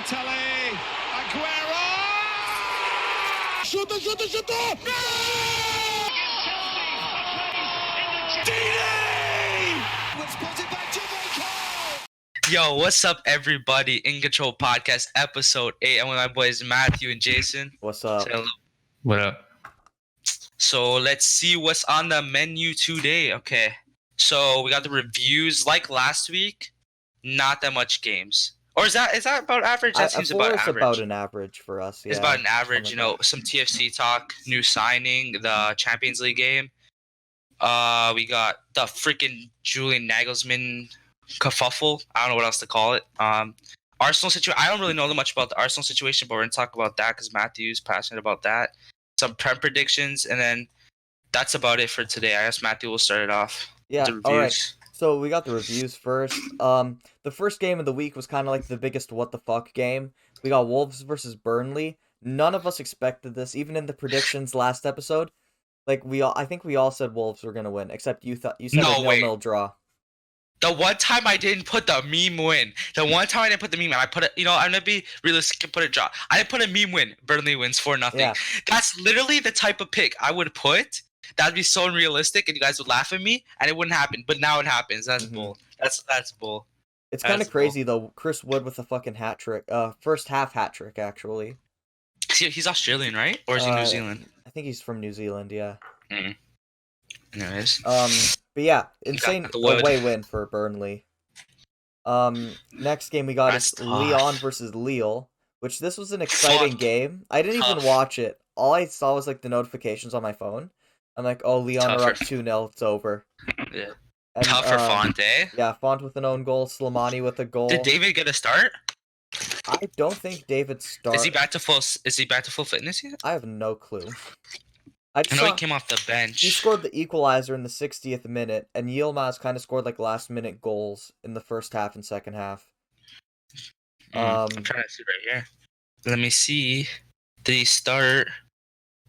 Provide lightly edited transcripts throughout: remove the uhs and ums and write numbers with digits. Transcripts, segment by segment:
Balotelli, Aguero! Chuta, chuta, chuta! Yo, what's up, everybody? InControl Podcast, Episode 8. I'm with my boys Matthew and Jason. What's up? Say hello. What up? So let's see what's on the menu today. Okay, so we got the reviews like last week. Not that much games. Or is that about average? That seems about average. It's about an average for us. Yeah, it's about an average. You know, some TFC talk, new signing, the Champions League game. We got the freaking Julian Nagelsmann kerfuffle. I don't know what else to call it. Arsenal situation. I don't really know that much about the Arsenal situation, but we're gonna talk about that because Matthew's passionate about that. Some PREM predictions, and then that's about it for today. I guess Matthew will start it off. Yeah. The reviews. All right. So we got the reviews first. The first game of the week was kind of like the biggest what the fuck game. We got Wolves versus Burnley. None of us expected this, even in the predictions last episode. Like I think we all said Wolves were gonna win, except you said a 0-0 draw. The one time I didn't put the meme win. I put it. You know, I'm gonna be realistic and put a draw. I didn't put a meme win. Burnley wins 4-0. Yeah. That's literally the type of pick I would put. That'd be so unrealistic, and you guys would laugh at me, and it wouldn't happen. But now it happens. That's bull. That's bull. It's kind of crazy though. Chris Wood with a fucking hat trick. First half hat trick actually. He's Australian, right? Or is he New Zealand? I think he's from New Zealand. Yeah. Mm. Anyways. But yeah, insane away win for Burnley. Next game we got is Lyon versus Lille, which this was an exciting game. I didn't even watch it. All I saw was like the notifications on my phone. I'm like, oh, Lyon are up 2-0. It's over. Yeah. And, tough for Font, eh? Yeah, Font with an own goal. Slimani with a goal. Did David get a start? I don't think David started. Is he back to full fitness yet? I have no clue. I know he came off the bench. He scored the equalizer in the 60th minute, and Yilmaz kind of scored like last-minute goals in the first half and second half. I'm trying to see right here. Let me see. Did he start?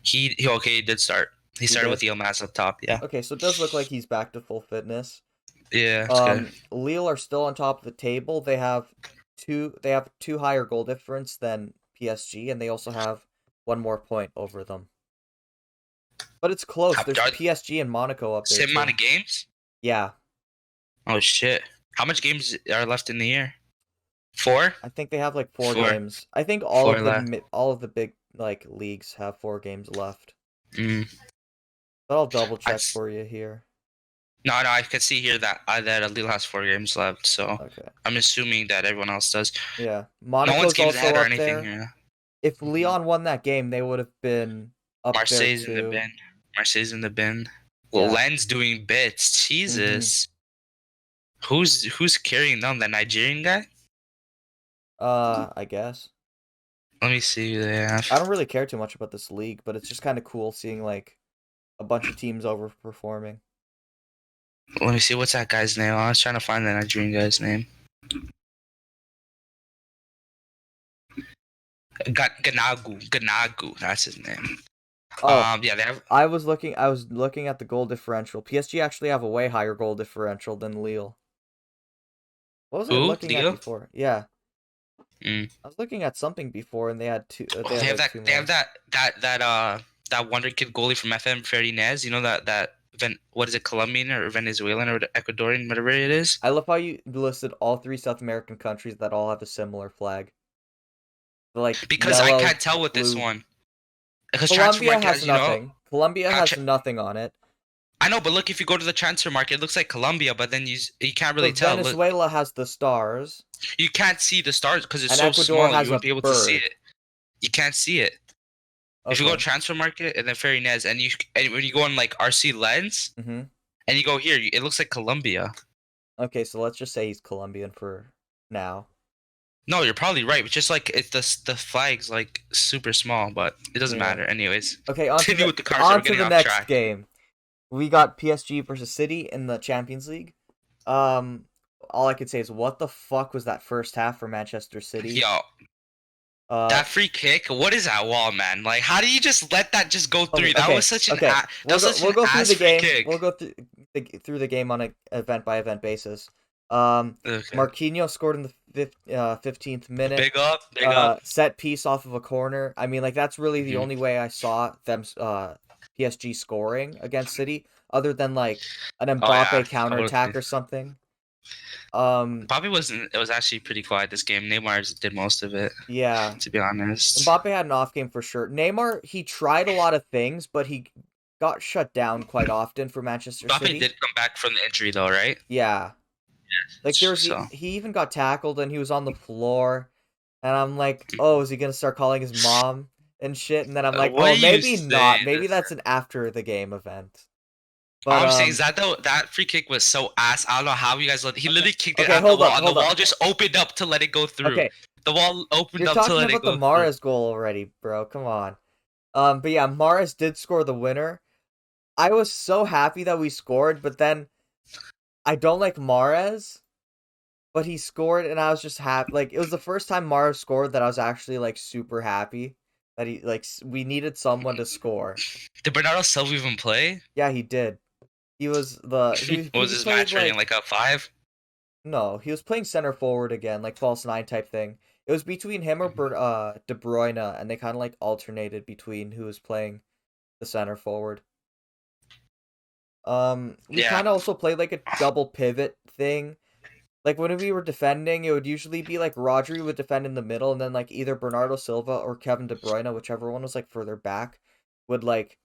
He did start. He started with Yilmaz up top. Yeah. Okay, so it does look like he's back to full fitness. Yeah. Good. Lille are still on top of the table. They have two higher goal difference than PSG, and they also have one more point over them. But it's close. There's PSG and Monaco up there. Same amount of games? Yeah. Oh shit! How much games are left in the year? 4? I think they have like 4 games. I think all of the big like leagues have 4 games left. But I'll double check for you here. No, I can see here that Lille has 4 games left, so I'm assuming that everyone else does. Yeah, Monaco's also up there. Yeah. If Lyon won that game, they would have been up Marseille's there too. Marseille's in the bin. Well, Lens doing bits. Jesus. Who's carrying them? The Nigerian guy? I guess. Let me see who they have. I don't really care too much about this league, but it's just kind of cool seeing like a bunch of teams overperforming. Let me see, what's that guy's name? I was trying to find the Nigerian guy's name. Ganagu, that's his name. Oh, yeah, they have. I was looking at the goal differential. PSG actually have a way higher goal differential than Lille. What was I looking at before? Yeah. I was looking at something before, and they had two. They have that wonder kid goalie from FM, Ferdinand. You know that what is it, Colombian or Venezuelan or Ecuadorian, whatever it is. I love how you listed all 3 South American countries that all have a similar flag. Like because yellow, I can't tell with this one. Because Colombia has nothing. Colombia has nothing on it. I know, but look, if you go to the transfer market, it looks like Colombia, but then you can't really tell. Venezuela has the stars. You can't see the stars because it's so small. You won't be able to see it. You can't see it. Okay. If you go to transfer market and then Ferinez, and when you go on like RC Lens, and you go here, it looks like Colombia. Okay, so let's just say he's Colombian for now. No, you're probably right. It's just like the flag's like super small, but it doesn't matter anyways. Okay, on to the next game. We got PSG versus City in the Champions League. All I could say is, what the fuck was that first half for Manchester City? Yo, that free kick. What is that wall, man? Like, how do you just let that just go through? That was such an. We'll go through the game. We'll go through the game on an event by event basis. Marquinhos scored in the 15th minute. Big up. Set piece off of a corner. I mean, like, that's really the only way I saw them PSG scoring against City, other than like an Mbappe counterattack or something. Mbappe wasn't. It was actually pretty quiet this game. Neymar did most of it. Yeah, to be honest. Mbappe had an off game for sure. Neymar, he tried a lot of things, but he got shut down quite often for Manchester City. Mbappe did come back from the injury though, right? Yeah. Like he even got tackled and he was on the floor, and I'm like, oh, is he gonna start calling his mom and shit? And then I'm like, oh, maybe not. Maybe that's an after the game event. But, all I'm saying is that free kick was so ass. I don't know how you guys let. He literally kicked it at the wall, and the wall just opened up to let it go through. Okay, the wall opened up to let it go through. You're talking about the Mahrez goal already, bro. Come on. But yeah, Mahrez did score the winner. I was so happy that we scored, but then I don't like Mahrez. But he scored, and I was just happy. Like, it was the first time Mahrez scored that I was actually, like, super happy. That he, like, we needed someone to score. Did Bernardo Silva even play? Yeah, he did. He was the... was his match rating, like, a 5? No, he was playing center forward again, like, false 9 type thing. It was between him or De Bruyne, and they kind of, like, alternated between who was playing the center forward. We kind of also played, like, a double pivot thing. Like, when we were defending, it would usually be, like, Rodri would defend in the middle, and then, like, either Bernardo Silva or Kevin De Bruyne, whichever one was, like, further back, would, like,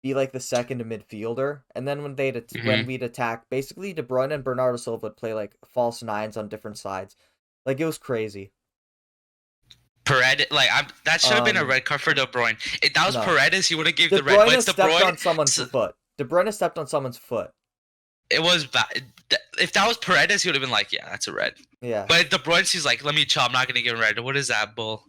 be, like, the second midfielder. And then when we'd attack, basically De Bruyne and Bernardo Silva would play, like, false 9s on different sides. Like, it was crazy. Paredes, like, that should have been a red card for De Bruyne. If that was Paredes, he would have gave the red. De Bruyne stepped on someone's foot. De Bruyne stepped on someone's foot. It was bad. If that was Paredes, he would have been like, yeah, that's a red. Yeah. But De Bruyne, he's like, let me chill. I'm not gonna give him red. What is that, bull?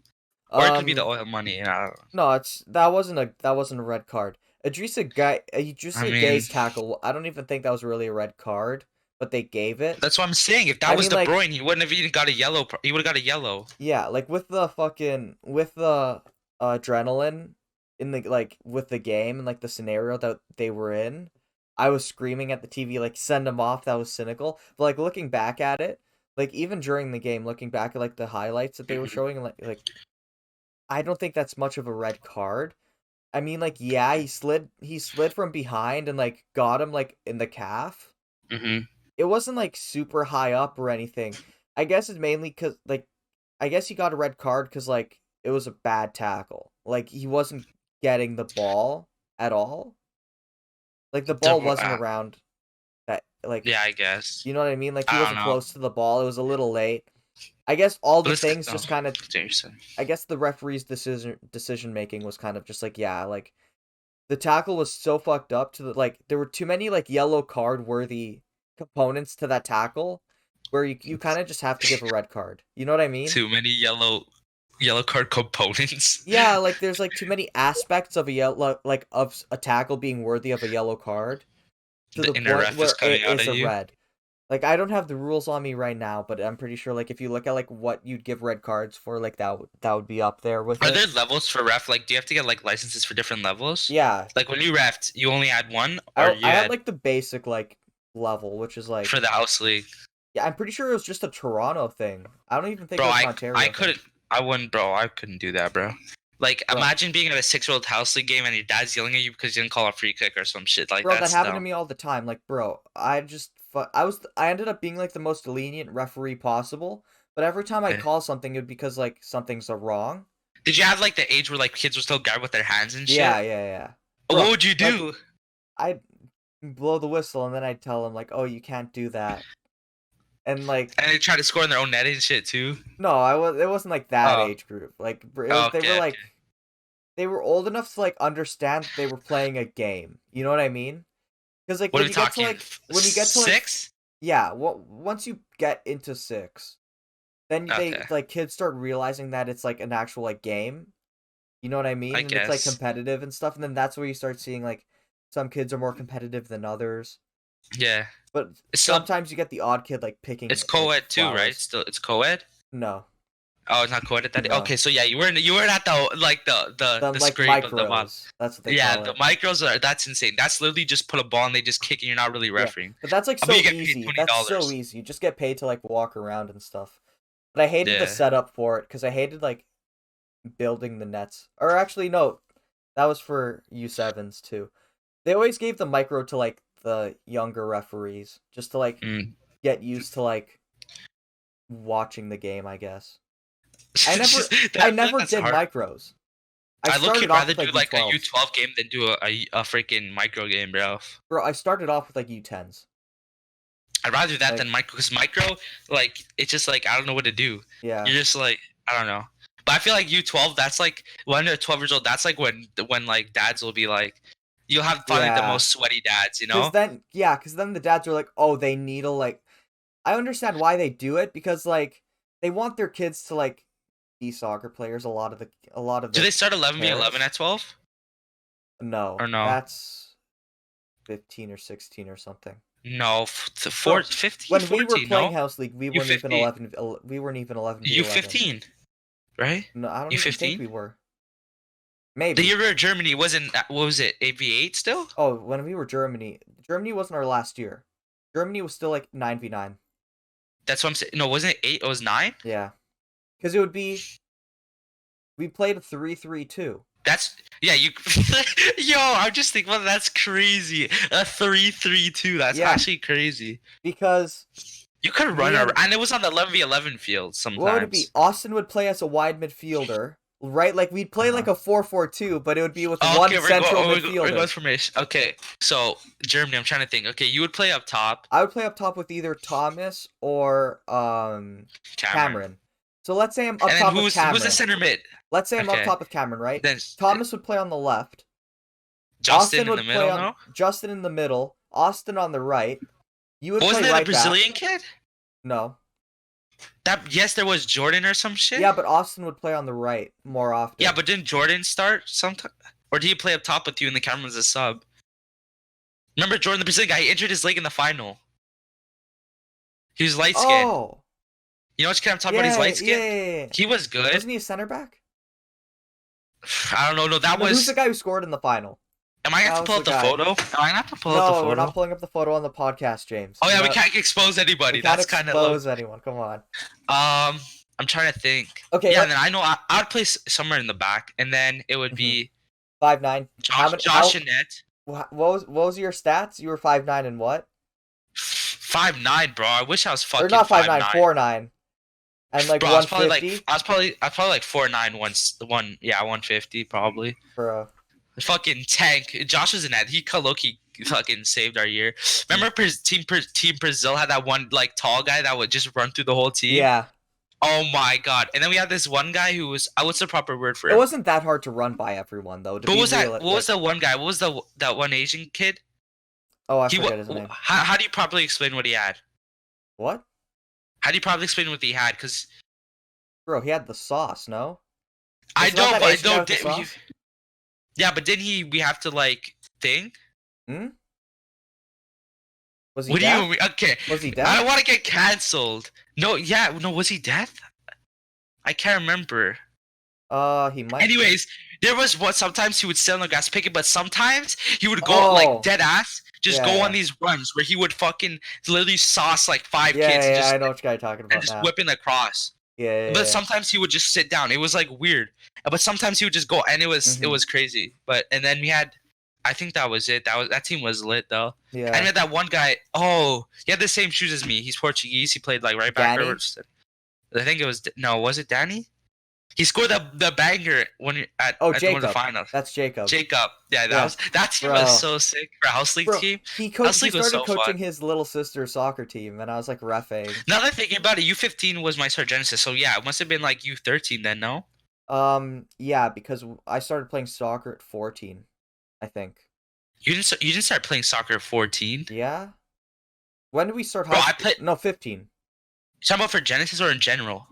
Or it could be the oil money. Yeah. No, that wasn't a red card. Idrissa Gueye's tackle. I don't even think that was really a red card, but they gave it. That's what I'm saying. If that was De Bruyne, he wouldn't have even got a yellow. He would have got a yellow. Yeah, like with the adrenaline in the with the game and like the scenario that they were in. I was screaming at the TV, like, send him off. That was cynical. But, like, looking back at it, like, even during the game, looking back at, like, the highlights that they were showing, like, I don't think that's much of a red card. I mean, like, yeah, he slid from behind and, like, got him, like, in the calf. Mm-hmm. It wasn't, like, super high up or anything. I guess it's mainly because, like, I guess he got a red card because, like, it was a bad tackle. Like, he wasn't getting the ball at all. Like, the ball wasn't around that, like... Yeah, I guess. You know what I mean? Like, he wasn't close to the ball. It was a little late. I guess all the things just kind of... I guess the referee's decision-making was kind of just like, yeah, like... The tackle was so fucked up to the... Like, there were too many, like, yellow card-worthy components to that tackle where you kind of just have to give a red card. You know what I mean? Too many yellow card components. Yeah, like there's like too many aspects of of a tackle being worthy of a yellow card to the point where it is a red. Like, I don't have the rules on me right now, but I'm pretty sure like if you look at like what you'd give red cards for, like that would be up there with. Are there levels for ref? Like, do you have to get like licenses for different levels? Yeah. Like when you refed, you only had one, or I had like the basic like level, which is like for the house league. Yeah, I'm pretty sure it was just a Toronto thing. I don't even think it was an Ontario thing. I wouldn't, bro. I couldn't do that, bro. Like, imagine being at a 6-year-old house league game and your dad's yelling at you because you didn't call a free kick or some shit like that. Bro, that happened to me all the time. Like, bro, I ended up being like the most lenient referee possible, but every time I call something, it'd because like something's wrong. Did you have like the age where like kids would still guard with their hands and shit? Yeah. Bro, what would you do? Like, I'd blow the whistle and then I'd tell them like, "Oh, you can't do that." And like, and they try to score in their own net and shit too. No, it wasn't like that age group. Like, they were old enough to like understand that they were playing a game. You know what I mean? Because like when you get to 6, yeah. Once you get into 6, then they like kids start realizing that it's like an actual like game. You know what I mean? And it's like competitive and stuff. And then that's where you start seeing like some kids are more competitive than others. Yeah. But sometimes you get the odd kid like picking. It's co-ed too, right? Still, it's co-ed. No. Oh, it's not quoted that. No. Okay, so yeah, you weren't at the like scrape of the mod. micros. That's what they call The it. micros that's insane. That's literally just put a ball and they just kick and you're not really refereeing. But that's like so easy. That's so easy. You just get paid to like walk around and stuff. But I hated the setup for it because I hated like building the nets. Or actually, no, that was for U7s too. They always gave the micro to like the younger referees just to like get used to like watching the game, I guess. I never did hard. Micros. I look rather do like a U12 game than do a freaking micro game, bro. Bro, I started off with like U10s. I'd rather do that than micro, because micro, like, it's just like I don't know what to do. Yeah. You're just like, I don't know. But I feel like U12, that's like when they're 12 years old, that's like when like dads will be like, you'll have probably the most sweaty dads, you know? Because then the dads are like, oh, they need to like. I understand why they do it because like they want their kids to like be soccer players. A lot of the. Do they start 11v11 at 12? No. Or no? That's 15 or 16 or something. No, 15. When 14, we were playing House League, we weren't U15. even 11. We weren't even 11. U15, right? No, I don't U15? even think we were. Maybe the year we were Germany wasn't. What was it? 8v8 still? Oh, when we were Germany wasn't our last year. Germany was still like 9v9. That's what I'm saying. No, wasn't it 8? It was 9. Yeah, because it would be. We played a 3-3-2. That's you. Yo, I'm just thinking, well, that's crazy. A 3-3-2. That's actually crazy. Because you could run around, and it was on the 11v11 field sometimes. What would it be? Austin would play as a wide midfielder, right? Like we'd play like a 4-4-2, but it would be with one central midfielder. We're going formation. Okay, so Germany. I'm trying to think. Okay, you would play up top. I would play up top with either Thomas or Cameron. So let's say I'm up top with Cameron. Who's the center mid? Let's say I'm up top with Cameron, right? Then Thomas would play on the left. Justin in the middle, no? Justin in the middle. Austin on the right. You would Wasn't play that right a Brazilian kid? No. Yes, there was Jordan or some shit. Yeah, but Austin would play on the right more often. Yeah, but didn't Jordan start sometime? Or did he play up top with you and the Cameron was a sub? Remember Jordan, the Brazilian guy? He injured his leg in the final. He was light skinned. Oh. You know which kid I'm talking about? He's light skinned. Yeah. He was good. Wasn't he a center back? I don't know. No, that was. Who's the guy who scored in the final? Am I gonna have to pull up the photo? Am I gonna have to pull up the photo? No, we're not pulling up the photo on the podcast, James. Oh yeah, we can't expose anybody. That's kind of. Expose anyone. Come on. I'm trying to think. Okay. Yeah, and then I know I'd play somewhere in the back, and then it would be 5'9". Josh and Net. What was your stats? You were 5'9" and what? 5'9", bro. I wish I was fucking. Or not 5'9", 4'9". And like bro, 150? I was probably like 4'9", 150 probably. Bro. Fucking tank. Josh was in that. He low-key fucking saved our year. Remember Team Brazil had that one like tall guy that would just run through the whole team? Yeah. Oh my god. And then we had this one guy who was what's the proper word for him? It wasn't that hard to run by everyone though. What was that? What was the one guy? What was that one Asian kid? Oh, I forget his name. How do you properly explain what he had? What? How do you probably explain what he had? Because bro, he had the sauce, no? I don't, but I don't. Yeah, but didn't we have to like thing? Was he deaf? Okay. Was he deaf? I don't want to get cancelled. No, was he deaf? I can't remember. He might. Anyways, there was sometimes he would sit on the grass pick it, but sometimes he would go like dead ass. Go on these runs where he would fucking literally sauce like 5 kids. Yeah, I know what you're talking about. And just whipping across. Yeah. But sometimes he would just sit down. It was like weird. But sometimes he would just go, and it was crazy. And then we had, I think that was it. That team was lit though. Yeah. And we had that one guy. Oh, he had the same shoes as me. He's Portuguese. He played like right back. I think it was was it Danny? He scored the banger when you're at one of the finals. That's Jacob. Yeah, that team was so sick. For House League team. He started coaching his little sister's soccer team, and I was like reffing. Now that I'm thinking about it, U15 was my start Genesis, so yeah, it must have been like U13 then, no? Yeah, because I started playing soccer at 14, I think. You didn't start playing soccer at 14? Yeah. When did we start? 15. You talking about for Genesis or in general?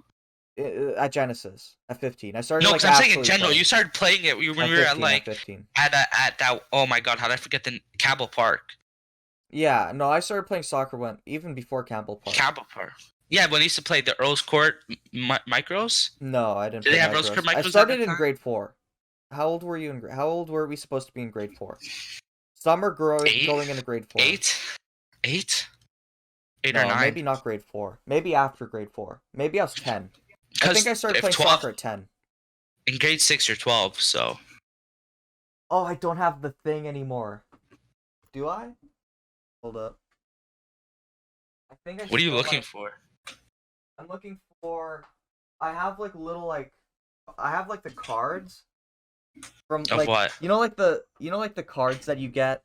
At Genesis at 15. I started. No, because I'm saying in general. You started playing it when we were at like 15. at that. Oh my god, how did I forget the Campbell Park? Yeah, no, I started playing soccer even before Campbell Park. Campbell Park. Yeah, when they used to play the Earls Court micros. No, I didn't Did play they have Earls micros. Court I micros at started that in time? grade 4. How old were you in? How old were we supposed to be in grade 4? Summer Eight, going into grade 4. eight, eight, 8 or No, 9. maybe not grade 4. Maybe after grade 4. Maybe I was 10. I think Because I started if playing 12 soccer at 10. in grade 6 or 12, so Oh, I don't have the thing anymore. Do I? Hold up. I think I what are you still looking might. for? I'm looking for. I have like little like. I have like the cards from Of like what? like the cards that you get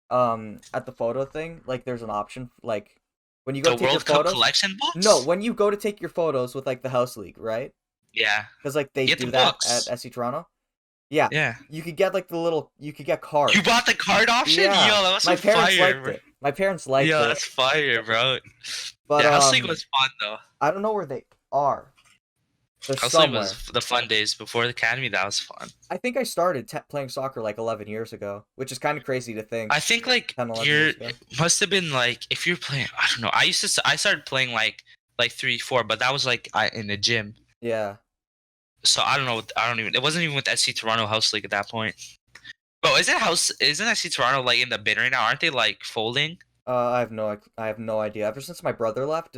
at the photo thing. Like there's an option like when you go The to take your World Cup photos. collection No, books? when you go to take your photos with like the house league, right? Yeah. Because like they You get the do that at books. SC Toronto. Yeah, Yeah. you could get like you could get You cards. bought the card option? Yo, Yeah, that was my so parents fire, liked bro. it. My parents liked Yo, it, that's fire, bro. but Yeah, House League was fun though. I don't know where they are. They're House League was somewhere. the fun days before the academy. That was fun. I think I started playing soccer like 11 years ago, which is kind of crazy to think. I think like 10, 11 you're years it ago. must have been like if you're playing. I don't know. I started playing like 3, 4, but that was like in the gym. Yeah. So I don't know. I don't even. It wasn't even with SC Toronto House League at that point. Bro, isn't SC Toronto like in the bin right now? Aren't they like folding? I have no idea. Ever since my brother left,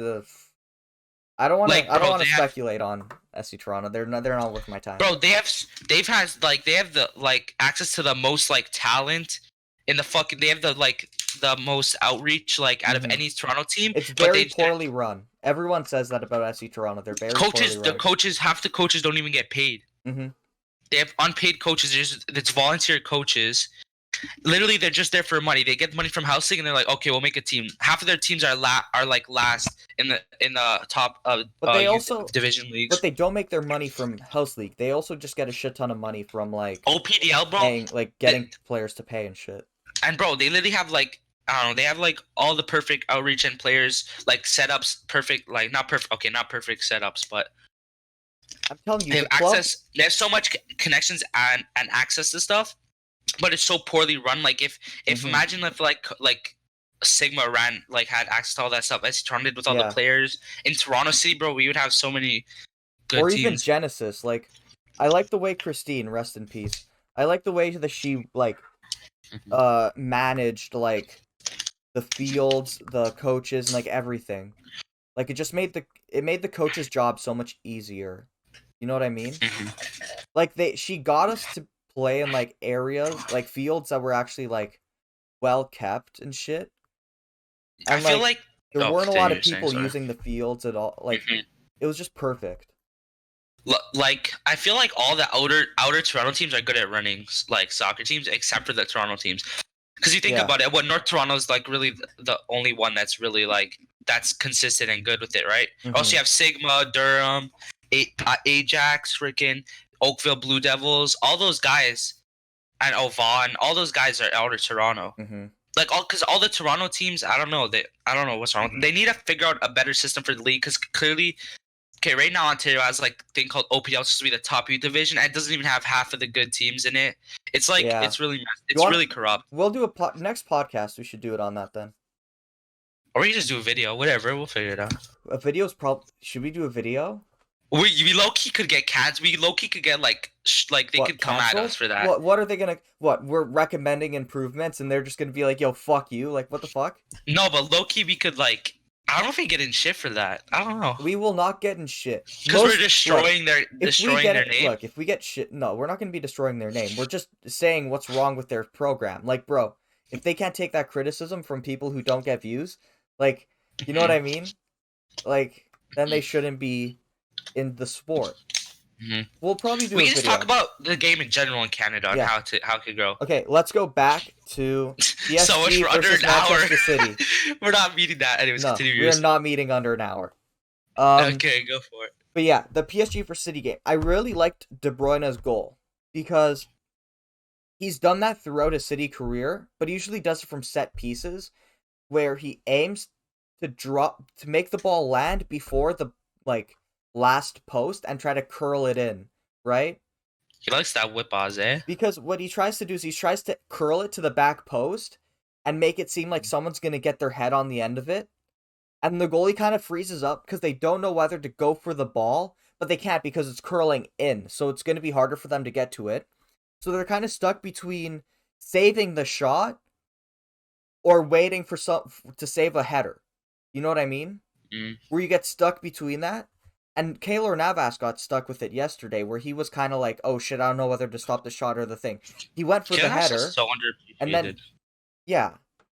I don't want Like, to I don't bro, want they to have, speculate on SC Toronto. They're not worth my time. bro, they've had like they have the like access to the most like talent in the fucking. They have the most outreach like out of Mhm. any Toronto team. It's But very poorly run. Everyone says that about SC Toronto. They're very poorly the run. coaches, half the coaches don't even get paid. Mhm. They have unpaid coaches. It's volunteer coaches. Literally, they're just there for money. They get money from housing, and they're like, okay, we'll make a team. Half of their teams are like last in the top But they youth also division leagues. but they don't make their money from house league. They also just get a shit ton of money from like OPDL, bro. getting players to pay and shit. And bro, they literally have like I don't know. They have like all the perfect outreach and players like setups, perfect like not perfect. Okay, not perfect setups, but I'm telling you, they the have club. access. They have so much connections and access to stuff, but it's so poorly run. Like if Mhm. imagine if like Sigma ran like had access to all that stuff as Toronto did with all Yeah. the players in Toronto City, bro, we would have so many good Or teams. even Genesis. Like, I like the way Christine, rest in peace. I like the way that she like managed like the fields, the coaches, and like everything. Like it made the coach's job so much easier. You know what I mean? Like she got us to play in like areas, like fields that were actually like well kept and shit. And I feel like there weren't a lot of people sorry. using the fields at all. Like it was just perfect. Like I feel like all the outer Toronto teams are good at running like soccer teams, except for the Toronto teams. Because you think about it, what North Toronto is like really the only one that's really like that's consistent and good with it, right? Also, you have Sigma, Durham, Ajax, freaking Oakville Blue Devils, all those guys, and Ovan, all those guys are outer Toronto. Like because all the Toronto teams, I don't know what's wrong. They need to figure out a better system for the league because clearly. Okay, right now Ontario has like a thing called OPL, supposed to be the top youth division, and it doesn't even have half of the good teams in it. It's like it's really really corrupt. We'll do next podcast. We should do it on that then. Or we can just do a video, whatever. We'll figure it out. A video's probably. Should we do a video? We low key could get cats. We low key could get like they could come canceled? at us for that. What are they gonna? What we're recommending improvements, and they're just gonna be like, "Yo, fuck you!" Like, what the fuck? No, but low key we could like. I don't know if we get in shit for that. I don't know. We will not get in shit because we're destroying their name. Look, if we get shit, no, we're not gonna be destroying their name. We're just saying what's wrong with their program. Like, bro, if they can't take that criticism from people who don't get views, like, you know what I mean? Like, then they shouldn't be in the sport. We'll probably do. We can just talk about the game in general in Canada and how it could go. Okay, let's go back to PSG so much for under an Manchester hour. City. We're not meeting that. Anyways, no, continue. We're not meeting under an hour. Okay, go for it. But yeah, the PSG for City game. I really liked De Bruyne's goal because he's done that throughout his City career, but he usually does it from set pieces where he aims to make the ball land before the last post and try to curl it in, right? He likes that whip eh? Because what he tries to do is he tries to curl it to the back post and make it seem like someone's going to get their head on the end of it and the goalie kind of freezes up because they don't know whether to go for the ball, but they can't because it's curling in, so it's going to be harder for them to get to it. So they're kind of stuck between saving the shot or waiting for to save a header. You know what I mean? Where you get stuck between that. And Keylor Navas got stuck with it yesterday, where he was kind of like, "Oh shit, I don't know whether to stop the shot or the thing." He went for the header, so and then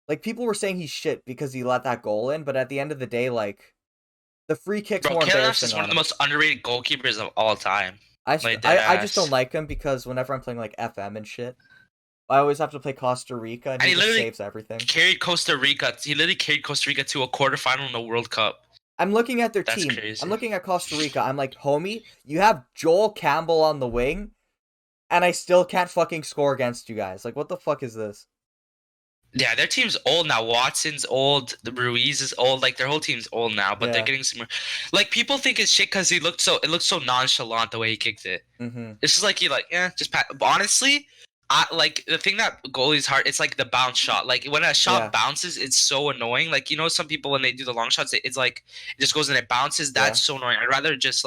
like people were saying he's shit because he let that goal in, but at the end of the day, like the free kick's more embarrassing. Is one of the most underrated goalkeepers of all time. I just don't like him because whenever I'm playing like FM and shit, I always have to play Costa Rica, and he just saves everything. He literally carried Costa Rica to a quarterfinal in the World Cup. I'm looking at their team. Crazy. I'm looking at Costa Rica. I'm like, homie, you have Joel Campbell on the wing, and I still can't fucking score against you guys. Like, what the fuck is this? Yeah, their team's old now. Watson's old. The Ruiz is old. Like, their whole team's old now, but they're getting some. Like, people think it's shit because it looked so nonchalant the way he kicked it. Mm-hmm. It's just like just pat. Honestly, like the thing that goalie's hard. It's like the bounce shot. Like when a shot bounces, it's so annoying. Like some people when they do the long shots, it's like it just goes and it bounces. That's so annoying. I'd rather just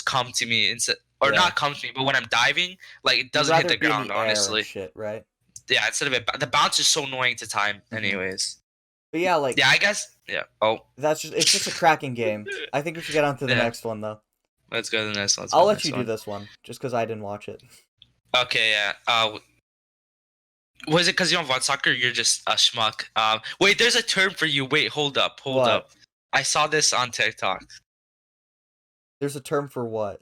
come to me instead, or not come to me. But when I'm diving, like it doesn't hit the ground. Honestly, shit, right? Yeah, instead of it, the bounce is so annoying to time. Anyways, but I guess it's just a cracking game. I think we should get on to the next one though. Let's go to the next one. I'll let you do this one just because I didn't watch it. Okay, yeah. Was it because you don't watch soccer? You're just a schmuck. Wait, there's a term for you. Wait, hold up. I saw this on TikTok. There's a term for what?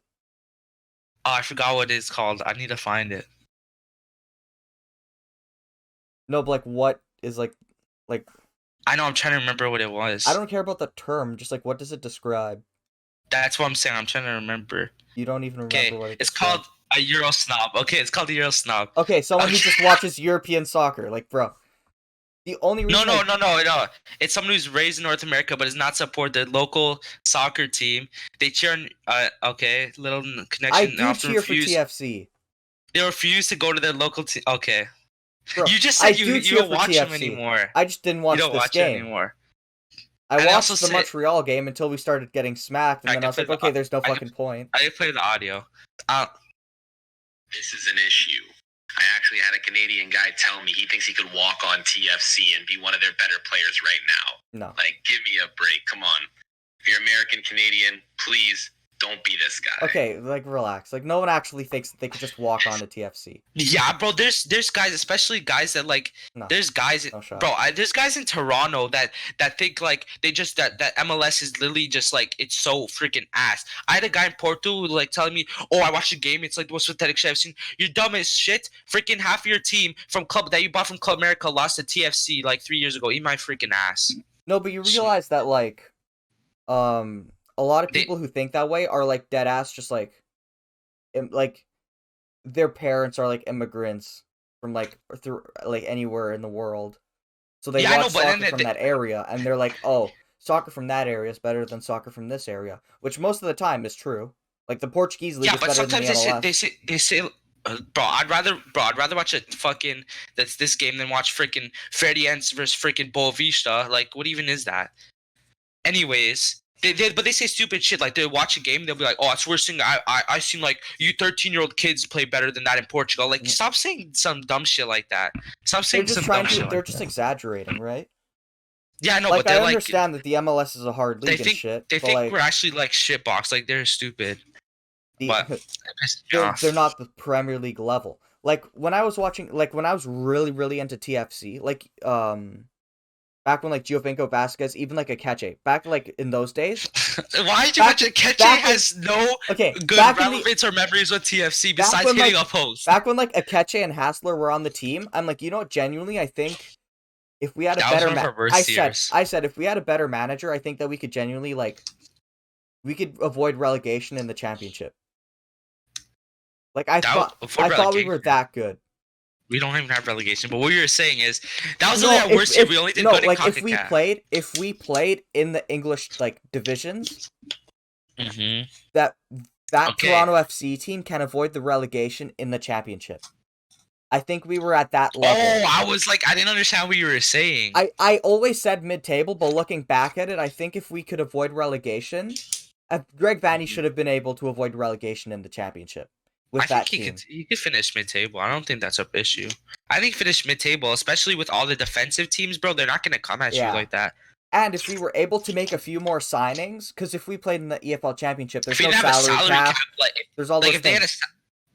Oh, I forgot what it's called. I need to find it. No, but what is like? I know. I'm trying to remember what it was. I don't care about the term. Just what does it describe? That's what I'm saying. I'm trying to remember. You don't even remember what it's called. A Euro snob. Okay, it's called a Euro snob. Okay, someone who just watches European soccer. Like, bro. The only reason No. It's someone who's raised in North America but does not support the local soccer team. They cheer on little connection. I do cheer for TFC. They refuse to go to their local team. Okay. Bro, you just said you don't watch them anymore. I just didn't watch this game anymore. I watched the Montreal game until we started getting smacked, and then I was like, okay, there's no fucking point. I play the audio. This is an issue. I actually had a Canadian guy tell me he thinks he could walk on TFC and be one of their better players right now. No. Like, give me a break. Come on. If you're American Canadian, please don't be this guy. Okay, relax. No one actually thinks that they could just walk on to TFC. Yeah, bro. There's guys, especially guys that there's guys, there's guys in Toronto that think they just that MLS is literally just it's so freaking ass. I had a guy in Porto who telling me, "Oh, I watched a game. It's the most pathetic shit I've seen." You're dumb as shit. Freaking half of your team from club that you bought from Club America lost to TFC 3 years ago. Eat my freaking ass. No, but you realize that a lot of people who think that way are dead ass, just their parents are immigrants from through anywhere in the world, so they watch soccer from that area, and they're like, oh, soccer from that area is better than soccer from this area, which most of the time is true. The Portuguese league is better than the MLS. They say. Bro, I'd rather watch this game than watch freaking Ferdiense versus freaking Boavista. What even is that? Anyways. But they say stupid shit. They watch a game, they'll be like, "Oh, it's worse thing. I seen you 13-year-old kids play better than that in Portugal." Stop saying some dumb shit like that. Stop saying some dumb shit. They're just exaggerating, right? Yeah, I know. But I understand that the MLS is a hard league and shit. They think we're actually shitbox. They're stupid. But they're not the Premier League level. When I was watching, when I was really, really into TFC, back when Giovinco Vasquez, even Akeche, back in those days. Why did you watch Akeche has no good relevance or memories with TFC besides hitting a post? Back when Akeche and Hassler were on the team, I'm you know what? Genuinely, I think if we had a better I said if we had a better manager, I think that we could genuinely we could avoid relegation in the championship. I thought we were that good. We don't even have relegation, but what you were saying is that was only our worst year. We only did good in CONCACAF. If we played in the English divisions, that Toronto FC team can avoid the relegation in the championship. I think we were at that level. Oh, I was like, I didn't understand what you were saying. I always said mid-table, but looking back at it, I think if we could avoid relegation, Greg Vanney should have been able to avoid relegation in the championship with that team. He could finish mid-table. I don't think that's an issue. I think finish mid-table, especially with all the defensive teams, bro. They're not gonna come at you like that. And if we were able to make a few more signings, because if we played in the EFL Championship, there's no salary cap. There's all those things.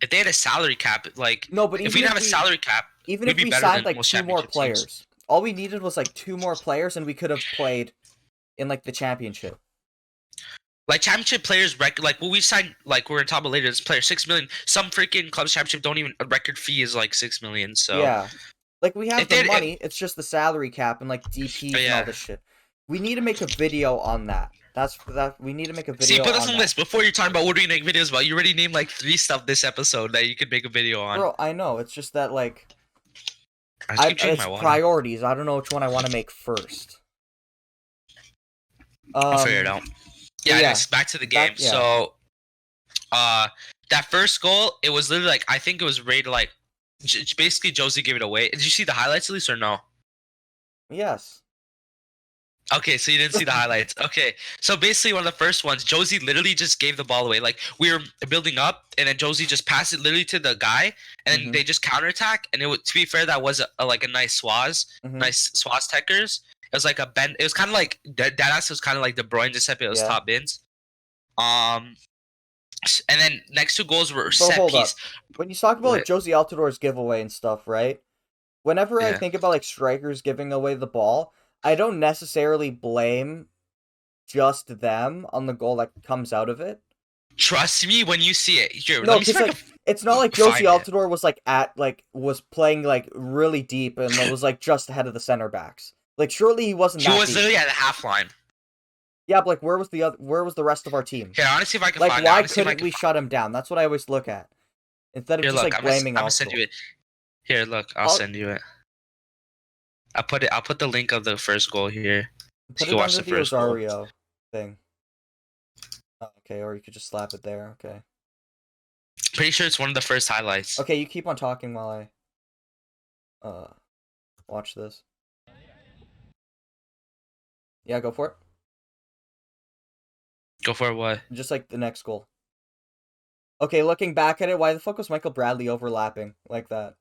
If they had a salary cap, like no, but if we didn't have a salary cap, even if we signed like 2 more players, all we needed was like 2 more players, and we could have played in like the championship. Like championship players, like we signed, like we're gonna talk about later. This player 6 million. Some freaking clubs championship don't even a record fee is like 6 million. So yeah, like we have the money. It's just the salary cap and like DPs and all this shit. We need to make a video on that. We need to make a video. See, put us on this before you're talking about what are you make videos about. You already named like 3 stuff this episode that you could make a video on. Bro, I know. It's just that like, it's priorities. I don't know which one I want to make first. I'll figure it out. Yeah, back to the game. So, that first goal, it was literally like I think it was rated like basically Josie gave it away. Did you see the highlights at least or no? Yes. Okay, so you didn't see the highlights. Okay, so basically one of the first ones, Josie literally just gave the ball away. Like we were building up, and then Josie just passed it literally to the guy, and then they just counterattack. And to be fair, that was like a nice swaz, nice swaz techers. It was like a bend. It was kind of like Deadass was kind of like De Bruyne, just except it was top bins. And then next 2 goals were set piece. When you talk about like Josie Altidor's giveaway and stuff, right? Whenever I think about like strikers giving away the ball, I don't necessarily blame just them on the goal that comes out of it. Trust me when you see it. Here, no, because it's not like Josie Altidor was like was playing like really deep and it was like just ahead of the center backs. Like surely he wasn't. He was literally at the half line. Yeah, but like where was the rest of our team? Here, I want to see if I can like find why couldn't we shut him down? That's what I always look at instead of just like blaming. I'm gonna send you it. Here, look, I'll send you it. I'll put the link of the first goal here. Put it under the Osorio thing. Oh, okay, or you could just slap it there. Okay. Pretty sure it's one of the first highlights. Okay, you keep on talking while I watch this. Yeah, go for it. Go for what? Just like the next goal. Okay, looking back at it, why the fuck was Michael Bradley overlapping like that?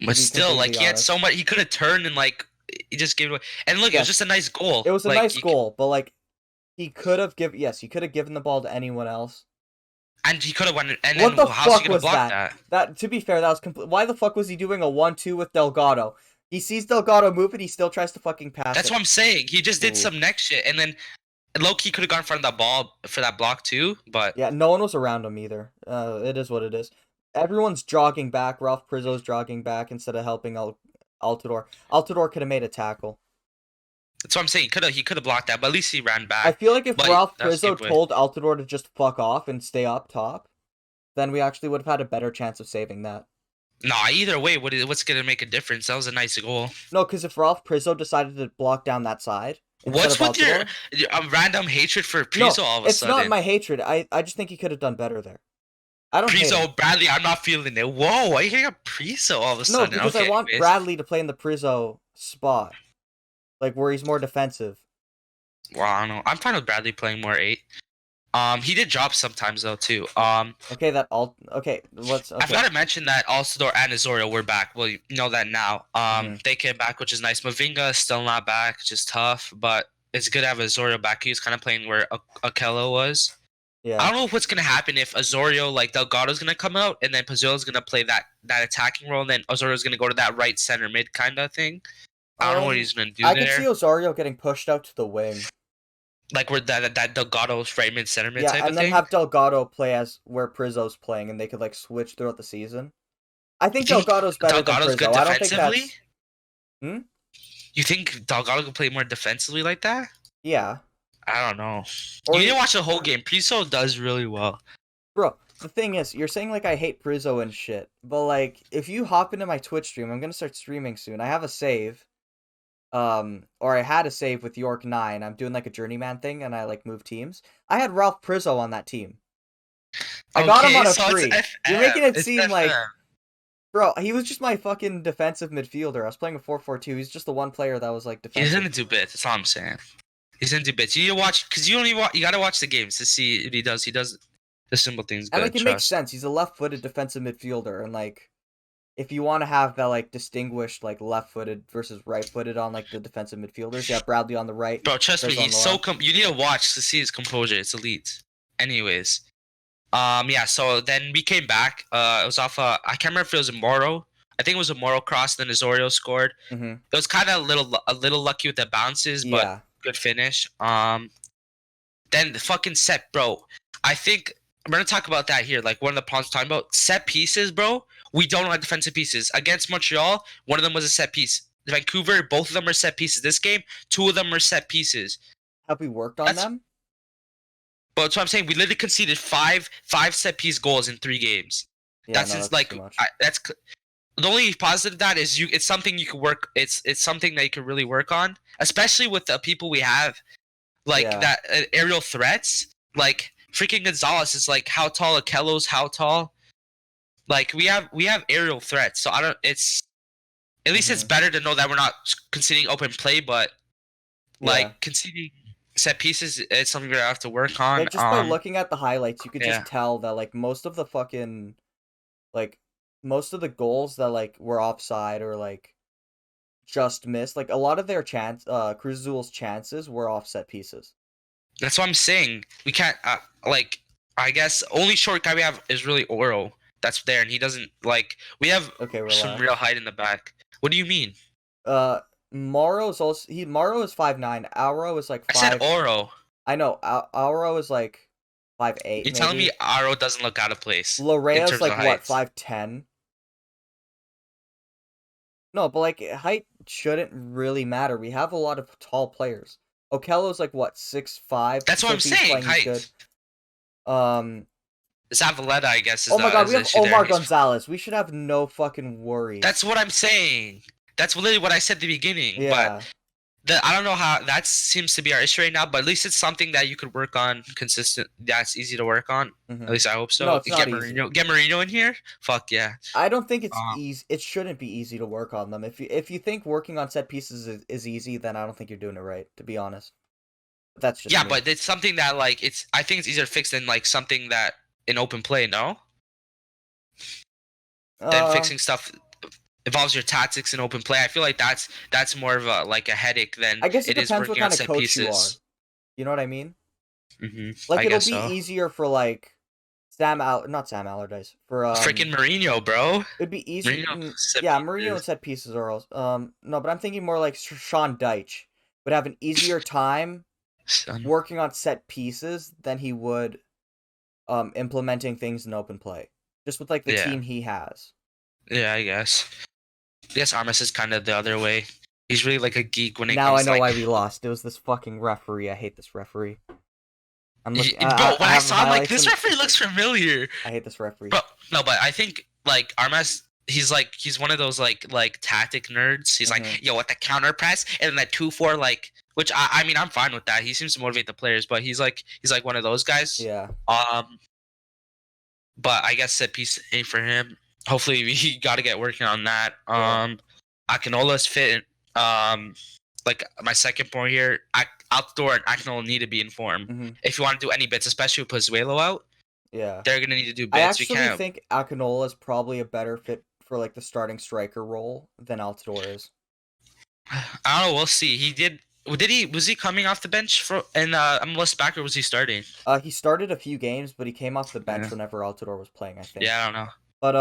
But still, like, he had so much. He could have turned and, like, he just gave it away. And look, it was just a nice goal. It was a nice goal, but, like, he could have given the ball to anyone else. And he could have won it. And what then, the how's fuck he gonna was block that? That, to be fair, that was complete. Why the fuck was he doing a 1-2 with Delgado? He sees Delgado move and he still tries to fucking pass That's what I'm saying. He just did some next shit. And then low-key could have gone in front of that ball for that block, too. But yeah, no one was around him either. It is what it is. Everyone's jogging back. Ralph Prizzo's jogging back instead of helping Altidor. Altidor could have made a tackle. That's what I'm saying. He could have blocked that, but at least he ran back. I feel like if Ralph Prizzo told Altidor to just fuck off and stay up top, then we actually would have had a better chance of saving that. Nah, either way, what's going to make a difference? That was a nice goal. No, because if Ralph Prizzo decided to block down that side... What's with your random hatred for Prizzo all of a sudden? It's not my hatred. I just think he could have done better there. I don't Prizzo, Bradley, I'm not feeling it. Whoa, why are you hitting up Prizzo all of a sudden? No, because I want Bradley to play in the Prizzo spot. Like, where he's more defensive. Well, I don't know. I'm fine with Bradley playing more 8. He did drop sometimes, though, too. Okay, okay. I forgot to mention that Altidor and Osorio were back. Well, you know that now. They came back, which is nice. Mavinga is still not back, just tough. But it's good to have Osorio back. He was kind of playing where Okello was. Yeah. I don't know what's gonna happen if Osorio, like Delgado's gonna come out, and then Pizzuto's gonna play that attacking role, and then Osorio's gonna go to that right center mid kind of thing. I don't know what he's gonna do there. I can see Osorio getting pushed out to the wing, like where that Delgado's right mid center mid type of thing. Yeah, and then have Delgado play as where Prizzo's playing, and they could like switch throughout the season. I think Delgado's better than Prizzo. Good I don't defensively? think that's... You think Delgado can play more defensively like that? Yeah. I don't know. You need to watch the whole game. Prizzo does really well. Bro, the thing is, you're saying like I hate Prizzo and shit, but like if you hop into my Twitch stream, I'm gonna start streaming soon. I have a save, or I had a save with York 9. I'm doing like a journeyman thing, and I like move teams. I had Ralph Prizzo on that team. I got him on a free. You're making it seem like, Bro, he was just my fucking defensive midfielder. I was playing a 4-4-2. He's just the one player that was like He defensive. doesn't do bits. That's all I'm saying. He doesn't do bits. You need to watch because you only watch. You gotta watch the games to see if he does. He does the simple things good. And like it makes sense. He's a left-footed defensive midfielder, and like if you want to have that like distinguished like left-footed versus right-footed on like the defensive midfielders, you have Bradley on the right. Bro, trust me, Chris on he's the so. left. You need to watch to see his composure. It's elite. Anyways, yeah. So then we came back. It was off. I can't remember if it was a Moro. I think it was a Moro cross. Then Osorio scored. Mm-hmm. It was kind of a little lucky with the bounces, but Yeah. good finish. Then the fucking set, bro. I think we're gonna talk about that here. Like one of the problems we're talking about set pieces, bro. We don't have defensive pieces against Montreal. One of them was a set piece. Vancouver, both of them are set pieces. This game, 2 of them are set pieces. Have we worked on them? But that's what I'm saying. We literally conceded five set piece goals in 3 games. Yeah, That's no, too much. that's the only positive of that is it's something you can work. It's something that you can really work on, especially with the people we have, like that aerial threats. Like freaking Gonzalez is like how tall? Akello's how tall? Like we have aerial threats. So I don't. It's at least it's better to know that we're not conceding open play, but like conceding set pieces is something we're gonna have to work on. Like, just by looking at the highlights, you could just tell that like most of the goals that like were offside or like just missed, like a lot of their Cruz Azul's chances were offset pieces. That's what I'm saying. We can't like I guess only short guy we have is really Oro. That's there, and he doesn't like. We have some real height in the back. What do you mean? Morrow's also Morrow is 5'9". Auro is like 5. I said Oro. I know. Auro is like 5'8". You're telling me Aro doesn't look out of place? Larea's like what, 5'10"? No, but like height shouldn't really matter. We have a lot of tall players. Okello's like what, 6'5". That's what I'm saying. Height. Zavaleta, I guess. Oh my god, we have Omar Gonzalez. We should have no fucking worries. That's what I'm saying. That's literally what I said at the beginning. Yeah. But I don't know how that seems to be our issue right now, but at least it's something that you could work on consistent. That's easy to work on. At least I hope so. No, it's not easy. Get Marino in here? Fuck yeah. I don't think it's easy. It shouldn't be easy to work on them. If you think working on set pieces is easy, then I don't think you're doing it right, to be honest. That's just me. But it's something that like I think it's easier to fix than like something that in open play, no? Then fixing stuff involves your tactics in open play. I feel like that's more of a like a headache than I guess it is depends working what kind on set of coach pieces. you are. You know what I mean? Mm-hmm. Like it'll be easier for like not Sam Allardyce for freaking Mourinho, bro. It'd be easy. Mourinho and set pieces are also no, but I'm thinking more like Sean Dyche would have an easier time working on set pieces than he would implementing things in open play. Just with like the team he has. Yeah, I guess. I guess Armas is kind of the other way. He's really like a geek when it now comes to... Now I know like... why we lost. It was this fucking referee. I hate this referee. I'm looking... Bro, when I saw him, like, this referee looks familiar. I hate this referee. Bro, no, but I think, like, Armas, he's one of those, like tactic nerds. He's like, yo, what the counter press? And then that 2-4, like... Which, I mean, I'm fine with that. He seems to motivate the players, but he's like one of those guys. Yeah. But I guess set piece ain't for him. Hopefully, we got to get working on that. Akinola's fit. Like my second point here, Outdoor and Akinola need to be in form if you want to do any bits, especially with Pozuelo out. Yeah, they're gonna need to do bits. I actually think Akinola is probably a better fit for like the starting striker role than Altidore is. I don't know. We'll see. Was he coming off the bench for MLS back, or was he starting? He started a few games, but he came off the bench whenever Altidore was playing, I think. Yeah, I don't know. But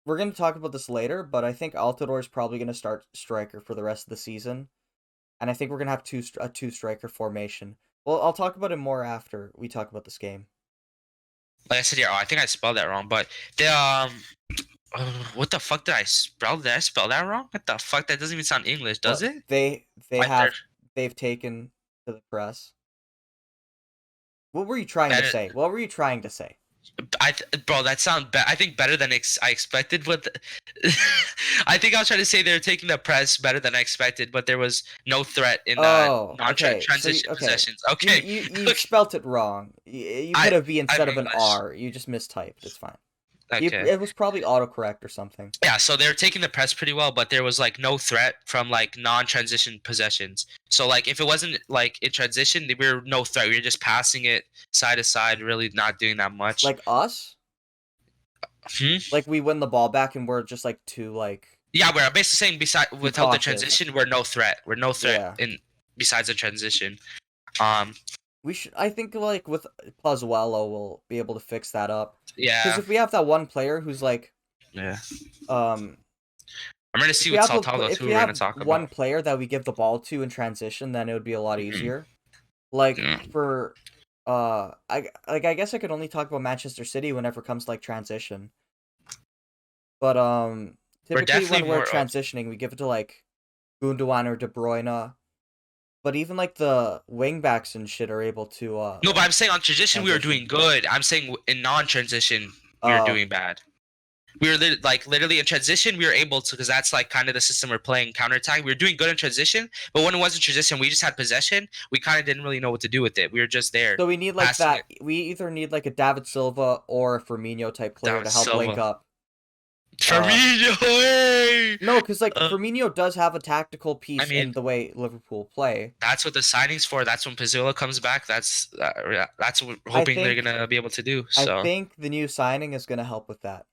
we're gonna talk about this later, but I think Altidore is probably gonna start striker for the rest of the season, and I think we're gonna have a two striker formation. Well, I'll talk about it more after we talk about this game. Like I said, I think I spelled that wrong, but the what the fuck did I spell? Did I spell that wrong? What the fuck? That doesn't even sound English, does it? They've taken to the press. What were you trying to say? What were you trying to say? Bro, that sounds I think better than I expected. But I think I was trying to say they were taking the press better than I expected, but there was no threat in transition possessions. Okay, you spelt it wrong. You put a V instead of an R. You just mistyped. It's fine. Okay. It was probably autocorrect or something. Yeah, so they were taking the press pretty well, but there was like no threat from like non-transition possessions. So like if it wasn't like in transition, we were no threat. We were just passing it side to side, really not doing that much. Like us? Like we win the ball back and we're just like too like. Yeah, we're basically saying without the cautious. transition, we're no threat. We're no threat in besides the transition. We should. I think like with Pozuelo, we'll be able to fix that up. Yeah. Because if we have that one player who's like. Yeah. I'm gonna see what Saltado too. We're gonna talk about one player that we give the ball to in transition, then it would be a lot easier. Like for I guess I could only talk about Manchester City whenever it comes to like transition. But typically when we're transitioning, we give it to like Gundogan or De Bruyne. But even like the wingbacks and shit are able to. No, but I'm saying on transition we were doing good. I'm saying in non-transition we were doing bad. We were literally in transition we were able to, because that's like kind of the system we're playing, counterattack. We were doing good in transition, but when it wasn't transition, we just had possession. We kind of didn't really know what to do with it. We were just there. So we need like that. We either need like a David Silva or a Firmino type player to help link up. Firmino, no, because like Firmino does have a tactical piece in the way Liverpool play. That's what the signing's for. That's when Pozuelo comes back. That's what we're hoping they're gonna be able to do. So I think the new signing is gonna help with that.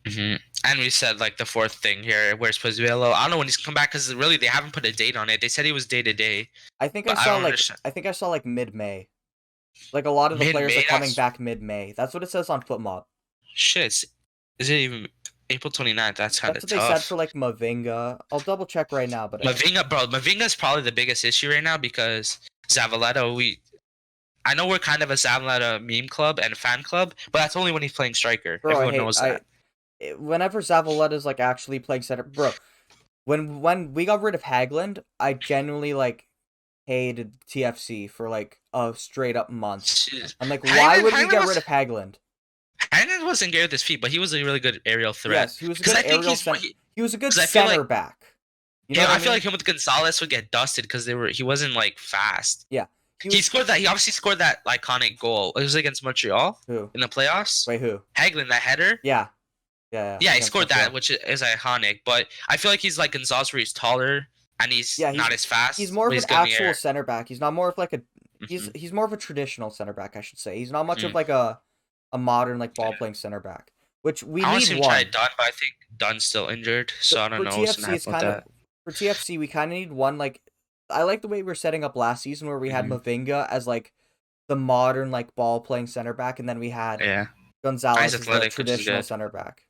And we said like the fourth thing here, where's Pozuelo? I don't know when he's come back, because really they haven't put a date on it. They said he was day to day. I think I saw like mid-May. Like a lot of the players are coming back mid-May. That's what it says on FootMob. Shit, is it even April 29th? That's kind of tough. That's what they said for like Mavinga. I'll double check right now, but Mavinga's probably the biggest issue right now, because Zavaleta, I know we're kind of a Zavaleta meme club and fan club, but that's only when he's playing striker. Everyone knows that. Whenever Zavaleta's like actually playing center, bro. When we got rid of Hagland, I genuinely like hated TFC for like a straight up month. Jeez. I'm like, why would we get rid of Hagland? Hagland wasn't good with his feet, but he was a really good aerial threat. Yes, he was a good aerial he was a good center back. You know I feel like him with Gonzalez would get dusted because he wasn't like fast. Yeah. He obviously scored that iconic goal. It was against Montreal. Who? In the playoffs. Wait, who? Hagland, that header. Yeah. Yeah, he scored that, which is iconic. But I feel like he's like Gonzalez, where he's taller and he's not as fast. He's more of an actual center back. He's not more of like a. He's more of a traditional center back, I should say. He's not much of like a modern like ball playing center back, which we need one. Try Dunn, but I think Dunn's still injured, so I don't know. For TFC, we kind of need one. Like, I like the way we were setting up last season, where we had Mavinga as like the modern like ball playing center back, and then we had Gonzalez as the traditional center back.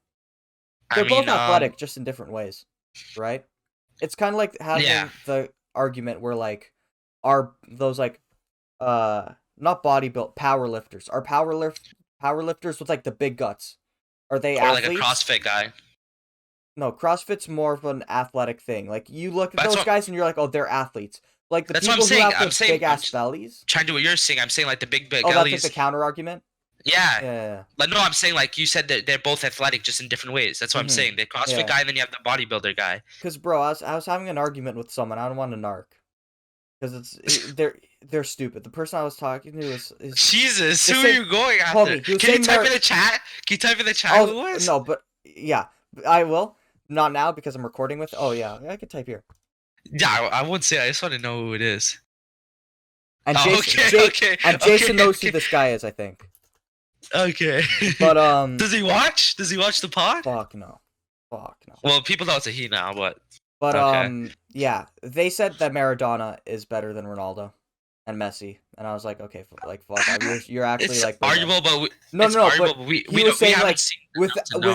They're both athletic, just in different ways, right? It's kind of like having the argument where like those like not bodybuild powerlifters are powerlifters with like the big guts. Are they athletes? Like a CrossFit guy? No, CrossFit's more of an athletic thing. Like you look at those guys and you're like, oh, they're athletes. Like the people who have those big ass bellies. Trying to do what you're saying. I'm saying like the big bellies. Oh, that's like the counter argument. Yeah. Like no, I'm saying like you said that they're both athletic, just in different ways. That's what I'm saying. The CrossFit guy, and then you have the bodybuilder guy. Because bro, I was having an argument with someone. I don't want to narc. Because they're stupid. The person I was talking to is Jesus. Who are you going after? Can you type in the chat? Can you type in the chat who it was? No, but yeah, I will. Not now because I'm recording with. Oh yeah, I can type here. Yeah, I wouldn't say. I just want to know who it is. And Jason knows who this guy is, I think. Okay. But does he watch? Does he watch the pod? Fuck no. Well, people know it's a he now, but yeah, they said that Maradona is better than Ronaldo and Messi, and I was like, okay, like fuck, you're actually it's like arguable, but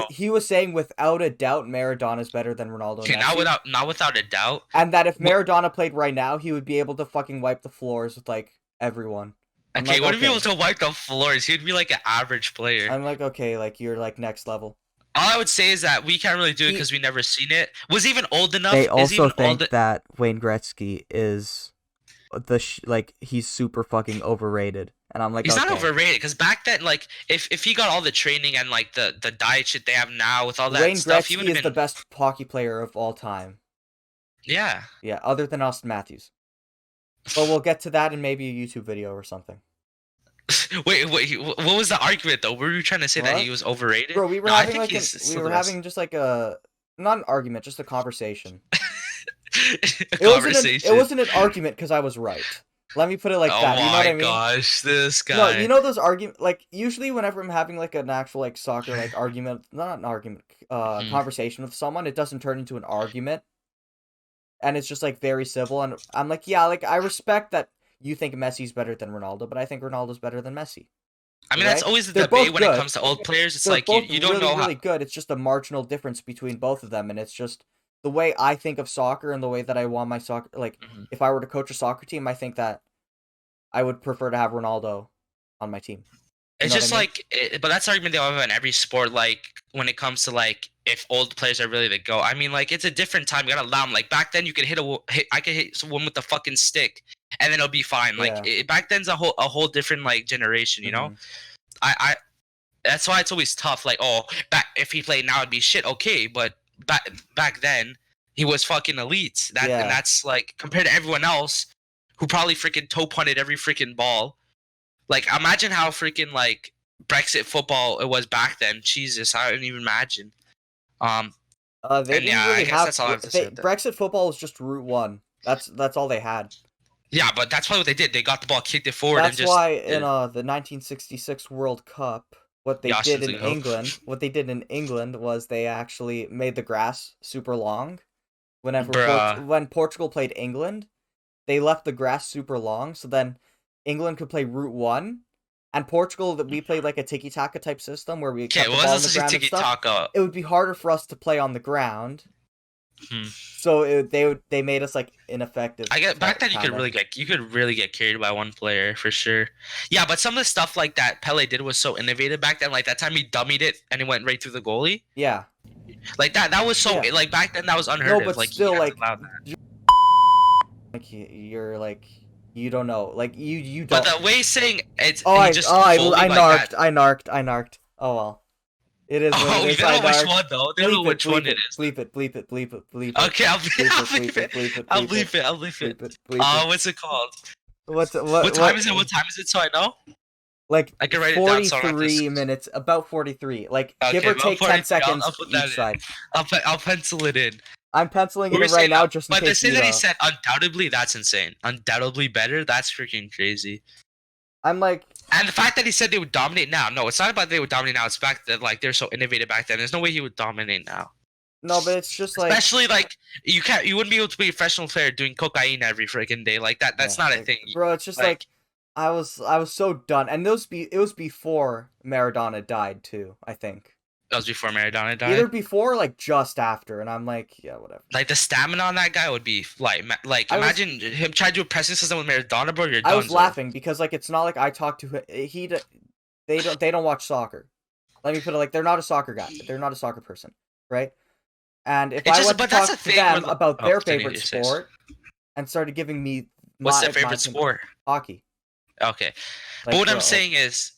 he was saying without a doubt Maradona is better than Ronaldo. Okay, and Messi. not without a doubt, and that if Maradona played right now, he would be able to fucking wipe the floors with like everyone. Okay, he wouldn't be able to wipe the floors. He'd be like an average player. I'm like, okay, like you're like next level. All I would say is that we can't really do it because we never seen it. Was he even old enough? They also think that Wayne Gretzky is he's super fucking overrated, and I'm like, he's not overrated because back then, like, if he got all the training and like the diet shit they have now with all that Wayne stuff, Gretzky he would have been the best hockey player of all time. Yeah, other than Austin Matthews. But we'll get to that in maybe a YouTube video or something. Wait, what was the argument though? Were you trying to say that What? he was overrated? Bro, we were No, I having think like he's we still were the best. having just like a not an argument, just a conversation. A It conversation. wasn't an argument because I was right. Let me put it like Oh that. You know what I my mean? gosh, this guy. No, you know those argument like usually whenever I'm having like an actual like soccer like argument, not an argument, conversation with someone, it doesn't turn into an argument. And it's just like very civil, and I'm like, yeah, like I respect that you think Messi's better than Ronaldo, but I think Ronaldo's better than Messi. I mean, right? that's always the They're debate both when it good. comes to old players. It's They're like both you don't really, know how. really good. It's just a marginal difference between both of them, and it's just the way I think of soccer and the way that I want my soccer. Like, if I were to coach a soccer team, I think that I would prefer to have Ronaldo on my team. It's just like, but that's the argument they have in every sport. Like when it comes to like if old players are really the go. I mean, like it's a different time. You gotta allow them. Like back then, you could I could hit someone with the fucking stick, and then it'll be fine. Like back then's a whole different like generation. You know, I that's why it's always tough. Like if he played now, it'd be shit. Okay, but back then he was fucking elite. And that's like compared to everyone else who probably freaking toe punted every freaking ball. Like, imagine how freaking, like, Brexit football it was back then. Jesus, I don't even imagine. They didn't really have that's all I have to say. Brexit football was just Route 1. That's all they had. Yeah, but that's probably what they did. They got the ball, kicked it forward, and just... That's why in the 1966 World Cup, what they did in England was they actually made the grass super long. When Portugal played England, they left the grass super long, so then England could play Route 1, and Portugal that we played like a tiki-taka type system where we kept the ball on the ground and stuff. It would be harder for us to play on the ground. So they made us like ineffective. I get back then you could really get carried by one player for sure. Yeah, but some of the stuff like that Pele did was so innovative back then. Like that time he dummied it and it went right through the goalie. Yeah. Like that was so like back then that was unheard of. But like still like you're like. You don't know, like you don't. But the way saying it's. I narked. Oh well, it is. Oh, you don't know which one though. They don't know which one it is. Bleep it. Okay, I'll bleep it. What's it called? What time is it? What time is it? So I know. Like I can write 43 minutes, about 43. Like give or take 10 seconds each side. I'll pencil it in. I'm penciling it in right now just in case. But the thing that he said, undoubtedly, that's insane. Undoubtedly better, that's freaking crazy. I'm like... And the fact that he said they would dominate now. No, it's not about they would dominate now. It's the fact that like they're so innovative back then. There's no way he would dominate now. No, but it's just like... Especially like, you wouldn't be able to be a professional player doing cocaine every freaking day. Like that's not a thing. Bro, it's just like I was so done. And it was before Maradona died too, I think. That was before Maradona died? Either before or, like, just after. And I'm like, yeah, whatever. Like, the stamina on that guy would be, like imagine him trying to do a pressing system with Maradona, bro. I was laughing because, like, it's not like I talk to him. They don't watch soccer. Let me put it like, they're not a soccer guy. They're not a soccer person, right? And if I went to talk to them about their favorite sport and started giving me... What's their favorite sport? Hockey. Okay. But what I'm saying is...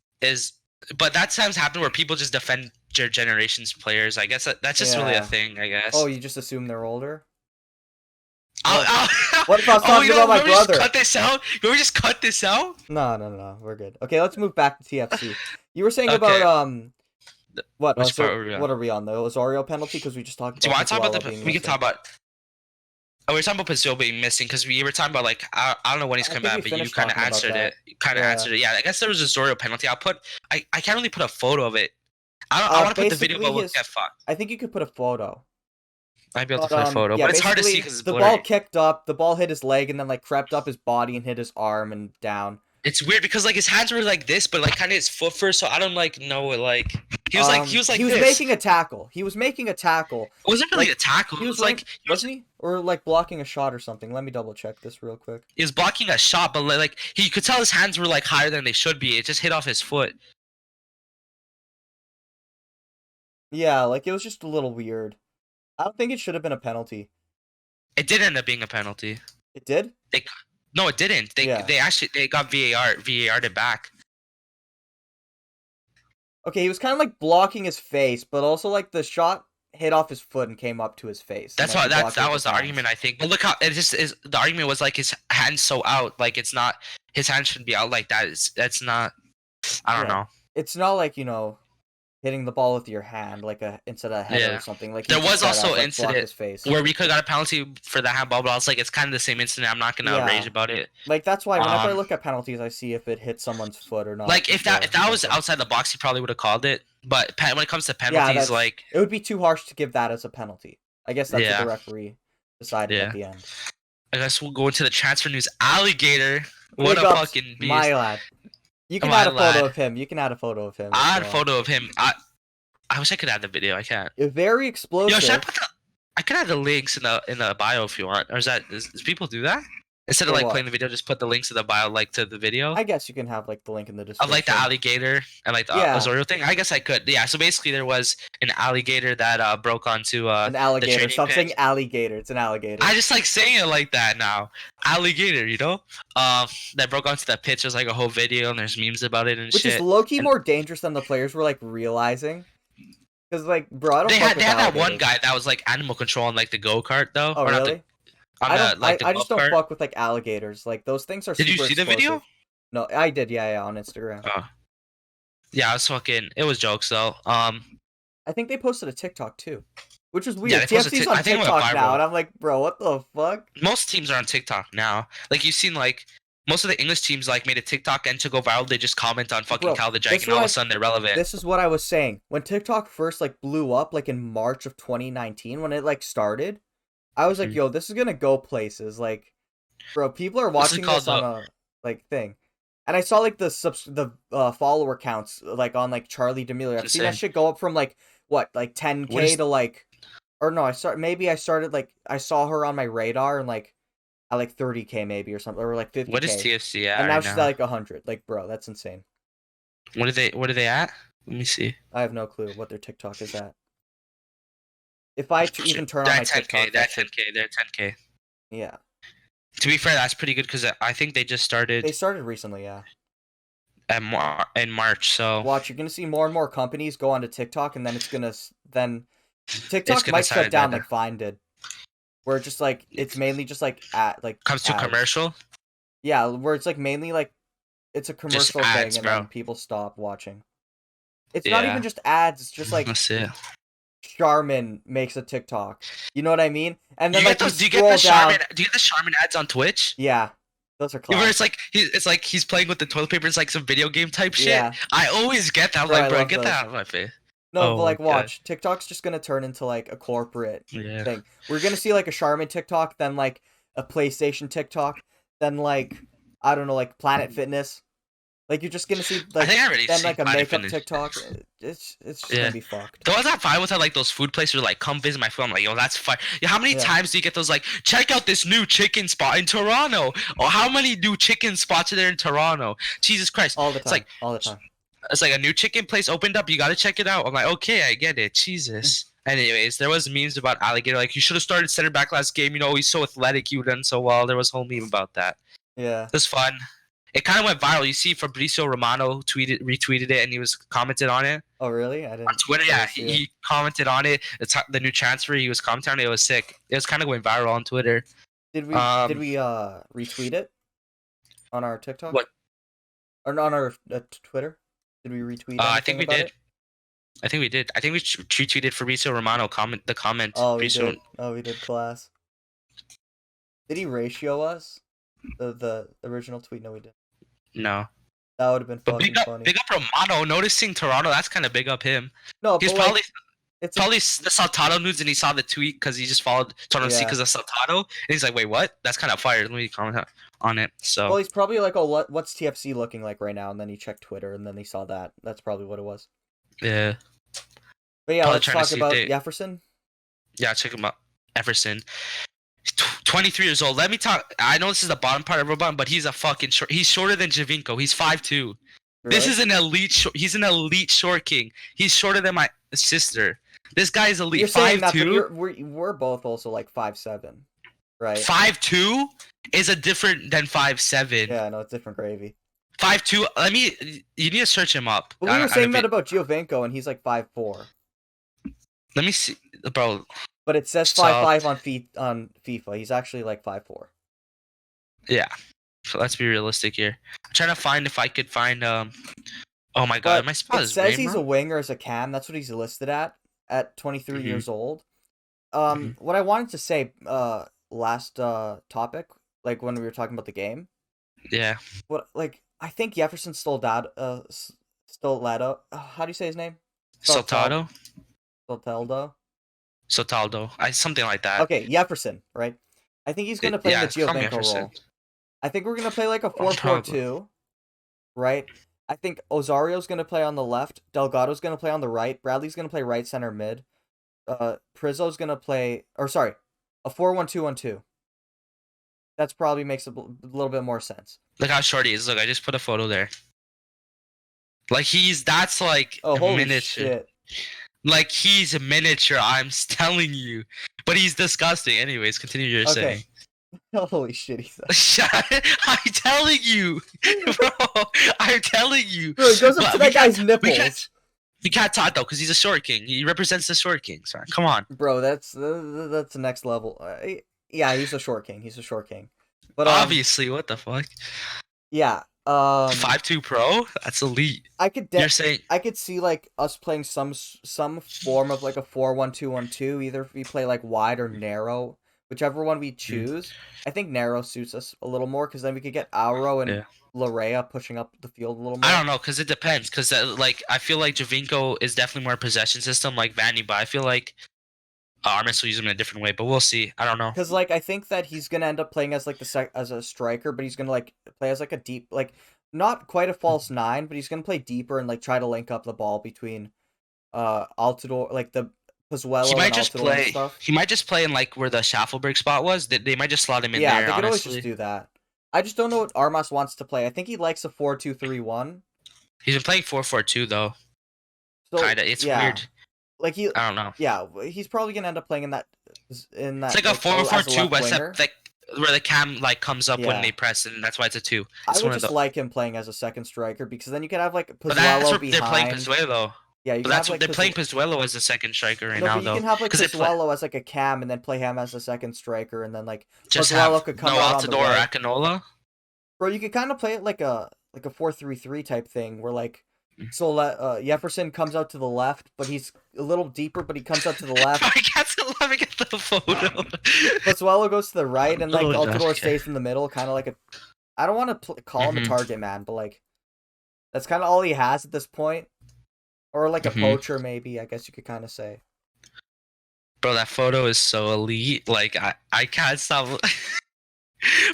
But that times happen where people just defend their generation's players. I guess that's just really a thing, I guess. Oh, you just assume they're older? What if I was talking about my brother? Cut this out? Can we just cut this out? No. We're good. Okay, let's move back to TFC. You were saying about what? What are we on? The Osorio penalty? Because we just talked about. Do you want to talk about the? We can talk about. Oh, we were talking about Pazzo being missing because we were talking about like I don't know when he's coming back, but you kind of answered it. Yeah, I guess there was a Osorio penalty. I can't really put a photo of it. I want to put the video, but we'll get fucked. I think you could put a photo. I'd be able to put a photo, but it's hard to see because it's blurry. The ball kicked up, the ball hit his leg, and then like crept up his body and hit his arm and down. It's weird because like his hands were like this, but like kind of his foot first, so I don't like know what like he was making a tackle. He was making a tackle. It wasn't really a tackle. He was like wasn't he? Or like blocking a shot or something. Let me double check this real quick. He was blocking a shot, but like he could tell his hands were like higher than they should be. It just hit off his foot. Yeah, like it was just a little weird. I don't think it should have been a penalty. It did end up being a penalty. It did? No, it didn't. They got VAR'd it back. Okay, he was kind of like blocking his face, but also like the shot hit off his foot and came up to his face. That's why that was the argument, I think. But look how it just is. The argument was like his hands so out, like it's not his hands shouldn't be out like that. That's not. I don't know. It's not like, hitting the ball with your hand instead of a header or something. Like there was also an incident his face. where we could have got a penalty for the handball, but I was like, it's kind of the same incident. I'm not gonna rage about it. Like that's why whenever I look at penalties, I see if it hit someone's foot or not. Like if that was outside the box, he probably would have called it. But when it comes to penalties, like it would be too harsh to give that as a penalty. I guess that's what the referee decided at the end. I guess we'll go into the transfer news. Alligator, what a fucking beast. My lad. You can add a photo of him. I had a photo of him. I wish I could add the video. I can't. Very explosive. Yo, I could add the links in the bio if you want. Or does people do that? Instead of playing the video, just put the links in the bio to the video. I guess you can have the link in the description. Of the alligator and the Osorio thing. I guess I could. Yeah. So basically, there was an alligator that broke onto an alligator. Stop saying alligator. It's an alligator. I just like saying it like that now. Alligator, that broke onto the pitch. There's a whole video and there's memes about it and shit. Which is low key more dangerous than the players were realizing. Because bro, I don't. They had that one guy that was animal control on the go-kart though. Oh really? I just don't fuck with alligators. Those things are. Did you see the video? No, I did. Yeah, on Instagram. Yeah, it was jokes though. I think they posted a TikTok too, which was weird. TFC's on TikTok now, and I'm like, bro, what the fuck? Most teams are on TikTok now. You've seen most of the English teams made a TikTok and to go viral, they just comment on fucking Cal the Jank and all of a sudden they're relevant. This is what I was saying. When TikTok first blew up in March of 2019 when it started, I was like, yo, this is gonna go places. Bro, people are watching this on a thing. And I saw the follower counts on Charlie D'Amelio. I've seen that shit go up from 10K to or no, I started I saw her on my radar and at 30K maybe or something, or 50K. What is TFC at? And now she's at 100. Bro, that's insane. What are they at? Let me see. I have no clue what their TikTok is at. If I even turn on my TikTok, that's 10K. They're 10K. Yeah. To be fair, that's pretty good because I think they just started. They started recently, yeah. In March, so. Watch, you're gonna see more and more companies go onto TikTok, and then TikTok might shut down like Vine did, where it's just it's mainly just comes to commercial. Yeah, where it's mainly it's a commercial ads, thing, and then people stop watching. It's not even just ads. It's just That's it. Charmin makes a TikTok. You know what I mean? And then do you get the Charmin ads on Twitch? Yeah. Those are classic. Where it's he's playing with the toilet paper, it's some video game type shit. Yeah. I always get that. I'm bro, get that out of my face. No, but watch. TikTok's just gonna turn into a corporate thing. We're gonna see a Charmin TikTok, then a PlayStation TikTok, then I don't know, Planet Fitness. You're just gonna see I think I already then see a Planet makeup Fitness. TikTok. It's just gonna be fucked. The ones I'm fine with are those food places where come visit my food. I'm yo, that's fine. How many times do you get those check out this new chicken spot in Toronto? Or how many new chicken spots are there in Toronto? Jesus Christ. All the time. All the time. It's a new chicken place opened up, you gotta check it out. I'm okay, I get it. Jesus. Anyways, there was memes about Alligator, you should have started center back last game, he's so athletic, you done so well. There was a whole meme about that. Yeah. It was fun. It kind of went viral. You see, Fabrizio Romano retweeted it, and he was commented on it. Oh, really? I didn't. On Twitter, yeah, he commented on it. It's the new transfer. He was commenting on it. It was sick. It was kind of going viral on Twitter. Did we retweet it on our TikTok? What? Or on our Twitter? Did we retweet? I think we did. I think we did. I think we retweeted Fabrizio Romano the comment. Oh, we did. Oh, we did. Class. Did he ratio us? The original tweet? No, we didn't. No. That would have been fucking funny. Big up Romano. Noticing Toronto, that's kind of big up him. No, he's probably the Saltado nudes, and he saw the tweet because he just followed Toronto FC because of Saltado, and he's like, "Wait, what? That's kind of fire." Let me comment on it. So. Well, he's probably "Oh, what's TFC looking like right now?" And then he checked Twitter, and then he saw that. That's probably what it was. Yeah. But yeah, let's talk about Jefferson. Yeah, check him out. Everson. 23 years old. Let me talk. I know this is the bottom part of our button, but he's a fucking short. He's shorter than Javinko. He's 5'2". Really? This is an elite. He's an elite short king. He's shorter than my sister. This guy is elite. 5'2". We're both also 5'7", right? 5'2" is a different than 5'7". Yeah, no, it's different gravy. 5'2". You need to search him up. Well, we were saying that about Giovinco, and he's 5'4". Let me see, bro. But it says 5'5" on FIFA. He's actually 5'4". Yeah. So let's be realistic here. I'm trying to find if I could find Oh my god, But my spot it is says he's a Raymer. winger as a cam. That's what he's listed at 23 Mhm. years old. Mhm. What I wanted to say, last topic, like when we were talking about the game, Yeah. I think Jefferson Stiletto. How do you say his name? Sotaldo. Soteldo. Sotaldo. Something like that. Okay, Jefferson, right? I think he's gonna play in the Call me Giovinco Jefferson. role. I think we're gonna play like a Probably. 4-4-2, right? I think Osario's gonna play on the left, Delgado's gonna play on the right, Bradley's gonna play right center mid. Prizzo's gonna play, or sorry, a 4-1-2-1-2. That's probably makes a little bit more sense. Look how short he is. Look, I just put a photo there. Like that's like Oh, holy miniature. shit. Like he's a miniature, telling you. But he's disgusting. Anyways, continue your saying. Holy shit, he's I'm telling you, bro. I'm telling you. Bro, it goes up to that guy's nipples. We can't talk though, because he's a short king. He represents the short king. Sorry, come on. Bro, that's the next level. Yeah, he's a short king. He's a short king. But obviously, what the fuck? Yeah. 5'2" pro? That's elite. You're saying I could see like us playing some form of like a 4-1-2-1-2. Either if we play like wide or narrow, whichever one we choose. I think narrow suits us a little more because then we could get Auro and Larea pushing up the field a little more. I don't know, because it depends. Because like I feel like Giovinco is definitely more possession system like Vanny, but I feel like Armis will use him in a different way. But we'll see. I don't know. Because like I think that he's gonna end up playing as like as a striker, but he's gonna like play as like a deep, like not quite a false nine, but he's gonna play deeper and like try to link up the ball between Altidore, like the Pozuelo and Altidore and stuff. He might just play in like where the Schaffelberg spot was. They might just slot him in there. Yeah, they could always just do that. I just don't know what Armas wants to play. I think he likes a 4-2-3-1. He's been playing 4-4-2 though. So, kinda. It's weird. Like I don't know. Yeah, he's probably gonna end up playing in that. It's like a 4-4-2, except like where the cam like comes up when they press, and that's why it's a 2. I would just like him playing as a second striker because then you could have like Pozuelo behind. They're playing Pozuelo. Yeah, you but that's what they're playing Pozuelo as a second striker right now, but though. You can have like Pozuelo as like a cam and then play him as a second striker, and then like Pozuelo could come out on the right. Akinola. Bro, you could kind of play it like a 4-3-3 type thing where like Jefferson comes out to the left, but he's a little deeper, but he comes out to the left. Let me get the photo. Pozuelo goes to the right, and like Altidore stays in the middle, kind of like a. I don't want to call him a target man, but like that's kind of all he has at this point. Or like a poacher, maybe, I guess you could kind of say. Bro, that photo is so elite. Like, I can't stop.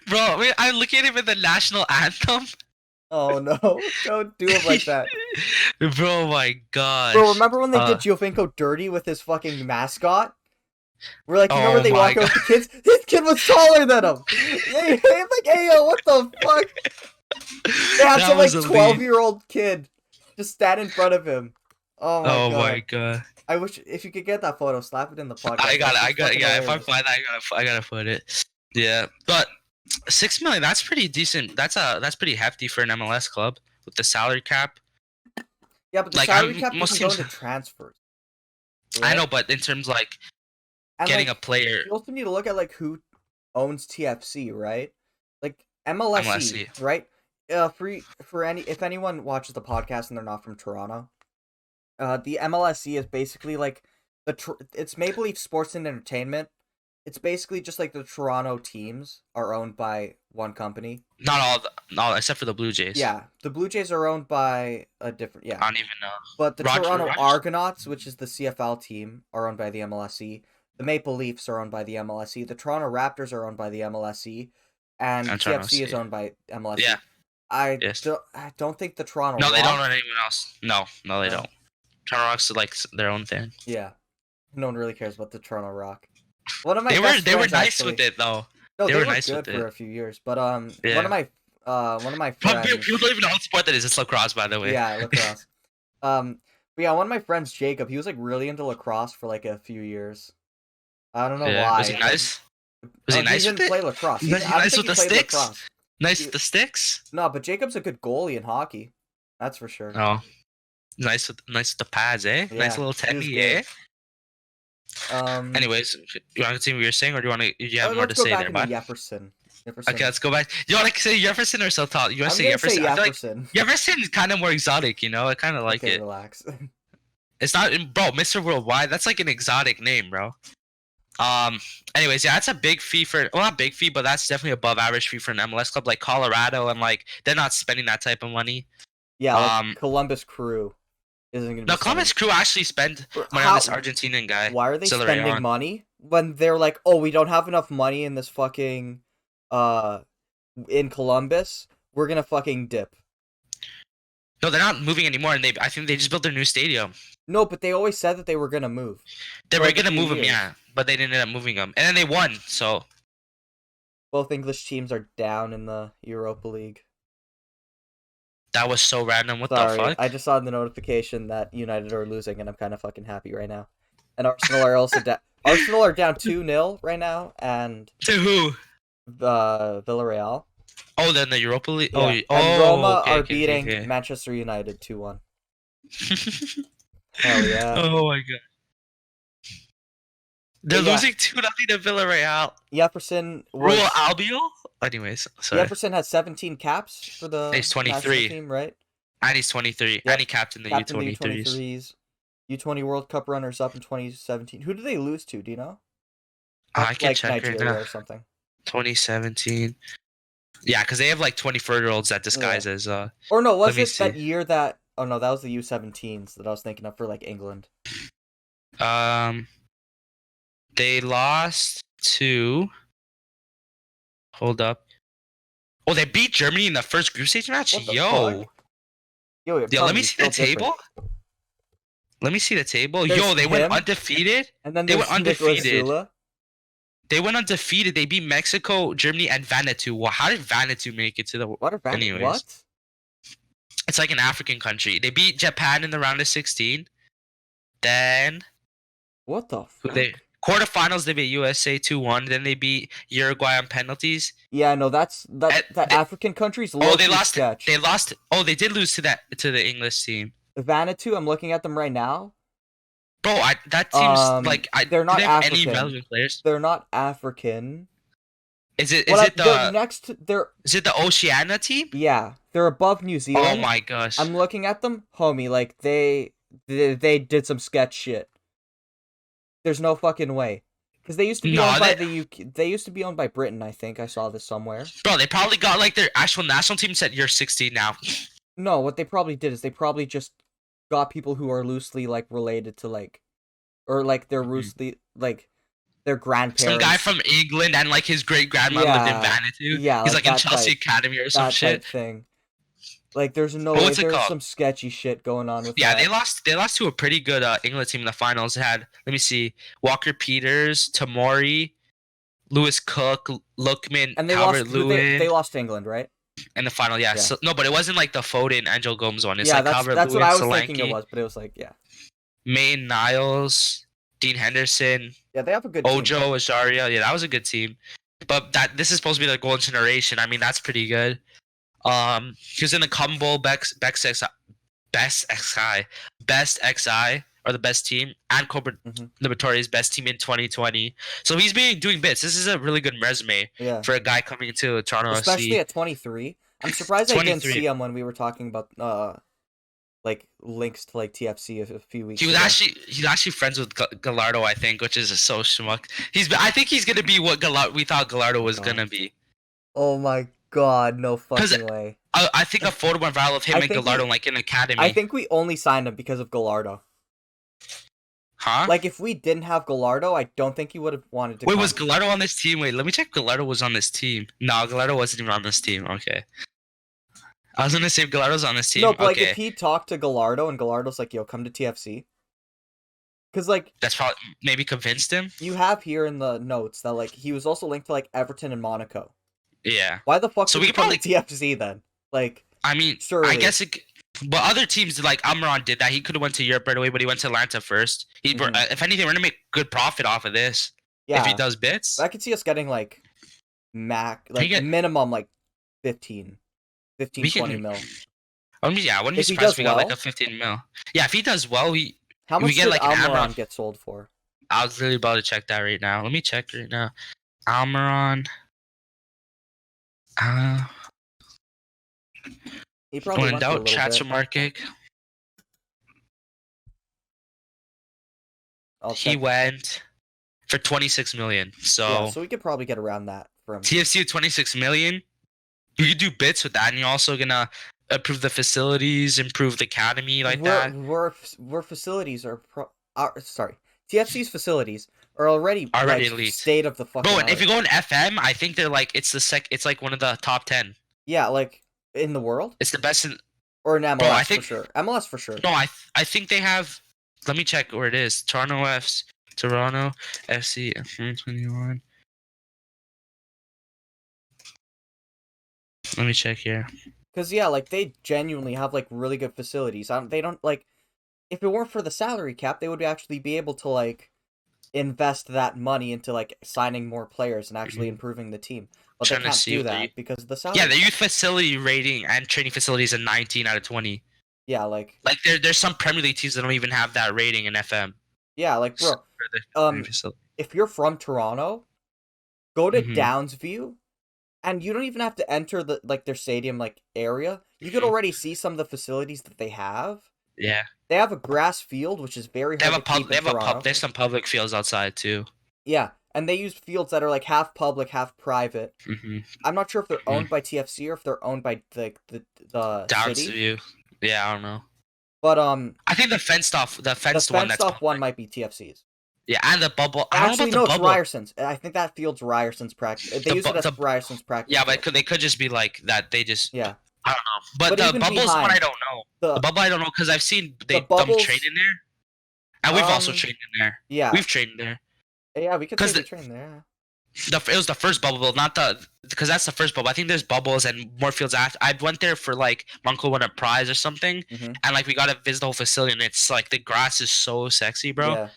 Bro, I'm looking at him in the national anthem. Oh, no. Don't do it like that. Bro, my god. Bro, remember when they did Giovinco dirty with his fucking mascot? We're like, you know where they walk out with the kids? His kid was taller than him. Like, hey, yo, what the fuck? They had some like 12-year-old kid just stand in front of him. Oh my god! I wish if you could get that photo, slap it in the podcast. I got it. Yeah, if I find that, I gotta put it. Yeah, but 6 million. That's pretty decent. That's pretty hefty for an MLS club with the salary cap. Yeah, but the salary cap doesn't go into transfers. Right? I know, but in terms like getting a player, you also need to look at like who owns TFC, right? Like MLSE. Right? If anyone watches the podcast and they're not from Toronto, the MLSE is basically like it's Maple Leaf Sports and Entertainment. It's basically just like the Toronto teams are owned by one company. Not all, except for the Blue Jays. Yeah, the Blue Jays are owned by a different. Yeah, I don't even know. But the Toronto Argonauts, which is the CFL team, are owned by the MLSE. The Maple Leafs are owned by the MLSE. The Toronto Raptors are owned by the MLSE, and TFC is owned by MLSE. Yeah. I don't think the Toronto. No, they don't own anyone else. No, they don't. Toronto Rock's like their own thing. Yeah, no one really cares about the Toronto Rock. One of my they were nice with it though. No, they were nice good for a few years. But one of my friends. People don't even know what sport that is. It's lacrosse, by the way. Yeah, lacrosse. But yeah, one of my friends, Jacob, he was like really into lacrosse for like a few years. I don't know why. Was he nice? Was he nice with it? He didn't play lacrosse. Was he nice with the sticks? Nice with the sticks? No, but Jacob's a good goalie in hockey. That's for sure. Oh, nice with the pads, eh? Yeah, nice little techie, eh? Anyways, you want to continue what you're saying, or do you have more to say there? Let's go back into Jefferson. Jefferson. Okay, let's go back. You want to say Jefferson or Sultan? You want to say Jefferson? Say I feel Jefferson. like Jefferson's kind of more exotic, you know? I kind of like Okay, it. relax. It's not, bro, Mr. Worldwide, that's like an exotic name, bro. Anyways, yeah, that's a big fee for, well, not big fee, but that's definitely above average fee for an MLS club like Colorado, and like they're not spending that type of money. Yeah, like Columbus Crew isn't gonna be. No, Columbus Crew actually spend money on this Argentinian guy. Why are they spending money when they're like, oh, we don't have enough money in this fucking, in Columbus, we're gonna fucking dip. No, they're not moving anymore, and I think they just built their new stadium. No, but they always said that they were gonna move. They were gonna move him, yeah, but they didn't end up moving him, and then they won. So both English teams are down in the Europa League. That was so random. What the fuck? I just saw the notification that United are losing, and I'm kind of fucking happy right now. And Arsenal are also down. Arsenal are down 2-0 right now, and to who? Villarreal. Oh, then the Europa League. Yeah. And Roma are beating Manchester United 2-1. Hell yeah! Oh my god. They're losing 2-0 to Villarreal. Jefferson was... Rule Albiol? Anyways, sorry. Jefferson has 17 caps for the he's 23. team, right? And he's 23. Yep. And he captained the U23s. U20 World Cup runners-up in 2017. Who did they lose to? Do you know? I can check Nigeria or something. 2017. Yeah, because they have like 24-year-olds that disguise as... Or no, was it that year that... Oh no, that was the U17s that I was thinking of for like England. They lost to... Hold up. Oh, they beat Germany in the first group stage match? Yo, let me see the table. Let me see the table. Yo, they went undefeated. And then they went undefeated. They went undefeated. They beat Mexico, Germany, and Vanuatu. Well, how did Vanuatu make it to the... What are Vanuatu? Anyways, what? It's like an African country. They beat Japan in the round of 16. Then... What the fuck? Quarterfinals, they beat USA 2-1. Then they beat Uruguay on penalties. Yeah, no, that African countries. Oh, they lost. Sketch. They lost. Oh, they did lose to the English team. Vanuatu, I'm looking at them right now. Bro, that seems like they're not African. Any relevant players? They're not African. Is it the Oceania team? Yeah, they're above New Zealand. Oh my gosh! I'm looking at them, homie. Like they did some sketch shit. There's no fucking way. Because they used to be owned by the UK. They used to be owned by Britain, I think. I saw this somewhere. Bro, they probably got like their actual national team set year 16 now. No, what they probably did is they probably just got people who are loosely like related to like, or like they're loosely like their grandparents. Some guy from England and like his great grandmother lived in Vanuatu. Yeah, he's like in Chelsea Academy or some shit. Type thing. Like there's no way. There's some sketchy shit going on with that. Yeah, they lost to a pretty good England team in the finals. They had, let me see, Walker Peters, Tamori, Lewis Cook, Lookman, and Calvert-Lewin. They lost to England, right? In the final, yeah. So, no, but it wasn't like the Foden, Angel Gomes one. It's yeah, like Calvert-Lewin, that's what I was Solanke, thinking it was, but it was like, yeah. Maine Niles, Dean Henderson. Yeah, they have a good Ojo, team. Osorio. Yeah, that was a good team. But this is supposed to be the golden generation. I mean, that's pretty good. He was in the Cotton Bowl, best XI, or the best team, and Copa Libertadores best team in 2020. So he's been doing bits. This is a really good resume for a guy coming into Toronto FC. Especially at 23. I'm surprised I didn't see him when we were talking about like links to like TFC a few weeks ago. He's actually friends with Gallardo, I think, which is so schmuck. I think he's gonna be what we thought Gallardo was gonna be. Oh my god, no fucking way. I think a photo went viral of him and Gallardo like in academy. I think we only signed him because of Gallardo. Huh? Like if we didn't have Gallardo, I don't think he would have wanted to. Wait, was Gallardo on this team? Wait, let me check. Gallardo was on this team. No, Gallardo wasn't even on this team. Okay. I was gonna say if Gallardo's on this team. No, but like if he talked to Gallardo and Gallardo's like, "Yo, come to TFC," because like that's probably maybe convinced him. You have here in the notes that like he was also linked to like Everton and Monaco. Yeah. Why the fuck? So we could probably TFC then. Like, I mean, surely. I guess it. But other teams like Amaran did that. He could have went to Europe right away, but he went to Atlanta first. If anything, we're gonna make good profit off of this. Yeah. If he does bits, I could see us getting like minimum like 15, 20 mil. I wouldn't be surprised if we got like a 15 mil. Yeah, if he does well, how much get did like Almiron get sold for? I was really about to check that right now. Let me check right now. Almiron. He probably When in went for a doubt, little transfer bit. market. He check. went for 26 million. Yeah, so we could probably get around that from TFC with 26 million. You could do bits with that, and you're also gonna improve the facilities, improve the academy We're facilities sorry. TFC's facilities are already like elite. state of the fucking Bro, art. if you go in FM, I think they're like it's like one of the top 10. Yeah, like in the world? It's the best in Or in MLS Bro, I think, for sure. MLS for sure. No, I think they have. Let me check where it is. Toronto FC 2021. Let me check here. Cause yeah, like they genuinely have like really good facilities. They don't like if it weren't for the salary cap, they would actually be able to like invest that money into like signing more players and actually improving the team. But they can't do that because of the salary. Yeah, the youth facility rating and training facilities are 19 out of 20. Yeah, like there's some Premier League teams that don't even have that rating in FM. Yeah, like bro, if you're from Toronto, go to Downsview, and you don't even have to enter the like their stadium like area. You could already see some of the facilities that they have. Yeah, they have a grass field, which is very hard to keep in Toronto. There's some public fields outside too. Yeah, and they use fields that are like half public, half private. I'm not sure if they're owned by TFC or if they're owned by the Downsview. city. Yeah, I don't know. But I think the fenced off one might be TFC's. Yeah, and the bubble. Actually, no, it's Ryerson's. I think that field's Ryerson's practice. They use it as Ryerson's practice. Yeah, but they could just be like that. They just I don't know. But the bubbles one I don't know. The bubble I don't know because I've seen them train in there, and we've also trained in there. Yeah, we've trained there. Yeah, we could train there. It was the first bubble, not because that's the first bubble. I think there's bubbles and more fields after. I went there for like my uncle won a prize or something, and like we got to visit the whole facility, and it's like the grass is so sexy, bro. Yeah.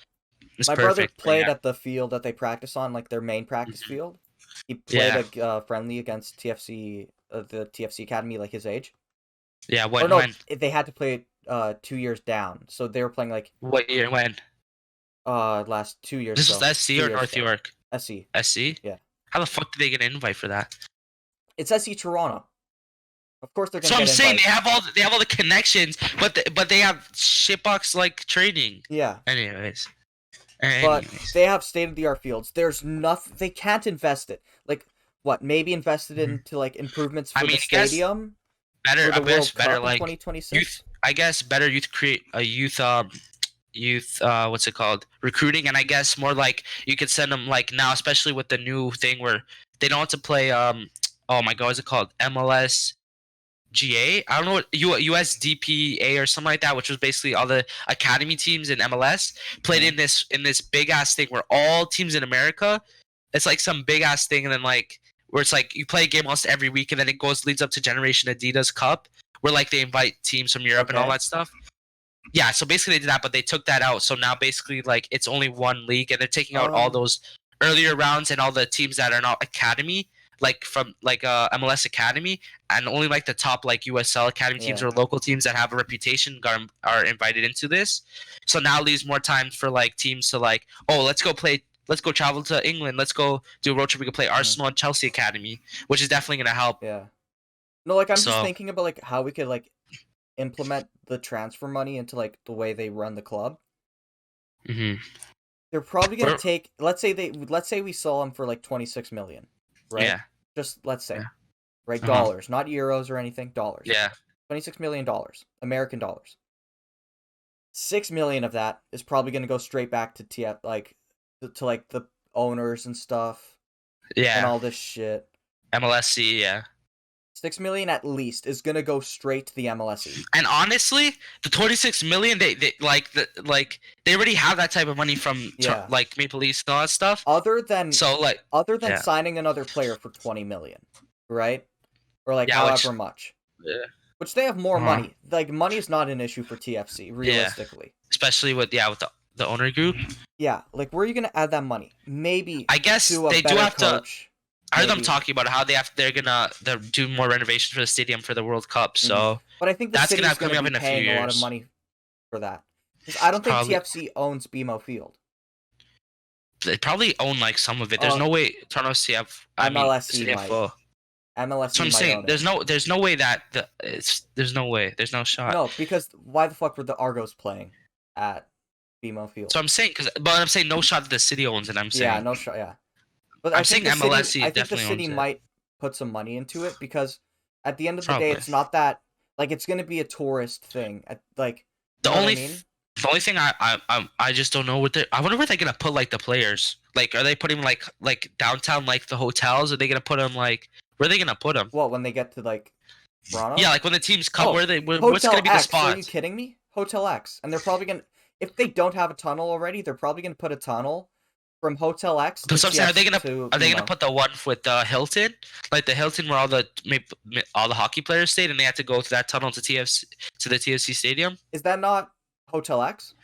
It's my brother played at the field that they practice on, like their main practice field. He played a friendly against TFC, the TFC academy, like his age. Yeah, when? They had to play 2 years down, so they were playing like. What year? When? Last 2 years. This is SC or North York? SC. SC? Yeah. How the fuck did they get an invite for that? It's SC Toronto. Of course they're gonna. So I'm saying they have all the connections, but they have shitbox like training. Yeah. Anyways. But they have state of the art fields. There's nothing they can't invest it. Like what? Maybe invested into like improvements for the stadium. Better, I guess better like 2026. Youth. I guess better youth create a youth what's it called, recruiting, and I guess more like you could send them like now, especially with the new thing where they don't have to play oh my god, what's it called, MLS GA, I don't know what USDPA or something like that, which was basically all the academy teams in MLS played in this big ass thing where all teams in America, it's like some big ass thing, and then like where it's like you play a game almost every week, and then it leads up to Generation Adidas Cup where like they invite teams from Europe and all that stuff. Yeah, so basically they did that, but they took that out. So now basically like it's only one league, and they're taking out all those earlier rounds and all the teams that are not academy, like from like MLS academy, and only like the top like USL academy teams or local teams that have a reputation are invited into this. So now it leaves more time for like teams to like, oh, let's go travel to England, let's go do a road trip. We can play Arsenal and Chelsea academy, which is definitely gonna help. Yeah. No, like I'm just thinking about like how we could like implement the transfer money into like the way they run the club. They're probably gonna take. Let's say we sell them for like 26 million, right? Yeah. Just let's say, right? Dollars, not euros or anything. Dollars. Yeah. $26 million, American dollars. 6 million of that is probably gonna go straight back to to the owners and stuff. Yeah. And all this shit. MLSC, yeah. 6 million at least is gonna go straight to the MLSE. And honestly, the 26 million, they already have that type of money from like Maple Leafs and all that stuff. Other than signing another player for 20 million, right? Or like however much. Yeah. Which they have more money. Like money is not an issue for TFC realistically. Especially with the owner group. Yeah, like where are you gonna add that money? Maybe I guess they do have to. I heard them talking about how they're gonna do more renovations for the stadium for the World Cup. So, but I think that's gonna have coming up in a few years. A lot of money for that. I don't think TFC owns BMO Field. They probably own like some of it. There's no way Toronto FC have. MLSE might. MLS. So I'm saying there's no way that there's no shot. No, because why the fuck were the Argos playing at BMO Field? So I'm saying but I'm saying no shot that the city owns it. I'm saying Yeah, no shot. Yeah, but I'm I think saying the MLSC city, I think the definitely city owns it. might put some money into it because at the end of the Probably. day, it's not that like it's gonna be a tourist thing. Like The you know only what I mean? the only thing I just don't know what they. I wonder where they're gonna put like the players. Like, are they putting like downtown like the hotels? Are they gonna put them like where are they gonna put them? What when they get to like Toronto? Yeah, like when the teams come, Oh, what's gonna be the X, spot? Are you kidding me? Hotel X, and they're probably gonna if they don't have a tunnel already, they're probably gonna put a tunnel from Hotel X. That's what I'm saying. Are they gonna BMO. put the one with the Hilton, like the Hilton where all the hockey players stayed, and they had to go through that tunnel to TFC to the TFC stadium? Is that not Hotel X?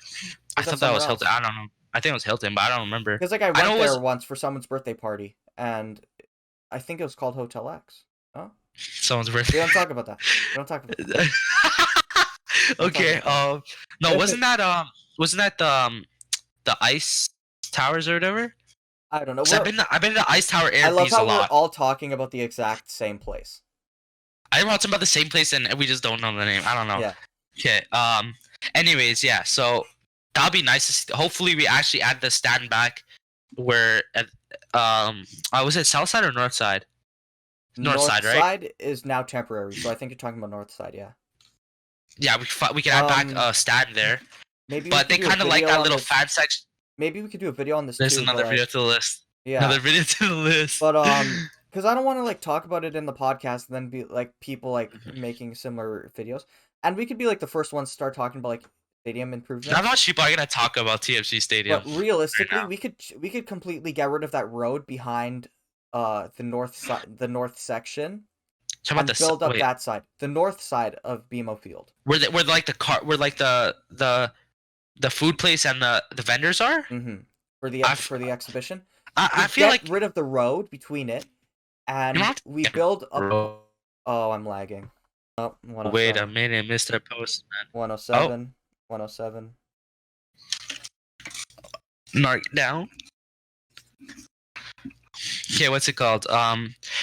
I thought that was Hilton. I don't know. I think it was Hilton, but I don't remember. Because like I went there once for someone's birthday party, and I think it was called Hotel X. Oh, someone's birthday. We don't talk about that. We don't talk about that. Okay. No, wasn't that the ice towers or whatever? I don't know. I've been to the ice tower I love Airbnbs how a lot. we're all talking about the exact same place. I'm talking about the same place, and we just don't know the name. I don't know. Yeah. Okay. Anyways, yeah. So that'll be nice to see. Hopefully, we actually add the stand back where was it south side or north side? North side, right? North side is now temporary, so I think you're talking about north side. Yeah. Yeah, we can add back a stand there. Maybe. But they kind of like that little fan section. Maybe we could do a video on this. There's too, another video to the list. Yeah. Another video to the list. But because I don't want to like talk about it in the podcast and then be like people like making similar videos, and we could be like the first ones to start talking about like stadium improvements. Not much people are gonna talk about TFC Stadium. But realistically, we could completely get rid of that road behind the north section. And build up that side, the north side of BMO Field. Where the food place and the vendors are. Mm-hmm. For the exhibition. I feel like rid of the road between it, and we build up. Oh, I'm lagging. Oh, wait a minute, Mr. Postman. 107. 107. Mark down. Okay, what's it called?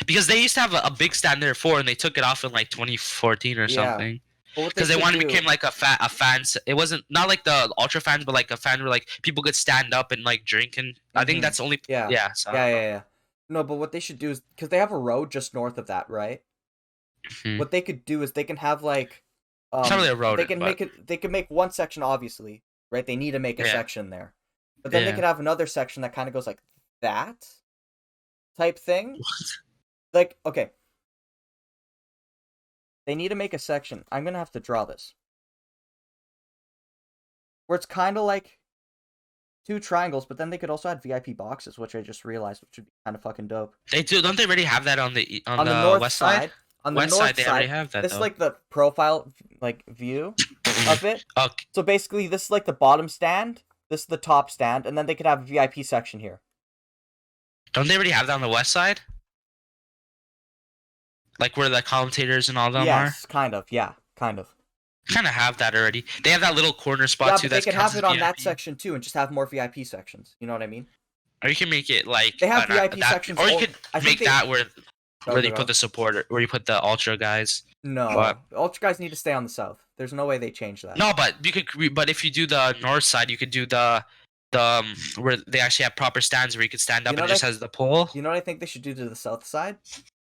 Because they used to have a big stand there before, and they took it off in like 2014 or something. Because they wanted to become like a fan. It wasn't not like the ultra fans, but like a fan where like people could stand up and like drink. And I think that's the only. Yeah. Yeah. No, but what they should do is because they have a road just north of that, right? Mm-hmm. What they could do is they can have like. It's not really a road. They can make it. They can make one section, obviously, right? They need to make a section there, but then they could have another section that kind of goes like that. Type thing. What? Like, okay. They need to make a section. I'm going to have to draw this. Where it's kind of like two triangles, but then they could also add VIP boxes, which I just realized, which would be kind of fucking dope. They do. Don't they already have that on the north west side? On the west north side, they already have that. This is like the profile like view of it. Okay. So basically, this is like the bottom stand. This is the top stand, and then they could have a VIP section here. Don't they already have that on the west side? Like where the commentators and all them are? Yes, kind of. Yeah, kind of. Kind of have that already. They have that little corner spot too. But they can have it on that section too, and just have more VIP sections. You know what I mean? Or you can make it like they have VIP sections. Or you could make that where you put the supporter, where you put the ultra guys. No, the ultra guys need to stay on the south. There's no way they change that. No, but you could. But if you do the north side, you could do the where they actually have proper stands where you could stand up and it just has the pole. You know what I think they should do to the south side?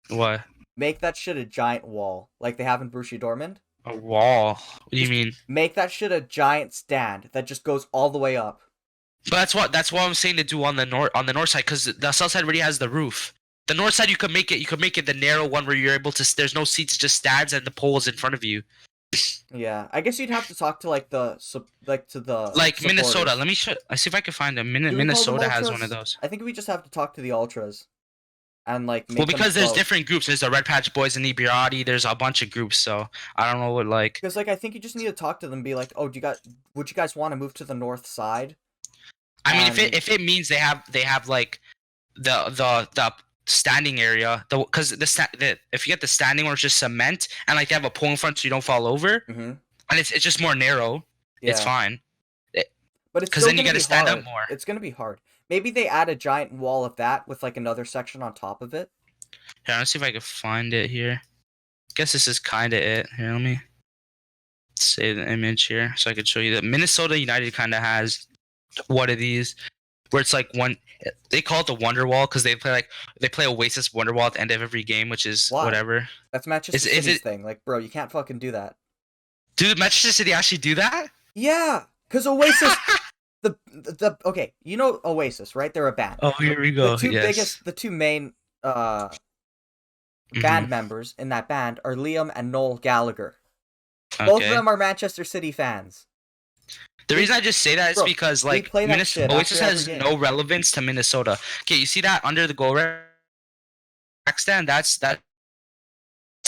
What? Make that shit a giant wall, like they have in Borussia Dortmund. A wall? What do you mean? Make that shit a giant stand that just goes all the way up. But that's what I'm saying to do on the north side, because the south side already has the roof. The north side you could make it the narrow one where you're able to. There's no seats, just stands and the poles in front of you. Yeah, I guess you'd have to talk to like supporters. Minnesota. Let me see if I can find a Minnesota has one of those. I think we just have to talk to the ultras, and like make because there's different groups. There's the Red Patch Boys and Ibirati. There's a bunch of groups, so I don't know what like. Because like I think you just need to talk to them, and be like, oh, would you guys want to move to the north side? I mean, if it means they have like the standing area, because if you get the standing where it's just cement and like they have a pole in front so you don't fall over, and it's just more narrow, it's fine. But it's because then you got to stand up more. It's gonna be hard. Maybe they add a giant wall of that with like another section on top of it. Here, let's see if I can find it here. Guess this is kind of it. Here, let me save the image here so I can show you that Minnesota United kind of has one of these where it's like one. They call it the Wonder Wall because they play Oasis Wonder Wall at the end of every game, which is Why? whatever. That's Manchester City's thing. Like, bro, you can't fucking do that. Dude, Manchester City actually do that? Yeah, because Oasis. the okay, you know Oasis, right? They're a band. Oh, here we go. The two main band members in that band are Liam and Noel Gallagher. Both of them are Manchester City fans. The reason I just say that is because like Oasis has no relevance to Minnesota. Okay, you see that under the goal rack stand? That's that.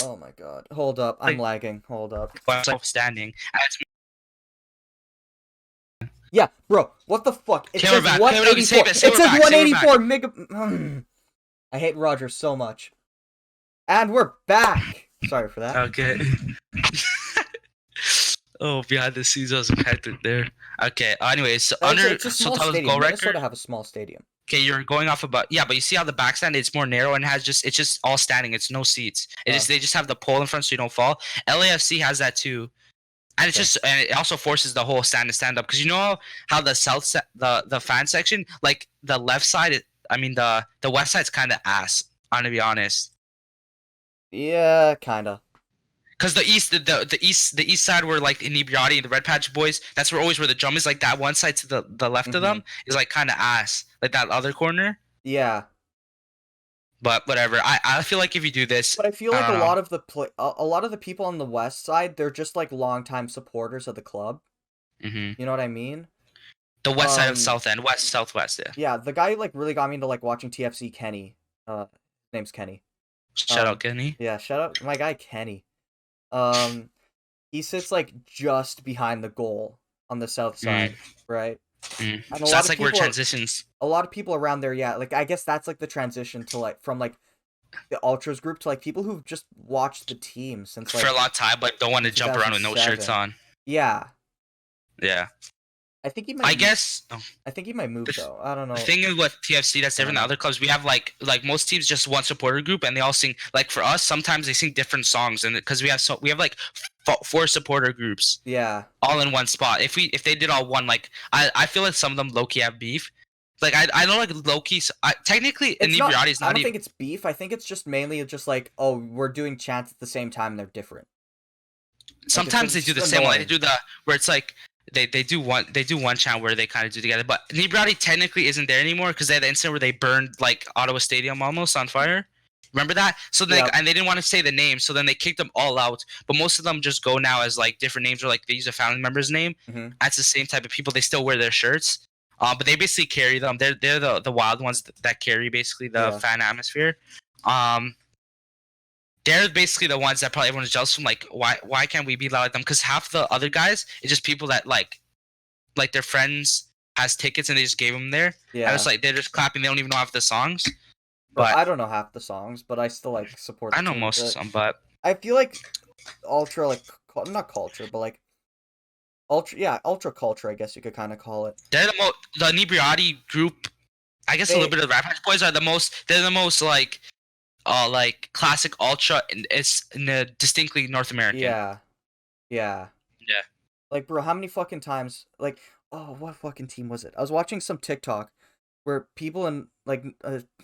Oh my god! Hold up, I'm lagging. Hold up. Standing. Yeah, bro. What the fuck? It says 184. It says 184 mega. I hate Rogers so much. And we're back. Sorry for that. Okay. Oh, behind the scenes, I was hectic there. Okay. Anyways, so it's a small stadium. Minnesota have a small stadium. Okay, you're going off about but you see how the back stand it's more narrow and it's just all standing. It's no seats. They just have the pole in front so you don't fall. LAFC has that too, and and it also forces the whole stand to stand up because you know how the the fan section like the left side. The west side's kind of ass. I'm gonna be honest. Yeah, kinda. Because the east side where like Inebriati and the Red Patch Boys, that's where the drum is. Like that one side to the left of them is like kind of ass, like that other corner. Yeah. But whatever. I feel like if you do this, but I feel like a lot of the people on the west side, they're just like longtime supporters of the club. Mm-hmm. You know what I mean? The west side of South End, southwest. Yeah. Yeah, the guy who like really got me into like watching TFC, Kenny. His name's Kenny. Shout out Kenny. Yeah, shout out my guy Kenny. He sits like just behind the goal on the south side, right? And so that's like where it transitions. A lot of people around there, yeah. Like I guess that's like the transition to like from like the ultras group to like people who've just watched the team since like for a lot of time, but don't want to jump around with no shirts on. Yeah. Yeah. I think he might. I think he might move though. I don't know. The thing is with TFC that's different than other clubs. We have like most teams just one supporter group, and they all sing. Like for us, sometimes they sing different songs, and because we have like 4 supporter groups. Yeah. All in one spot. If they did all one, like I feel like some of them low key have beef. Like I don't like low key. Technically, Inebriati is not. I don't think it's beef. I think it's just mainly just like we're doing chants at the same time. And they're different. Sometimes they do the same. Like they do where it's like. They do one chant where they kind of do together, but Inebriati technically isn't there anymore because they had the incident where they burned like Ottawa Stadium almost on fire. Remember that? So and they didn't want to say the name, so then they kicked them all out. But most of them just go now as like different names, or like they use a family member's name. Mm-hmm. That's the same type of people. They still wear their shirts, but they basically carry them. They're the wild ones that carry basically the fan atmosphere. They're basically the ones that probably everyone's jealous from. Like, why can't we be loud like them? Because half the other guys is just people that like their friends has tickets and they just gave them there. Yeah, and it's like they're just clapping. They don't even know half the songs. But I don't know half the songs, but I still like support. I know most of them, but I feel like ultra like not culture, but like ultra culture. I guess you could kind of call it. They're the Inebriati group. I guess a little bit of the Red Patch Boys are the most. They're the most like classic ultra, and it's distinctly North American. Yeah. Like, bro, how many fucking times? Like, what fucking team was it? I was watching some TikTok where people in like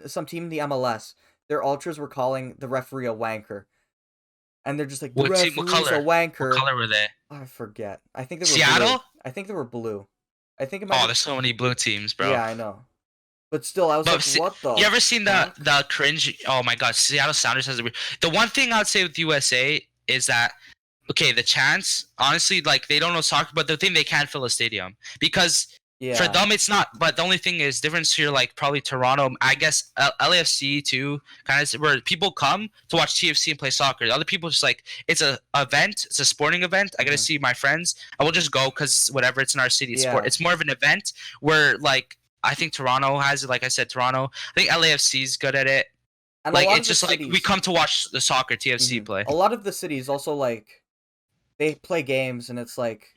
some team in the MLS, their ultras were calling the referee a wanker, and they're just like, the referee's a wanker. What color were they? I forget. I think they were Seattle. Blue. I think they were blue. I think it might. There's so many blue teams, bro. Yeah, I know. But still, I was like, what the... You ever seen the cringe... Oh my god, Seattle Sounders has a... The one thing I would say with USA is that, okay, the chants, honestly, like, they don't know soccer, but the thing, they can fill a stadium. Because for them, it's not... But the only thing is, difference here, like, probably Toronto, I guess, LAFC, too, kind of, where people come to watch TFC and play soccer. The other people just, like, it's a event, it's a sporting event, I gotta see my friends, I will just go, because whatever, it's in our city, sport. It's more of an event where, like... I think Toronto has it. Like I said, Toronto. I think LAFC is good at it. And like it's just like we come to watch the soccer TFC play. A lot of the cities also like they play games, and it's like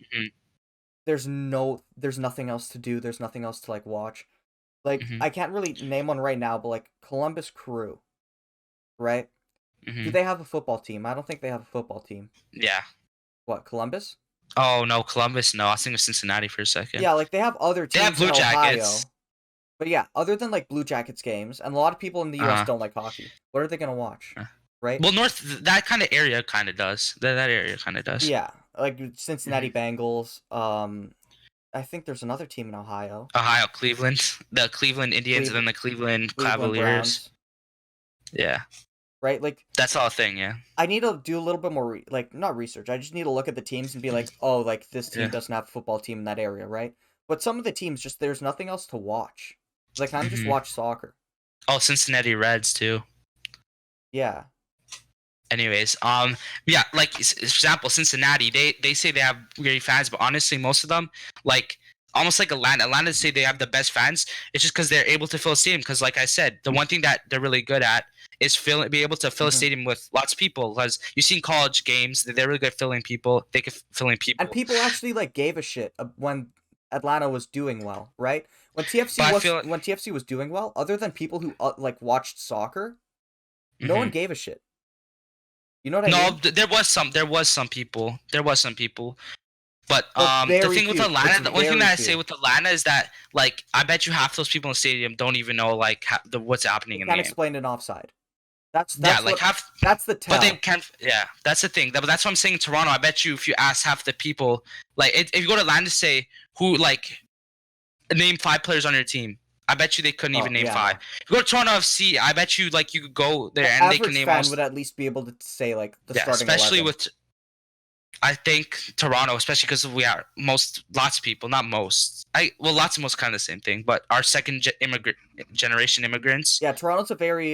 there's nothing else to do. There's nothing else to like watch. Like I can't really name one right now, but like Columbus Crew. right? Mm-hmm. Do they have a football team? I don't think they have a football team. Yeah. What, Columbus? Oh no, Columbus. No, I was thinking of Cincinnati for a second. Yeah, like they have other They have teams in Blue Ohio. Jackets. But yeah, other than like Blue Jackets games, and a lot of people in the US don't like hockey. What are they gonna watch? Right? Well, that kind of area kind of does. That area kind of does. Yeah, like Cincinnati Bengals. I think there's another team in Ohio. Ohio, Cleveland, the Cleveland Indians, and then the Cleveland Cavaliers. Browns. Yeah. Right, like that's all a thing. Yeah. I need to do a little bit more, not research. I just need to look at the teams and be like, oh, like this team doesn't have a football team in that area, right? But some of the teams just there's nothing else to watch. Like I'm just watch soccer. Oh, Cincinnati Reds too. Yeah. Anyways, yeah, like for example, Cincinnati, they say they have great fans, but honestly, most of them, like almost like Atlanta say they have the best fans. It's just because they're able to fill a stadium. Because like I said, the one thing that they're really good at is be able to fill a stadium with lots of people. Because you see in college games, they're really good at filling people. They can filling people. And people actually like gave a shit when Atlanta was doing well, right? When TFC was doing well, other than people who like watched soccer, no one gave a shit. You know what I mean? No, there was some people. But the thing with Atlanta, the only thing that I say with Atlanta is that like I bet you half those people in the stadium don't even know like what's happening in the game. Can't explain an offside. That's the tell. But they can't. Yeah, that's the thing. That's what I'm saying. In Toronto, I bet you if you ask half the people, like if you go to Atlanta, say who like name 5 players on your team. I bet you they couldn't even name 5. If you go to Toronto FC, I bet you like you could go there and they can name. Fan would at least be able to say like the starting 11. Especially with, I think Toronto, especially because we are lots of people, not most. Lots of most kind of the same thing, but our second generation immigrants. Yeah, Toronto's a very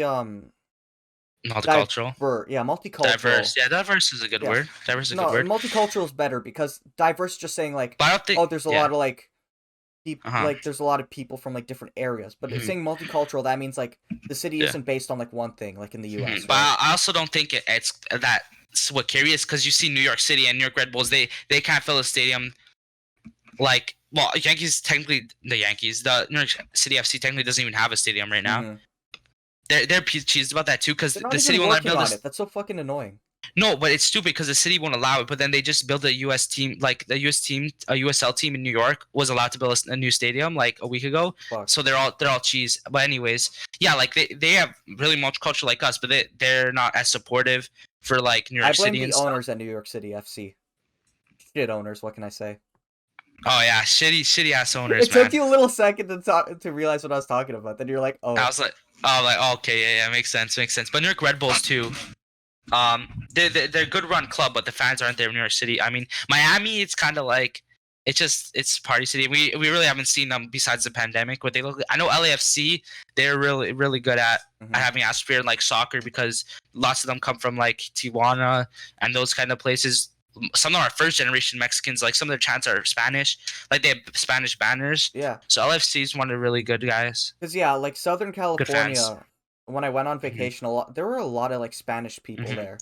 multicultural. Multicultural. Diverse. Yeah, diverse is a good word. Diverse is a good word. Multicultural is better because diverse just saying like, but I don't think, there's a lot of like. Like there's a lot of people from like different areas, but saying multicultural, that means like the city isn't based on like one thing, like in the U.S. Right? But I also don't think it's that's what curious because you see New York City and New York Red Bulls, they can't fill a stadium. Like, well, Yankees technically the New York City FC technically doesn't even have a stadium right now. They're cheesed about that too because the city won't let build it. That's so fucking annoying. No, but it's stupid because the city won't allow it. But then they just built a U.S. team, like the U.S. team, a USL team in New York was allowed to build a new stadium like a week ago. Fuck. So they're all cheese. But anyways, yeah, like they have really much culture like us, but they're not as supportive for like New York City. I blame the owners at New York City FC. Shit owners, what can I say? Oh yeah, shitty ass owners. It took you a little second to realize what I was talking about. Then you're like, oh. I was like, okay, yeah, makes sense. But New York Red Bulls too. They're a good run club, but the fans aren't there in New York City. I mean, Miami, it's kind of like it's party city. We really haven't seen them besides the pandemic. What they look, I know LAFC, they're really good at having atmosphere in like soccer because lots of them come from like Tijuana and those kind of places. Some of them are first generation Mexicans. Like some of their chants are Spanish. Like they have Spanish banners. Yeah. So LFC is one of the really good guys. Because like Southern California. When I went on vacation, there were a lot of like Spanish people there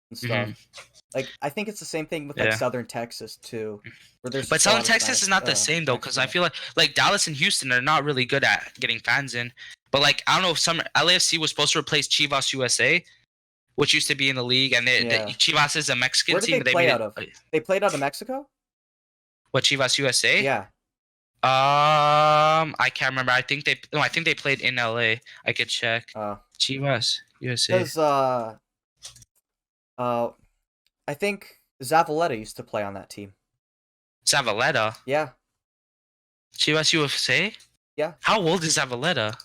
and stuff. Like I think it's the same thing with like Southern Texas too. But Southern Texas is not the same though, because I feel like Dallas and Houston are not really good at getting fans in. But like I don't know if some LAFC was supposed to replace Chivas USA, which used to be in the league, and Chivas is a Mexican team. Where did they play out of? They played out of Mexico? What, Chivas USA? Yeah. I can't remember. I think they played in LA. I could check. Chivas USA. Because I think Zavaleta used to play on that team. Zavaleta? Yeah. Chivas USA? Yeah. How old is Zavaleta?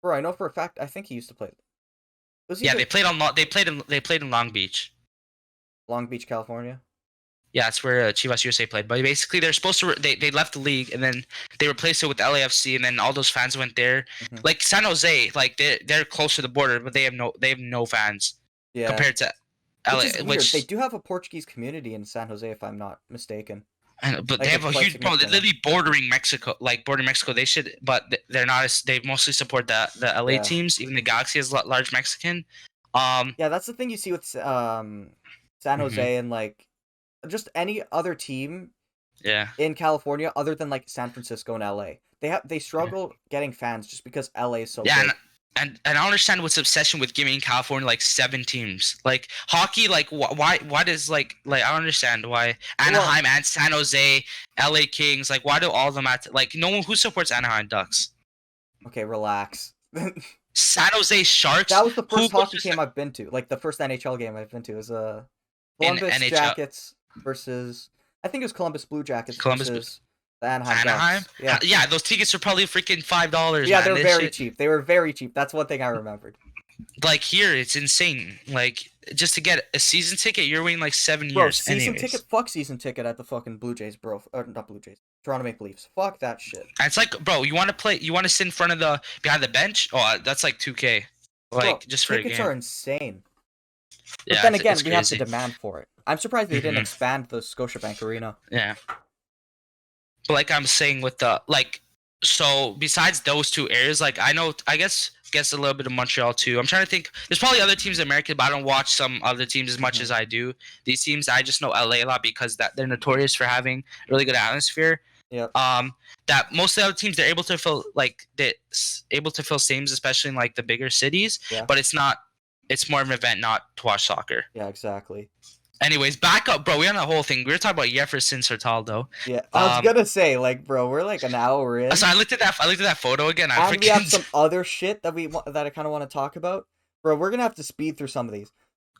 Bro, I know for a fact. I think he used to play. They played in Long Beach. Long Beach, California. Yeah, that's where Chivas USA played. But basically, they're supposed to. They left the league and then they replaced it with LAFC, and then all those fans went there. Like San Jose, like they're close to the border, but they have no fans. Yeah. Compared to LA, which they do have a Portuguese community in San Jose, if I'm not mistaken. But like they have a huge. They're literally bordering Mexico. Like bordering Mexico, they should, but they're not. They mostly support the LA teams. Even the Galaxy is large Mexican. Yeah, that's the thing you see with San Jose and like. Just any other team in California other than like San Francisco and LA. They struggle getting fans just because LA is so big. And I don't understand what's obsession with giving California like 7 teams. Like hockey, like why does like I don't understand why Anaheim and San Jose, LA Kings, like why do all of them like no one who supports Anaheim Ducks? Okay, relax. San Jose Sharks. That was the first hockey game I've been to. Like the first NHL game I've been to was Columbus Jackets versus I think it was Columbus Blue Jackets versus the Anaheim Ducks. Yeah, those tickets are probably freaking $5. Yeah, they're very cheap. They were very cheap. That's one thing I remembered. Like here, it's insane. Like just to get a season ticket, you're waiting like 7 years. Bro, season ticket? Fuck season ticket at the fucking Blue Jays, bro. Or not Blue Jays. Toronto Maple Leafs. Fuck that shit. And it's like, bro, you want to play? You want to sit in front of behind the bench? Oh, that's like $2K. Like bro, just for a game. Tickets are insane. But Yeah, then again, we crazy. have the demand for it. I'm surprised they didn't expand the Scotiabank Arena. Yeah. But like I'm saying with the so besides those 2 areas, like I guess a little bit of Montreal too. I'm trying to think. There's probably other teams in America, but I don't watch some other teams as much as I do. These teams, I just know LA a lot because they're notorious for having a really good atmosphere. Yeah. That most of the other teams they're able to fill stadiums, especially in like the bigger cities. Yeah. But it's not. It's more of an event, not to watch soccer. Yeah, exactly. Anyways, back up, bro. We on the whole thing. We were talking about Jefferson Hurtado. Yeah, I was gonna say, like, bro, we're like an hour in. So I looked at that photo again. And we have some other shit that I kind of want to talk about, bro. We're gonna have to speed through some of these.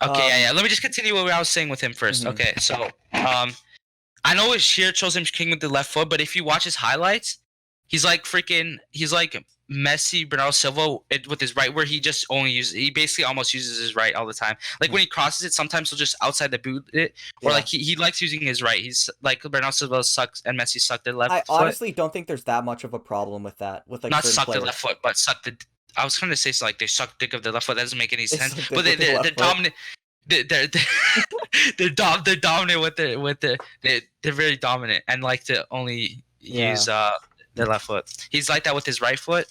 Okay, yeah. Let me just continue what I was saying with him first. Mhm. Okay, so I know Shear chose him king with the left foot, but if you watch his highlights, he's like Messi, Bernardo Silva with his right, where he basically almost uses his right all the time. Like when he crosses it, sometimes he'll just outside the boot it, or like he likes using his right. He's like Bernardo Silva sucks and Messi sucked their left foot. I honestly don't think there's that much of a problem with that. With like not suck players. their left foot, but suck the. I was trying to say like they suck dick of their left foot. That doesn't make any sense. But they're dominant. They're dominant with they're very dominant and like to only use their left foot. He's like that with his right foot.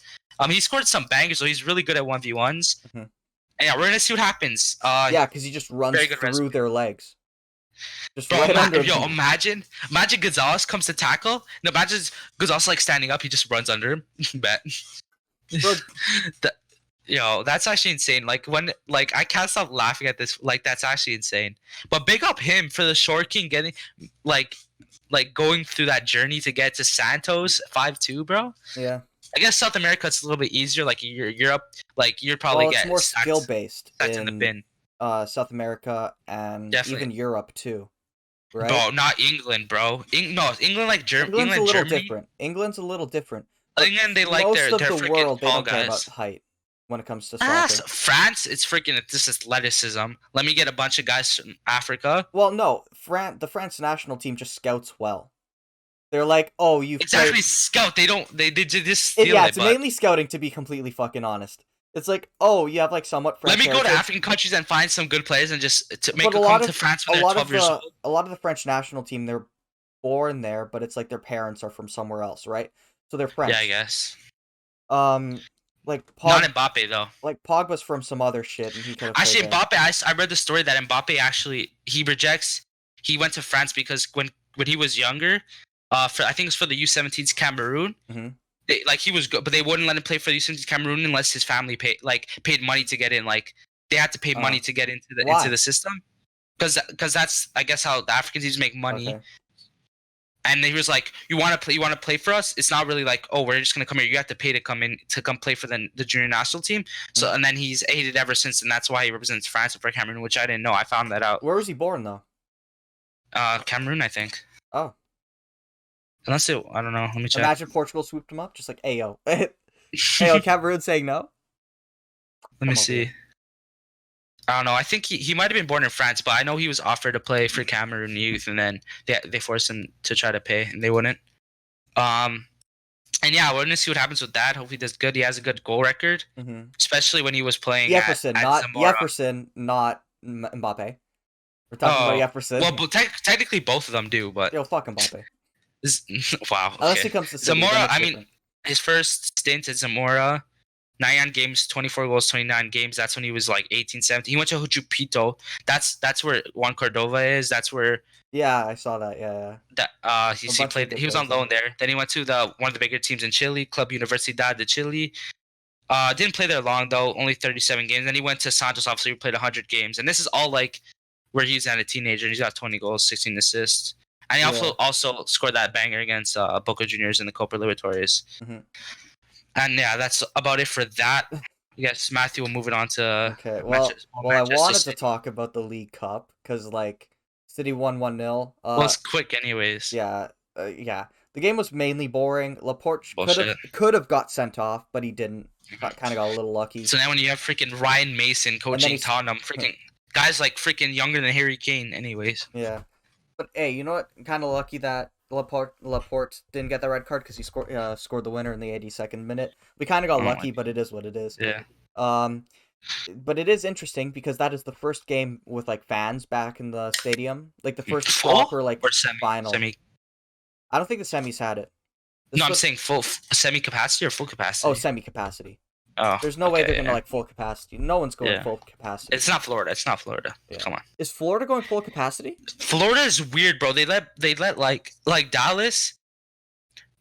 He scored some bangers, so he's really good at 1v1s. Mm-hmm. And yeah, we're gonna see what happens. Because he just runs through their legs. Just bro, right under yo, him. imagine Gonzalez comes to tackle. No, imagine Gonzalez like standing up. He just runs under him. Bet. Yo, that's actually insane. Like when, like I can't stop laughing at this. Like that's actually insane. But big up him for the short king getting, like going through that journey to get to Santos 5-2, bro. Yeah. I guess South America it's a little bit easier. Like Europe, like you're probably it's more skill based. That's in the bin. South America and even Europe too. Right? Bro, not England, bro. England like Germany. England's a little different. England's a little different. England, they like most their of the world. They don't guys. care about height when it comes to soccer. France, it's freaking this athleticism. Let me get a bunch of guys from Africa. Well, no, the France national team just scouts well. They're like, oh, It's actually scout. They just steal it's mainly scouting, to be completely fucking honest. It's like, oh, you have like somewhat French. Let me go to African countries and find some good players and just to make them come to France when they're 12 years old. A lot of the French national team, they're born there, but it's like their parents are from somewhere else, right? So they're French. Yeah, I guess. Like not Mbappe though. Like Pogba's from some other shit, and he could have actually Mbappe. I read the story that Mbappe actually he went to France because when he was younger, I think it was for the U17s Cameroon. Mm-hmm. He was good, but they wouldn't let him play for the U17s Cameroon unless his family paid money to get in. Like they had to pay money to get into the system, because that's I guess how the African teams make money. Okay. And he was like, "You want to play for us? It's not really like, oh, we're just gonna come here. You have to pay to come play for the junior national team." So and then he's hated ever since, and that's why he represents France for Cameroon, which I didn't know. I found that out. Where was he born though? Cameroon, I think. Oh. Unless I don't know. Let me check. Imagine Portugal swooped him up, just like, "Ayo, ayo, Cameroon saying no." Let me see. Here. I don't know. I think he might have been born in France, but I know he was offered to play for Cameroon youth, and then they forced him to try to pay, and they wouldn't. And yeah, we're gonna see what happens with that. Hopefully, he does good. He has a good goal record, especially when he was playing. Jefferson, not Mbappe. We're talking about Jefferson. Well, technically both of them do, but fuck Mbappe. Wow. Okay. Unless it comes to City, Zamora, I mean, his first stint at Zamora. 99 games, 24 goals, 29 games. That's when he was like 18, 17. He went to Huchupito. That's where Juan Cordova is. That's where. Yeah, I saw that. Yeah. He played. He was on loan there. Then he went to one of the bigger teams in Chile, Club Universidad de Chile. Didn't play there long though, only 37 games. Then he went to Santos, obviously, who played 100 games. And this is all like where he's at a teenager. And he's got 20 goals, 16 assists. And he also scored that banger against Boca Juniors in the Copa Libertadores. Mm-hmm. And yeah, that's about it for that. I guess Matthew will move it on to. Okay, well, I wanted to talk about the League Cup because like City won 1-0. Well, it's quick, anyways. Yeah, yeah. The game was mainly boring. Laporte could have got sent off, but he didn't. Kind of got a little lucky. So now when you have freaking Ryan Mason coaching Tottenham, freaking guys like freaking younger than Harry Kane, anyways. Yeah, but hey, you know what? Kind of lucky that Laporte didn't get the red card because he scored the winner in the 82nd minute. We kind of got lucky, but it is what it is. Yeah. But it is interesting because that is the first game with like fans back in the stadium, like the first proper like final. Semi. I don't think the semis had it. I'm saying full semi capacity or full capacity. Oh, semi capacity. Oh, there's no way they're gonna like full capacity. No one's going full capacity. It's not Florida. Yeah. Come on. Is Florida going full capacity? Florida is weird, bro. They let like Dallas,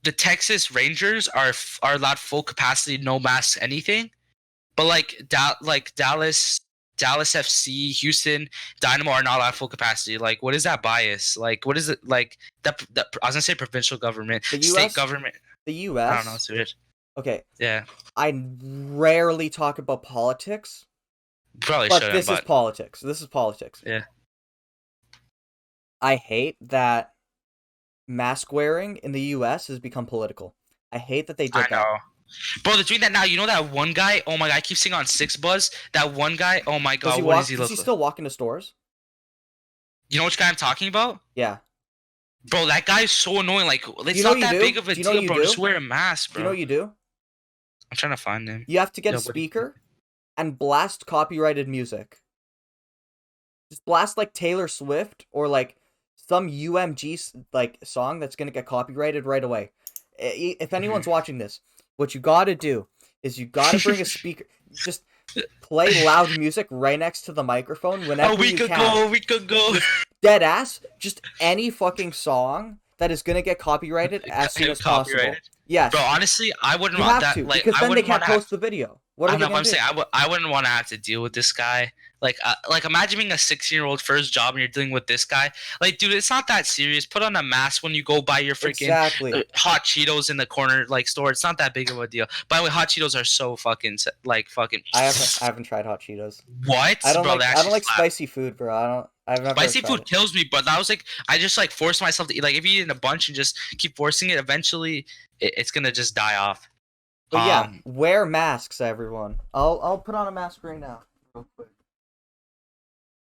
the Texas Rangers are allowed full capacity, no masks, anything. But like Dallas FC, Houston, Dynamo are not allowed full capacity. Like, what is that bias? Like, what is it like? That I was gonna say provincial government, state government. The U.S. I don't know. It's weird. Okay. Yeah. I rarely talk about politics. Probably but shouldn't. This is politics. This is politics. Yeah. I hate that mask wearing in the U.S. has become political. I hate that they did that. Bro, they're doing that now. You know that one guy? Oh my god, I keep seeing on Six Buzz. That one guy. Oh my god, what does he look like? Does he still walk into stores? You know which guy I'm talking about? Yeah. Bro, that guy is so annoying. Like, it's not that big of a deal, bro. Just wear a mask, bro. You know what you do? I'm trying to find him. You have to get a speaker and blast copyrighted music. Just blast like Taylor Swift or like some UMG like song that's gonna get copyrighted right away. If anyone's watching this, what you gotta do is you gotta bring a speaker. Just play loud music right next to the microphone whenever you can. We could go. Dead ass. Just any fucking song that is gonna get copyrighted as soon as possible. Yes. Bro, honestly, I wouldn't you want have that. To, like, because then they can't post the video. What are they gonna do? I wouldn't want to have to deal with this guy. Like imagine being a 16-year-old first job and you're dealing with this guy. Like, dude, it's not that serious. Put on a mask when you go buy your freaking hot Cheetos in the corner like store. It's not that big of a deal. By the way, hot Cheetos are so fucking. I haven't tried hot Cheetos. What? I don't like spicy food, bro. Spicy food kills me, but I was like, I just like force myself to eat. Like, if you eat in a bunch and just keep forcing it, eventually it's gonna just die off. But yeah, wear masks, everyone. I'll put on a mask right now, real quick.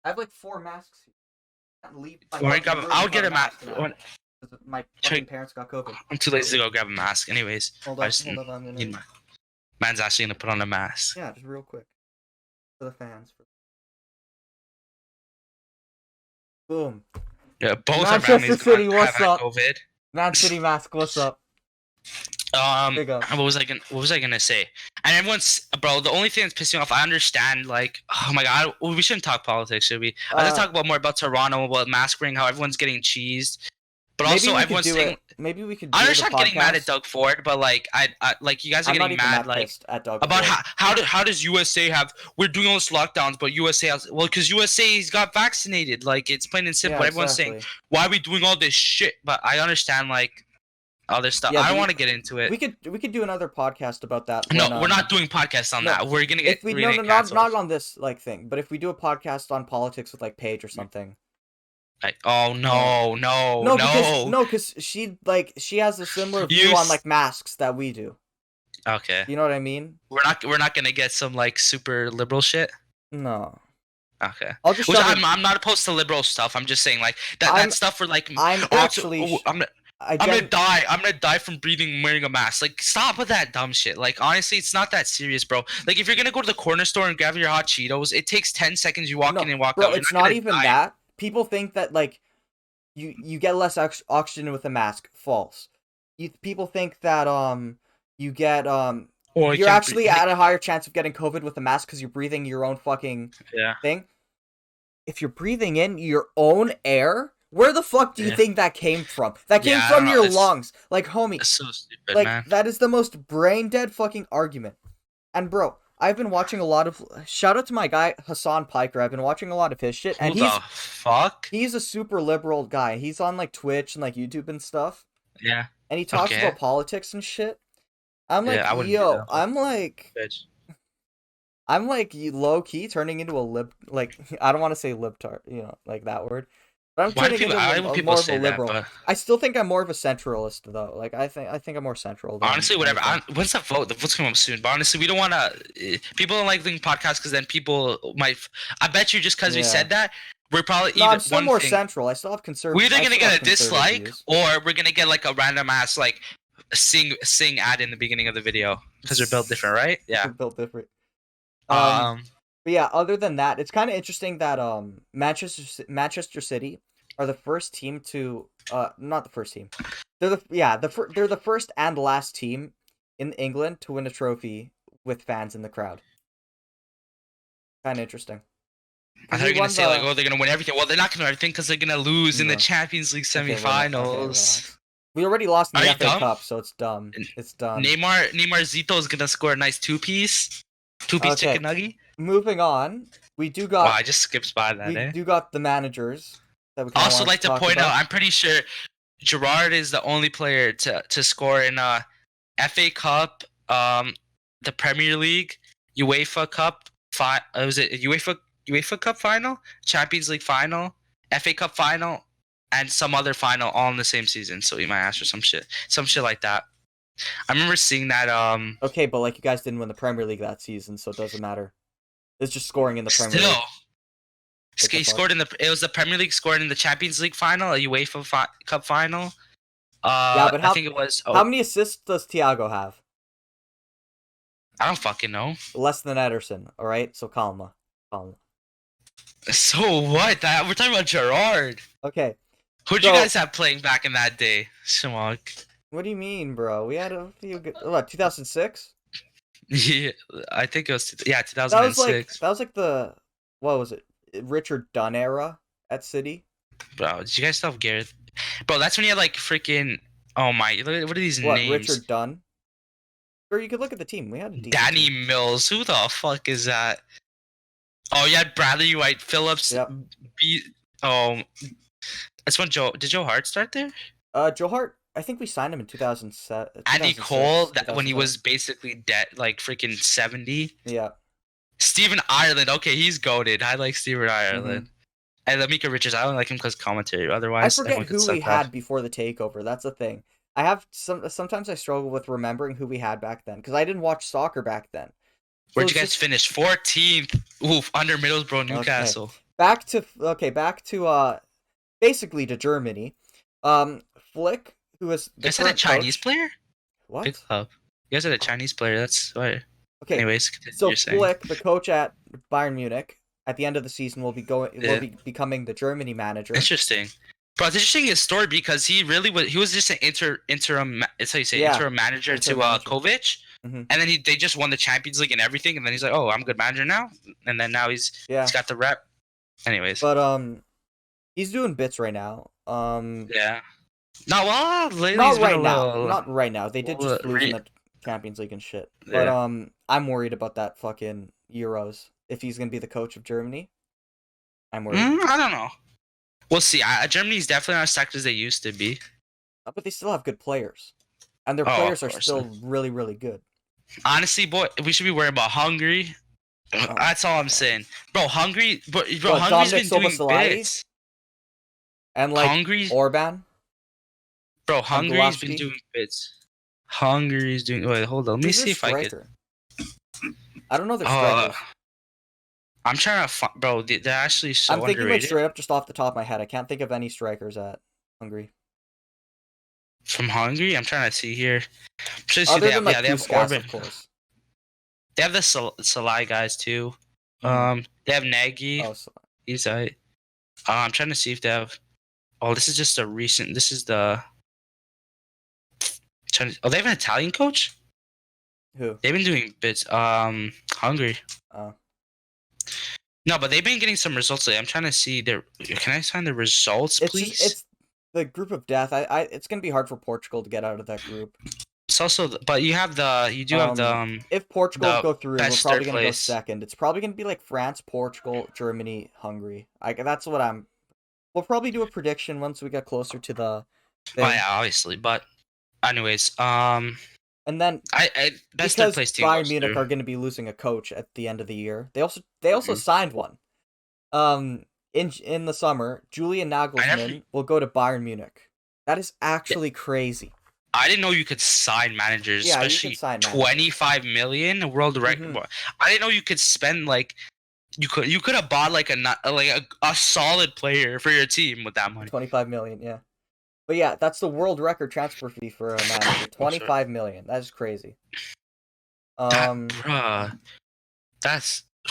I have like 4 masks here. I'll get a mask. My fucking parents got COVID. I'm too lazy to go grab a mask. Anyways, hold on. Man's actually gonna put on a mask. Yeah, just real quick for the fans. Boom. Yeah, both Manchester City, what's up? COVID. Man City mask, what's up? What was I gonna say? And everyone's, bro, the only thing that's pissing me off, I understand, like, oh my god, we shouldn't talk politics, should we? Let's talk about more about Toronto, about mask wearing, how everyone's getting cheesed. But also, everyone's saying, maybe we could. I understand getting mad at Doug Ford, but like, I like you guys are getting mad, like, at Doug about Ford. how does USA have? We're doing all this lockdowns, but USA has, well, because USA's got vaccinated. Like, it's plain and simple. Yeah, everyone's saying, why are we doing all this shit? But I understand, like, other stuff. Yeah, I don't want to get into it. We could do another podcast about that. No, we're not doing podcasts on that. We're gonna get. Not on this like thing. But if we do a podcast on politics with like Paige or something. Like, oh no, because she has a similar view on like masks that we do. Okay. You know what I mean? We're not gonna get some like super liberal shit. No. Okay. I'm not opposed to liberal stuff. I'm just saying like that stuff where like I'm gonna die from breathing wearing a mask. Like, stop with that dumb shit. Like, honestly, it's not that serious, bro. Like, if you're gonna go to the corner store and grab your hot Cheetos, it takes 10 seconds. You walk in and walk out. It's not even that. People think that like you get less oxygen with a mask. False. People think that you get you're actually at a higher chance of getting COVID with a mask because you're breathing your own fucking thing. If you're breathing in your own air. Where the fuck do you think that came from? That came from your lungs. Like, homie. That's so stupid, like, man. That is the most brain dead fucking argument. And bro, I've been watching a lot of. Shout out to my guy Hassan Piker. I've been watching a lot of his shit, and Who the fuck? he's a super liberal guy. He's on like Twitch and like YouTube and stuff. Yeah. And he talks Okay. about politics and shit. I'm like, Yeah, I wouldn't do yo, that. I'm like low key turning into a like I don't want to say libtard, like that word. But I'm turning into more of a liberal. That, I still think I'm more of a centralist though. Like I think I'm more central. Honestly, whatever. When's the vote? The vote's coming up soon. But honestly, we don't want to. People don't like doing podcasts because then people might. I bet you just because we said that, we're probably no, I'm still more central. I still have conservative. We're either gonna get a dislike views. Or we're gonna get like a random ass like sing ad in the beginning of the video because they're built different, right? Yeah, they're built different. But yeah, other than that, it's kind of interesting that Manchester City are the first team to not the first team. They're the first and last team in England to win a trophy with fans in the crowd. Kind of interesting. I thought you were gonna say like, oh, they're gonna win everything. Well, they're not gonna win everything because they're gonna lose in the Champions League semifinals. We already lost in the FA Cup, so it's dumb. It's done. Neymar Zito is gonna score a nice two-piece chicken nugget. Moving on, we do got. Wow, I just skipped by that. We do got the managers. That we also like to point out, I'm pretty sure Gerrard is the only player to score in FA Cup, the Premier League, UEFA Cup. Was it UEFA Cup final, Champions League final, FA Cup final, and some other final all in the same season. So you might ask for some shit like that. I remember seeing that. Okay, but like you guys didn't win the Premier League that season, so it doesn't matter. It's just scoring in the Premier League. He scored in it was the Premier League, scored in the Champions League final, a UEFA Cup final. Yeah, but I think it was. How many assists does Thiago have? I don't fucking know. Less than Ederson. All right, so calma. So what? We're talking about Gerrard. Okay. Who'd you guys have playing back in that day, Shimok? What do you mean, bro? We had a few good. What, 2006? Yeah, I think it was. Yeah, 2006. That was like the. What was it? Richard Dunn era at City. Bro, did you guys still have Gareth? Bro, that's when you had like freaking. Oh my! What are these names? Richard Dunn. Or you could look at the team. We had a Danny Mills. Who the fuck is that? Oh, you had Bradley White Phillips. Yep. That's when Joe Hart start there? Joe Hart. I think we signed him in 2007. Andy Cole, when he was basically dead, like freaking 70. Yeah. Stephen Ireland. Okay, he's goated. I like Stephen Ireland. And Lamika Richards, I don't like him because commentary. Otherwise, I forget who we had before the takeover. That's the thing. I have sometimes I struggle with remembering who we had back then because I didn't watch soccer back then. Where'd you guys finish? 14th. Oof, under Middlesbrough, Newcastle. Okay. Back to basically to Germany. Flick, who was the You guys had a Chinese player? What? Big club. You guys had a Chinese player. That's why. Okay. Anyways, so Flick, the coach at Bayern Munich, at the end of the season will be becoming the Germany manager. Interesting. Bro, it's interesting his story because he was just an interim. It's how you say interim manager to Kovac, and then they just won the Champions League and everything, and then he's like, oh, I'm a good manager now, and then now he's got the rep. Anyways, but he's doing bits right now. Yeah. Not right now. They did just lose in the Champions League and shit. But I'm worried about that fucking Euros. If he's gonna be the coach of Germany, I'm worried. I don't know. We'll see. Germany's definitely not as stacked as they used to be. But they still have good players. And their players are still really, really good. Honestly, boy, we should be worried about Hungary. That's all I'm saying. Bro, Hungary... Hungary's been doing bits. And, like, Orban. Bro, Hungary's been doing bits. Hungary's doing... Wait, hold on. Let me see if I could... I don't know their strikers. I'm trying to find... Bro, they're actually so underrated. I'm thinking like straight up just off the top of my head. I can't think of any strikers at Hungary. From Hungary? I'm trying to see here. Other than they have Orban. Of course. They have the Salai guys too. They have Nagy. Oh, he's I'm trying to see if they have... Oh, this is just a recent... This is the... Oh, they have an Italian coach? Who? They've been doing bits. Hungary. Oh. No, but they've been getting some results. I'm trying to see their... Can I find the results, please? It's the group of death. It's going to be hard for Portugal to get out of that group. It's also, but you have the if Portugal the go through, we're best probably third gonna go place. second. It's probably gonna be like France, Portugal, Germany, Hungary. That's what I'm. We'll probably do a prediction once we get closer to the thing. Oh yeah, obviously. But anyways, and then I best third because place team Bayern goes Munich through. are going to be losing a coach at the end of the year. They also signed one. In the summer, Julian Nagelsmann will go to Bayern Munich. That is actually crazy. I didn't know you could sign managers, especially 25 million world record. Mm-hmm. I didn't know you could spend like you could have bought like a solid player for your team with that money. 25 million, yeah. But yeah, that's the world record transfer fee for a manager. 25 million. That is crazy. That's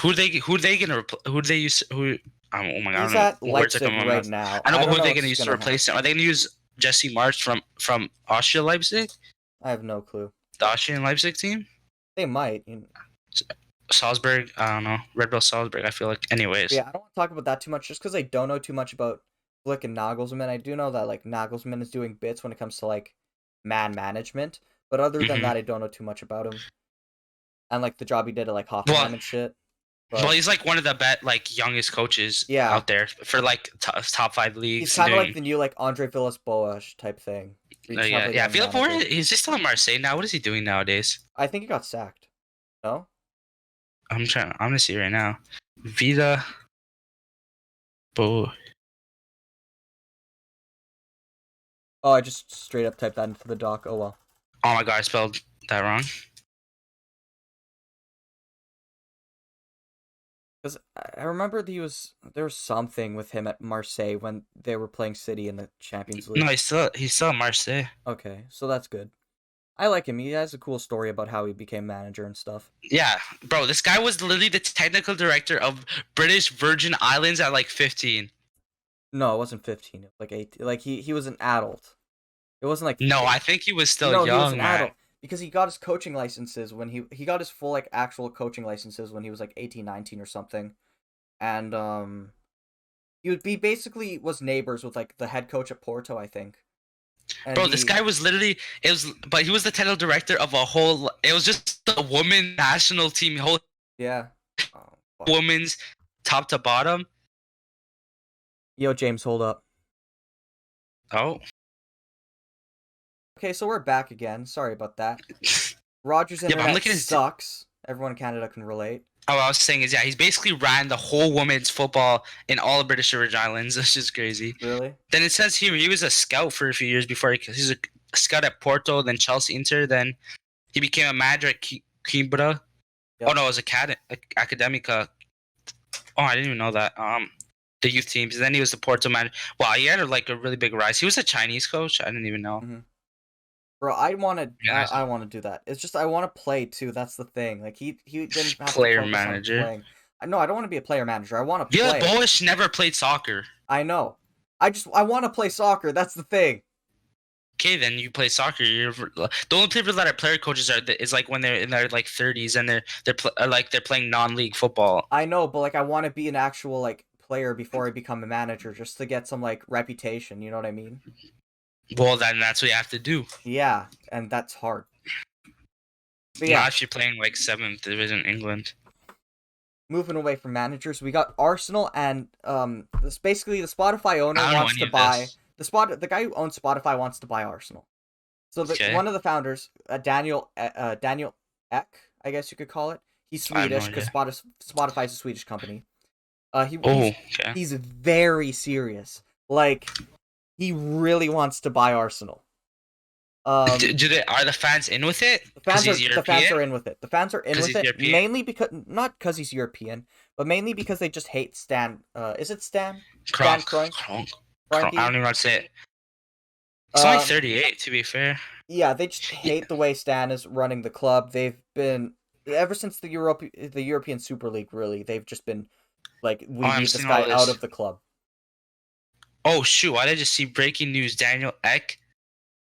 who they gonna who do they use who. Oh my god! He's at Leipzig right now. I don't know who they're gonna use to replace him. Are they gonna use Jesse March from Austria Leipzig? I have no clue. The Austrian Leipzig team? They might. Salzburg, I don't know. Red Bull Salzburg, I feel like. Anyways. Yeah, I don't want to talk about that too much just because I don't know too much about Flick and Nagelsmann. I do know that like Nagelsmann is doing bits when it comes to like man management, but other than that, I don't know too much about him. And like the job he did at like Hoffenheim and shit. But, well, he's like one of the youngest coaches out there for like top 5 leagues. He's kind of like the new like Andre Villas-Boas type thing. Yeah. Villas-Boas, is he still in Marseille now? What is he doing nowadays? I think he got sacked. No? I'm gonna see right now. Villas-Boas. Oh, I just straight up typed that into the doc. Oh well. Oh my god, I spelled that wrong. Because I remember there was something with him at Marseille when they were playing City in the Champions League. No, he's still at Marseille. Okay, so that's good. I like him. He has a cool story about how he became manager and stuff. Yeah, bro, this guy was literally the technical director of British Virgin Islands at like 15. No, it wasn't 15. It was like 18. Like he was an adult. It wasn't like. No, I think he was still young. He was an adult. Because he got his coaching licenses when he got his full like actual coaching licenses when he was like 18, 19 or something. And he basically was neighbors with like the head coach at Porto, I think. And bro, this guy was literally but he was the technical director of it was just the women's national team, women's top to bottom. Yo, James, hold up. Oh. Okay, so we're back again. Sorry about that. Rogers internet sucks. Everyone in Canada can relate. Oh, what I was saying is, he's basically ran the whole women's football in all of British Virgin Islands. That's just crazy. Really? Then it says here he was a scout for a few years before he's a scout at Porto, then Chelsea Inter, then he became a manager at Coimbra. Yep. Oh no, it was Academica. Oh, I didn't even know that. The youth teams. And then he was the Porto manager. Wow, he had like a really big rise. He was a Chinese coach. I didn't even know. Mm-hmm. Bro, I want to do that. It's just I want to play too. That's the thing. Like he didn't have player manager. No, I don't want to be a player manager. I want to play. Villas-Boas never played soccer. I know. I want to play soccer. That's the thing. Okay, then you play soccer. The only people that are player coaches is like when they're in their like 30s and they're playing non-league football. I know, but like I want to be an actual like player before I become a manager, just to get some like reputation. You know what I mean? Well, then that's what you have to do. Yeah, and that's hard. But yeah, not if you're playing like 7th Division England. Moving away from managers, we got Arsenal, and this basically the Spotify owner wants to buy the guy who owns Spotify wants to buy Arsenal. So one of the founders, Daniel Ek, I guess you could call it. He's Swedish because Spotify is a Swedish company. He's very serious. Like, he really wants to buy Arsenal. Are the fans in with it? The fans are in with it. The fans are in with it European? Mainly not because he's European, but mainly because they just hate Stan. Is it Stan? Stan Kroenke? I don't even know how to say it. He's only 38, to be fair. Yeah, they just hate the way Stan is running the club. They've been ever since the European Super League. Really, they've just been like, we need this guy out of the club. Oh shoot! Why did I just see breaking news? Daniel Ek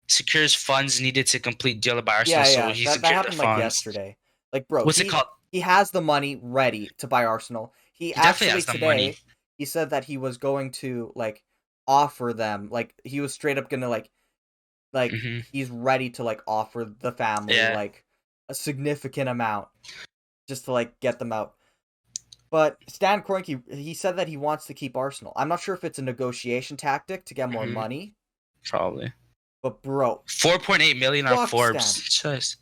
secures funds needed to complete deal by Arsenal. Yeah, so that happened like yesterday. Like, bro, what's it called? He has the money ready to buy Arsenal. He actually has today money. He said that he was going to like offer them, like he was straight up gonna like like he's ready to like offer the family like a significant amount just to like get them out. But Stan Kroenke, he said that he wants to keep Arsenal. I'm not sure if it's a negotiation tactic to get more money. Probably. But bro, 4.8 million on Forbes. Just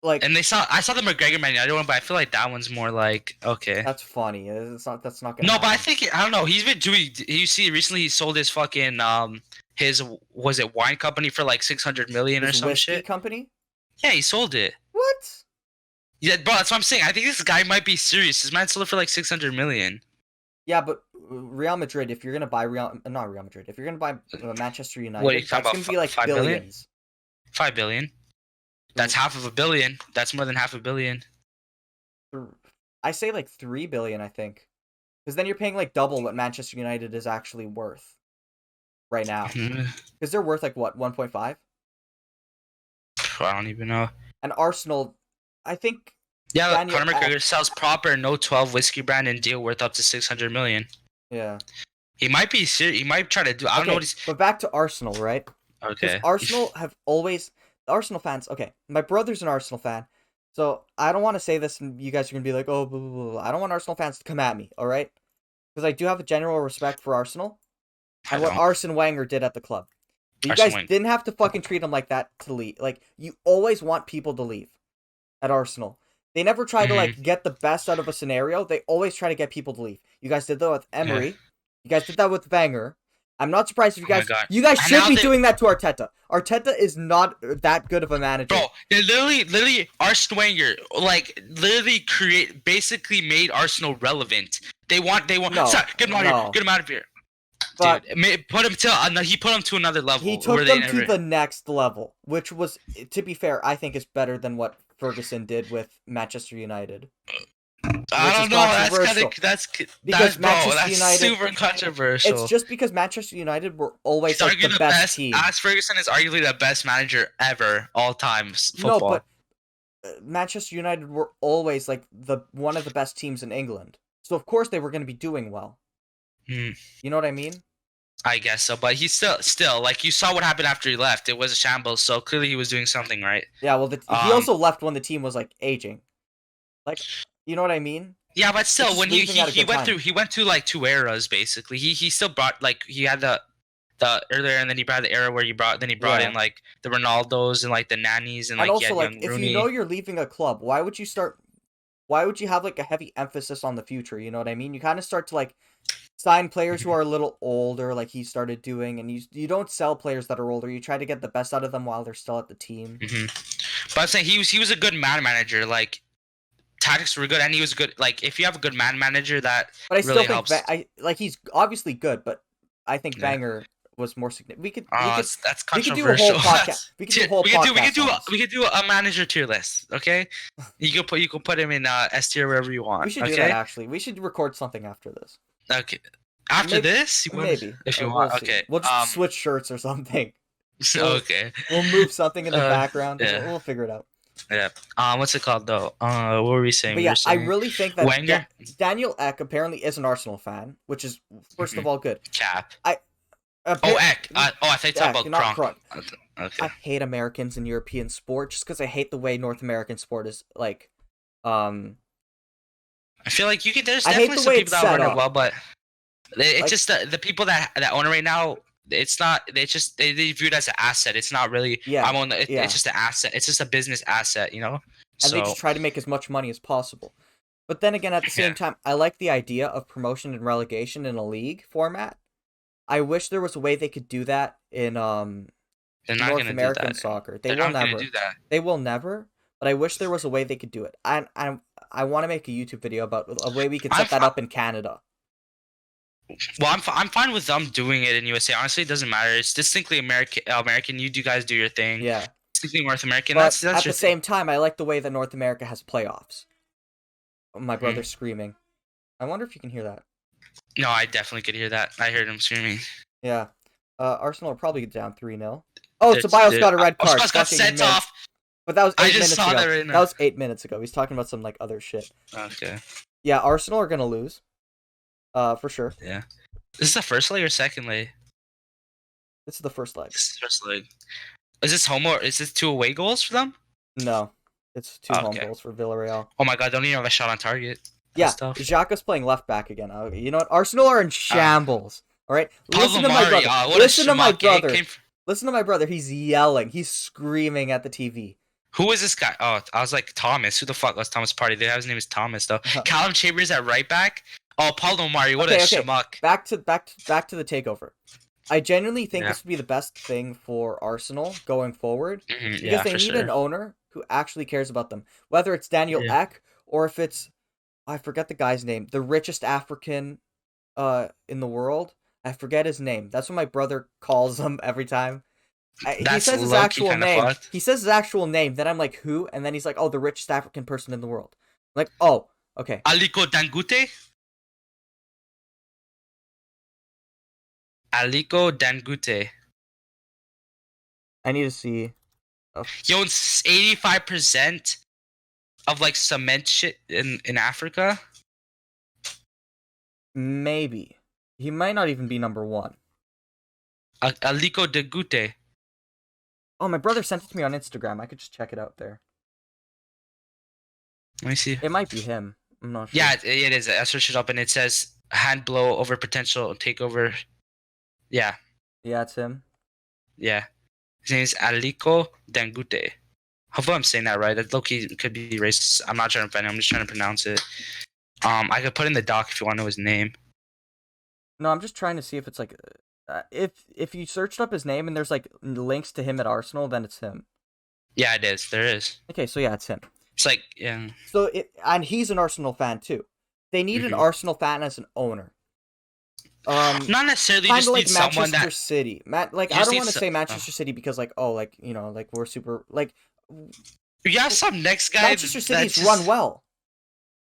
like, and I saw the McGregor Man United one, but I feel like that one's more like okay. That's funny. That's not gonna. No, happen. But I think I don't know. He's been doing. You see, recently he sold his fucking his was it wine company for like 600 million or some shit. Company. Yeah, he sold it. What? Yeah, bro, that's what I'm saying. I think this guy might be serious. This man sold it for like 600 million. Yeah, but Real Madrid, if you're gonna buy not Real Madrid, if you're gonna buy Manchester United, that's gonna be like billions. 5 billion. That's half of a billion. That's more than half a billion. I say like 3 billion, I think, because then you're paying like double what Manchester United is actually worth right now. Because they're worth like what 1.5. I don't even know. And Arsenal, I think. Yeah, Conor McGregor sells proper no 12 whiskey brand and deal worth up to 600 million. Yeah. He might be serious. He might try to do. I don't know what he's. But back to Arsenal, right? Okay. Arsenal have always Arsenal fans. Okay, my brother's an Arsenal fan, so I don't want to say this, and you guys are gonna be like, oh, blah, blah, blah. I don't want Arsenal fans to come at me, all right? Because I do have a general respect for Arsenal and what Arsene Wenger did at the club. But you guys didn't have to fucking treat him like that to leave. Like you always want people to leave at Arsenal. They never try to like get the best out of a scenario. They always try to get people to leave. You guys did that with Emery. Yeah. You guys did that with Wenger. I'm not surprised if you guys. You guys should be doing that to Arteta. Arteta is not that good of a manager. Bro, they literally, Arsene Wenger, like literally basically made Arsenal relevant. They want. No, sorry, get him out of here. But dude, he put him to another level. He took them to the next level, which was, to be fair, I think is better than what Ferguson did with Manchester United. I don't know. That's super controversial. It's just because Manchester United were always like the best team. Alex Ferguson is arguably the best manager ever, all time football. No, but Manchester United were always like one of the best teams in England. So of course they were going to be doing well. You know what I mean? I guess so, but he's still like you saw what happened after he left. It was a shambles, so clearly he was doing something right. Yeah, well, he also left when the team was like aging. Like, you know what I mean? Yeah, but still, when he went through like two eras basically. He still brought like he had the earlier, and then he brought the era where he brought in like the Ronaldos and like the nannies and like also like if you know you're leaving a club, why would you have like a heavy emphasis on the future? You know what I mean? You kind of start to like sign players who are a little older, like he started doing, and you don't sell players that are older. You try to get the best out of them while they're still at the team. But I'm saying he was a good manager. Like tactics were good, and he was good. Like if you have a good manager, that but I still really think helps. He's obviously good, but I think Wenger was more significant. We could controversial. We could do a manager tier list. Okay, you can put him in S tier wherever you want. We should do that actually. We should record something after this. Okay. After this, maybe if you want. Okay. We'll just switch shirts or something. Okay. We'll move something in the background. Yeah. We'll figure it out. Yeah. What's it called though? What were we saying? But yeah, I really think that Daniel Ek apparently is an Arsenal fan, which is first of all good. Cap. Ek. I thought you talking about Kronk. Okay. I hate Americans in European sport just because I hate the way North American sport is like. I feel like there's definitely some people that run it well, but it's like, just the people that own it right now. It's not. They view it as an asset. It's not really. Yeah. It's just an asset. It's just a business asset, you know. And they just try to make as much money as possible. But then again, at the same time, I like the idea of promotion and relegation in a league format. I wish there was a way they could do that in North American soccer. They will never do that. They will never. But I wish there was a way they could do it. I want to make a YouTube video about a way we could set that up in Canada. Well, I'm fine with them doing it in USA. Honestly, it doesn't matter. It's distinctly American. You guys do your thing. Yeah. Distinctly North American. But that's at the same time, I like the way that North America has playoffs. My brother's screaming. I wonder if you can hear that. No, I definitely could hear that. I heard him screaming. Yeah. Arsenal are probably down 3-0. Oh, Ceballos got a red card. Ceballos got sent off. But that was 8 minutes ago. That was 8 minutes ago. He's talking about some like other shit. Okay. Yeah, Arsenal are gonna lose. For sure. Yeah. This is the first leg or second leg? This is the first leg. This is the first leg. Is this home or is this 2 away goals for them? No, it's 2 home goals for Villarreal. Oh my god, don't even have a shot on target. Yeah, Xhaka's playing left back again. You know what? Arsenal are in shambles. All right, listen to my brother. Listen to my brother. Listen to my brother. He's yelling. He's screaming at the TV. Who is this guy? Oh, I was like, Thomas. Who the fuck was Thomas Partey? His name is Thomas, though. Callum Chambers at right back. Oh, Paulo Mari. What a schmuck. Back to the takeover. I genuinely think this would be the best thing for Arsenal going forward. Because they need an owner who actually cares about them. Whether it's Daniel Ek or if it's... I forget the guy's name. The richest African in the world. I forget his name. That's what my brother calls him every time. He says his actual name. He says his actual name. Then I'm like, who? And then he's like, oh, the richest African person in the world. I'm like, oh, okay. Aliko Dangote? Aliko Dangote. I need to see. He owns 85% of like cement shit in Africa. Maybe. He might not even be number 1. Aliko Dangote. Oh, my brother sent it to me on Instagram. I could just check it out there. Let me see. It might be him. I'm not sure. Yeah, it is. I searched it up and it says hand blow over potential takeover. Yeah. Yeah, it's him. Yeah. His name is Aliko Dangote. Hopefully I'm saying that right. That low-key could be racist. I'm not trying to find it. I'm just trying to pronounce it. I could put in the doc if you want to know his name. No, I'm just trying to see if it's like... if you searched up his name and there's like links to him at Arsenal, then it's him. Yeah, it is. There is. Okay, so yeah, it's him. It's like, yeah. So and he's an Arsenal fan too. They need an Arsenal fan as an owner. Not necessarily. Kind just of like need someone Manchester that... City. I don't want to say Manchester City because like like we're super like. You have some next guy. Manchester City's run well.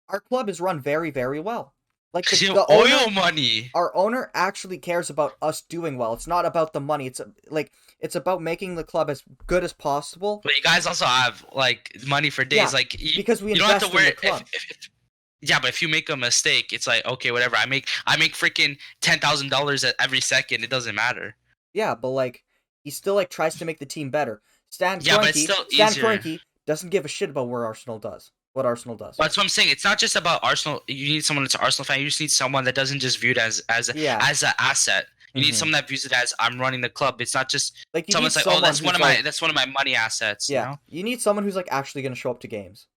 Our club is run very, very well. Like the oil owner, money. Our owner actually cares about us doing well. It's not about the money. It's about making the club as good as possible. But you guys also have like money for days. Yeah, like because we you invest don't have to in the club. Yeah, but if you make a mistake, it's like okay, whatever. I make freaking $10,000 every second. It doesn't matter. Yeah, but like he still like tries to make the team better. Stan Kroenke doesn't give a shit about where Arsenal does. What Arsenal does. That's what I'm saying. It's not just about Arsenal. You need someone that's an Arsenal fan. You just need someone that doesn't just view it as an asset. You need someone that views it as I'm running the club. It's not just like someone's like, oh, that's one of my money assets. Yeah, you know? You need someone who's like actually going to show up to games.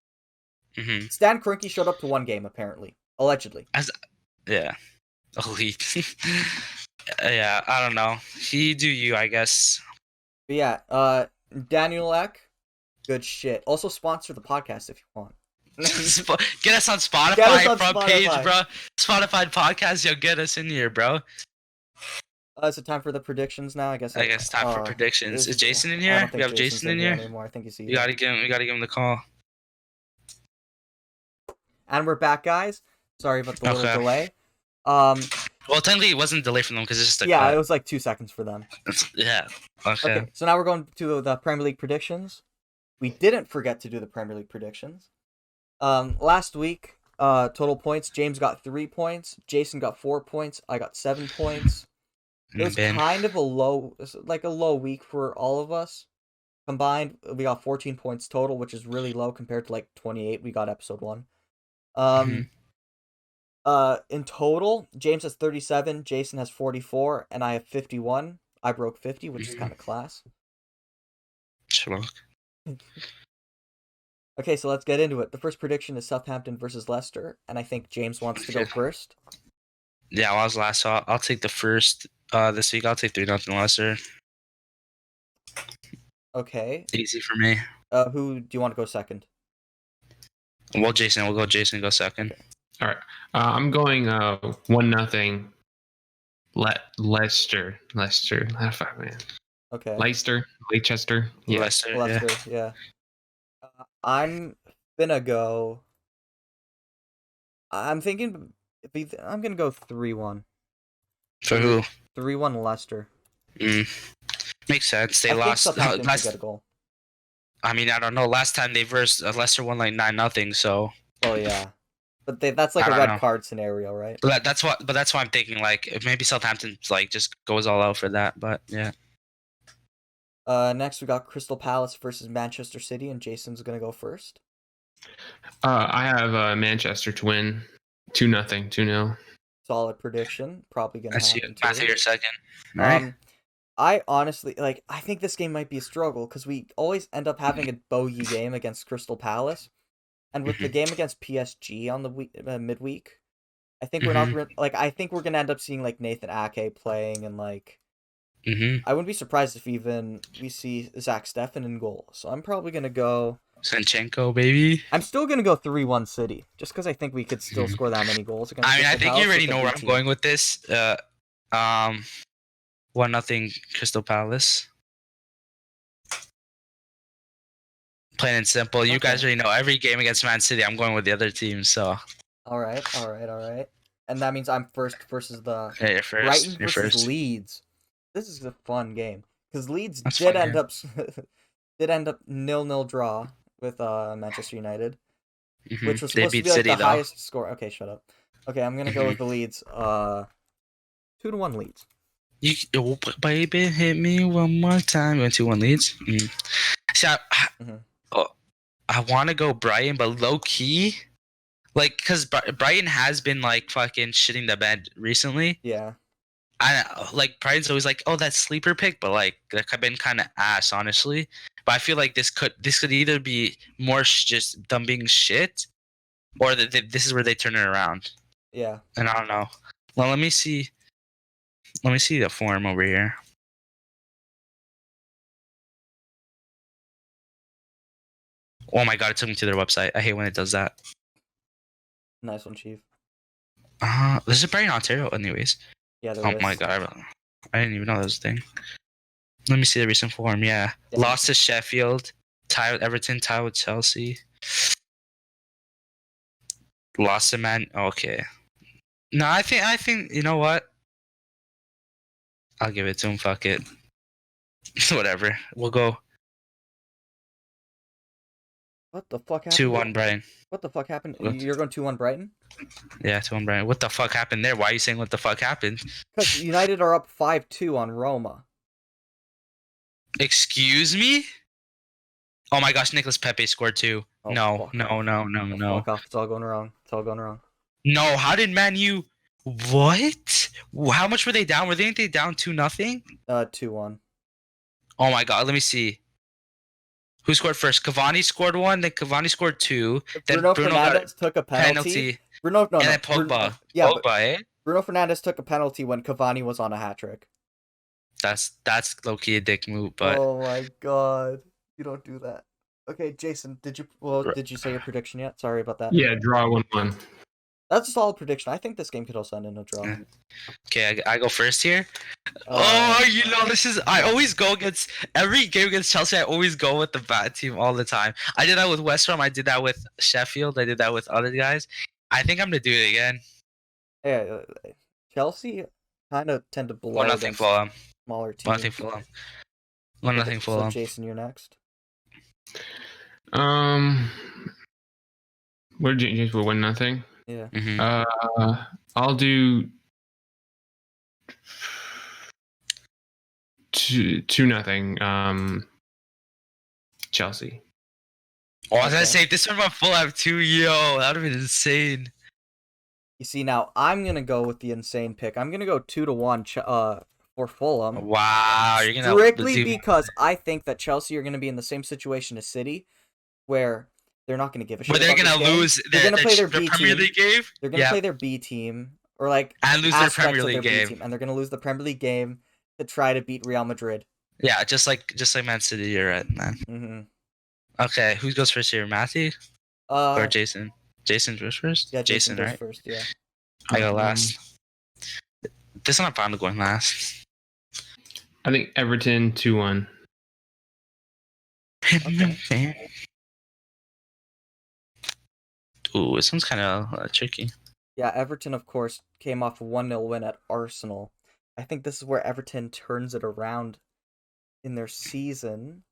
Stan Kroenke showed up to one game apparently, allegedly. Elite. Yeah, I don't know. He do you, I guess. But yeah, Daniel Ek, good shit. Also sponsor the podcast if you want. Get us on Spotify, front page, bro. Spotify podcast, yo, get us in here, bro. Is it time for the predictions now? I guess time for predictions. Is Jason in here? We have Jason in here anymore. I think he's. We gotta give him the call. And we're back, guys. Sorry about the little delay. Well, technically it wasn't a delay from them because it's just it was like 2 seconds for them. Yeah. Okay. So now we're going to the Premier League predictions. We didn't forget to do the Premier League predictions. Last week, total points. James got 3 points. Jason got 4 points. I got 7 points. It was kind of a low week for all of us. Combined, we got 14 points total, which is really low compared to like 28 we got episode 1. In total, James has 37, Jason has 44, and I have 51. I broke 50, which is kind of class. Sure. Okay, so let's get into it. The first prediction is Southampton versus Leicester, and I think James wants to go first. Yeah, I was last, so I'll take the first this week. I'll take 3-0 Leicester. Okay. Easy for me. Who do you want to go second? Well, Jason. We'll go Jason go second. Okay. All right. I'm going 1-0. Leicester. Man. Okay. Leicester. Yeah. Leicester. Yeah. I'm gonna go. I'm thinking. I'm gonna go 3-1. For who? 3-1 Leicester. Makes sense. They lost. Get a goal. I mean, I don't know. Last time they versed Leicester won like 9-0. So. Oh yeah. But that's like a red card scenario, right? But that's why I'm thinking like maybe Southampton like just goes all out for that. But yeah. Next we got Crystal Palace versus Manchester City, and Jason's gonna go first. I have Manchester to win 2-0, 2-0. Solid prediction. Probably gonna happen too. Matthew, you're second. Right? I honestly I think this game might be a struggle because we always end up having a bogey game against Crystal Palace, and with the game against PSG on the midweek, I think we're not I think we're gonna end up seeing like Nathan Ake playing, and like I wouldn't be surprised if even we see Zach Steffen in goal. So I'm probably gonna go Zinchenko, baby. I'm still gonna go 3-1 City, just because I think we could still score that many goals against. I mean, Crystal I think Palace you already with know the where B I'm team. going with this. 1-0 Crystal Palace. Plain and simple. You guys already know every game against Man City, I'm going with the other team. So. All right. And that means I'm first versus the You're first. Brighton You're versus first. Leeds. This is a fun game because Leeds That's did fun end up 0-0 draw with Manchester United, which was supposed to be like City, the highest score. Okay, shut up. Okay, I'm gonna go with the Leeds. 2-1 Leeds. You baby, hit me one more time. You went 2-1 Leeds. See, I want to go Brighton, but low key, like, cause Brighton has been like fucking shitting the bed recently. Yeah. I like Brighton's always like, oh, that sleeper pick, but like I've been kind of ass, honestly. But I feel like this could either be more just them being shit, or this is where they turn it around. Yeah. And I don't know. Well, let me see. Let me see the form over here. Oh my god, it took me to their website. I hate when it does that. Nice one, Chief. This is Brighton, Ontario, anyways. Yeah. Oh my god, I didn't even know that was a thing. Let me see the recent form. Yeah, lost to Sheffield, tied with Everton, tied with Chelsea. Lost to Man. Okay. No, I think you know what? I'll give it to him. Fuck it. Whatever. We'll go. What the fuck happened? 2-1 Brighton. What the fuck happened? You're going 2-1 Brighton? Yeah, 2-1 Brighton. What the fuck happened there? Why are you saying what the fuck happened? Because United are up 5-2 on Roma. Excuse me? Oh my gosh, Nicolas Pepe scored 2. Oh, No. Fuck off. It's all going wrong. No, how did Man U... What? How much were they down? Ain't they down 2-0? 2-1. Oh my god, let me see. Who scored first? Cavani scored 1, then Cavani scored 2. Then Bruno Fernandes took a penalty. And then Pogba. Pogba, Bruno Fernandes took a penalty when Cavani was on a hat trick. That's low-key a dick move, but... Oh my god. You don't do that. Okay, Jason, did you say your prediction yet? Sorry about that. Yeah, draw 1-1. That's a solid prediction. I think this game could also end in a draw. Okay, I go first here. This is... I always go against... Every game against Chelsea, I always go with the bad team all the time. I did that with West Ham. I did that with Sheffield. I did that with other guys. I think I'm going to do it again. Yeah, Chelsea kind of tend to blow 1-0 Fulham. Smaller teams. 1-0 Fulham. 1-0 Fulham. So, Jason, you're next. What did you change for 1-0? Yeah. I'll do 2-0. Chelsea. Oh, I was gonna say if this one went Fulham too, yo, that would have been insane. You see, now I'm gonna go with the insane pick. I'm gonna go 2-1 for Fulham. Wow, you're gonna strictly because I think that Chelsea are gonna be in the same situation as City, where they're not gonna give a shit. But they're gonna lose. They're gonna play their B Premier team. League game. They're gonna play their B team or like and lose their Premier League their game. B team, and they're gonna lose the Premier League game to try to beat Real Madrid. Yeah, just like Man City, you're right, man. Mm-hmm. Okay, who goes first here, Matthew or Jason? Jason goes first. Yeah, Jason goes right? First, yeah. I go last. This one I'm fine with going last. I think Everton 2-1. Okay. Ooh, this one's kind of tricky. Yeah, Everton, of course, came off a 1-0 win at Arsenal. I think this is where Everton turns it around in their season.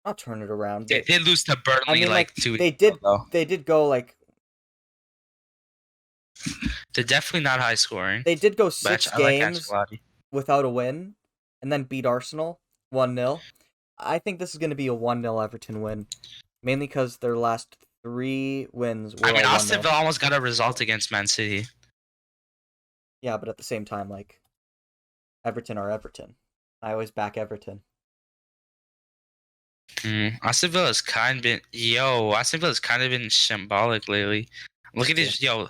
Not turn it around. They did lose to Burnley like 2 weeks ago. They did go like... They're definitely not high scoring. They did go 6 games without a win, and then beat Arsenal 1-0. I think this is going to be a 1-0 Everton win, mainly because their last 3 wins were all 1-0. Aston Villa almost got a result against Man City. Yeah, but at the same time, like, Everton are Everton. I always back Everton. Aston Villa's kind of been shambolic lately. Look at this, yo.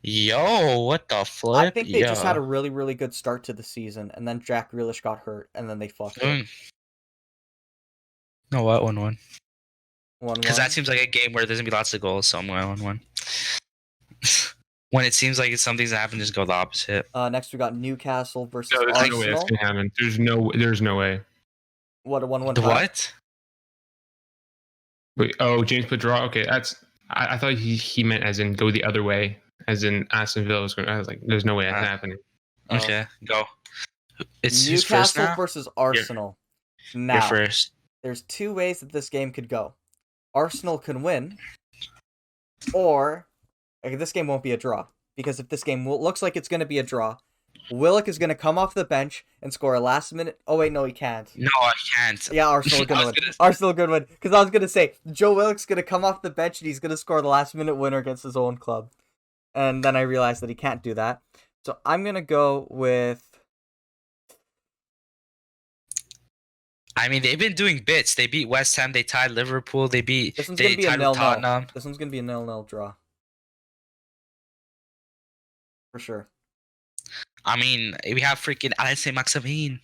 Yo, what the flip? I think they just had a really, really good start to the season, and then Jack Grealish got hurt, and then they fucked it. No, what? 1-1. 1-1. Because that seems like a game where there's going to be lots of goals, so I'm going 1-1. When it seems like something's happening, just go the opposite. Next, we got Newcastle versus there's Arsenal. No way that's gonna happen. There's no way. What, a 1-1 The tie? what? Wait, James put draw. Okay, I thought he meant as in go the other way, as in Aston Villa was going. I was like, there's no way that's happening. Okay, go. It's Newcastle versus Arsenal. Now, You're first. there's 2 ways that this game could go. Arsenal can win, or this game won't be a draw. Because if this game looks like it's going to be a draw, Willock is going to come off the bench and score a last minute. Oh, wait, no, he can't. No, I can't. Yeah, Arsenal are going to win. Arsenal are going to win. Because I was going to say, Joe Willock's going to come off the bench and he's going to score the last minute winner against his own club. And then I realized that he can't do that. So I'm going to go with... I mean, they've been doing bits. They beat West Ham. They tied Liverpool. They tied This one's going to be a 0-0. Tottenham. This one's going to be a 0-0 draw. For sure. I mean, we have freaking Alessandro Maximine.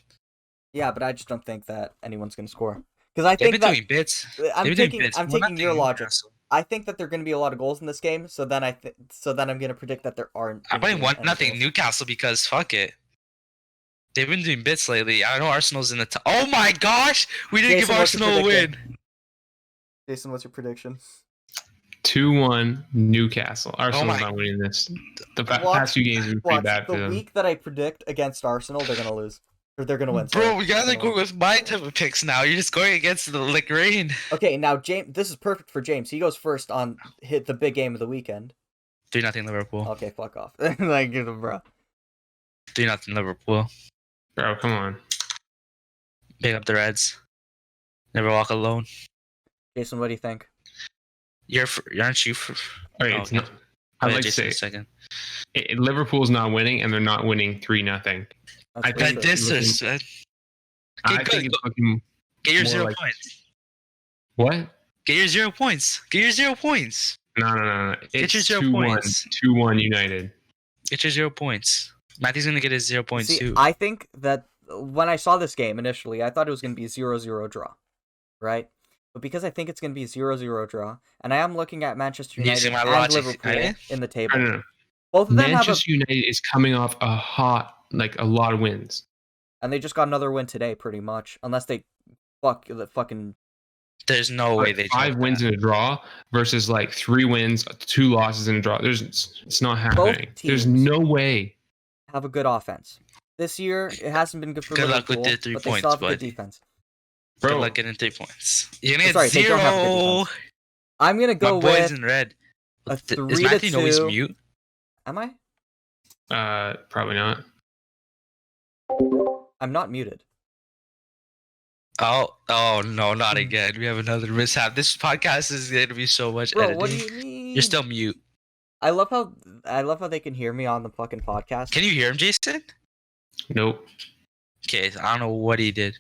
Yeah, but I just don't think that anyone's going to score. Because I They've think been doing bits. I'm taking your logic. I think that there are going to be a lot of goals in this game, so then I'm going to predict that there aren't. I'm playing 1-0 Newcastle because fuck it. They've been doing bits lately. I know Arsenal's in the top. Oh my gosh! We didn't give Arsenal a win. Jason, what's your prediction? 2-1 Newcastle. Arsenal's not winning this. The past 2 games have been pretty bad for them. The week that I predict against Arsenal, they're going to lose. Or they're going to win. Bro, we gotta go with my type of picks now. You're just going against the rain. Okay, now James, this is perfect for James. He goes first on the big game of the weekend. 3-0 Liverpool. Okay, fuck off. Like, bro. 3-0 Liverpool. Bro, come on. Pick up the Reds. Never walk alone. Jason, what do you think? Aren't you? Okay, it's not. I'd like to say second. Liverpool's not winning, and they're not winning 3-0. I think this is. I think it's looking. Get your 0 points. What? Get your 0 points. Get your 0 points. No. Get your 0 points. 2-1 United. Get your 0 points. Matthew's gonna get his 0 points too. I think that when I saw this game initially, I thought it was gonna be a 0-0 draw, right? But because I think it's gonna be a 0-0 draw, and I am looking at Manchester United and Liverpool in the table. No. Both of them Manchester United is coming off a lot of wins. And they just got another win today, pretty much. Unless they fucking... There's no way they 5 wins in a draw versus 3 wins, 2 losses in a draw. It's not happening. There's no way. Have a good offense. This year, it hasn't been good for Liverpool, luck with the 3 but points, they still have bud. good defense. Bro, good luck getting 3 points. You're gonna Sorry, get 0. they don't have good defense. I'm gonna go My boy's with in red. a 3-2. Does Matthew know he's mute? Am I? Probably not. I'm not muted. Oh no, not again. We have another mishap. This podcast is going to be so much Bro, editing. what do you mean? You're still mute. I love how they can hear me on the fucking podcast. Can you hear him, Jason? Nope. Okay, I don't know what he did.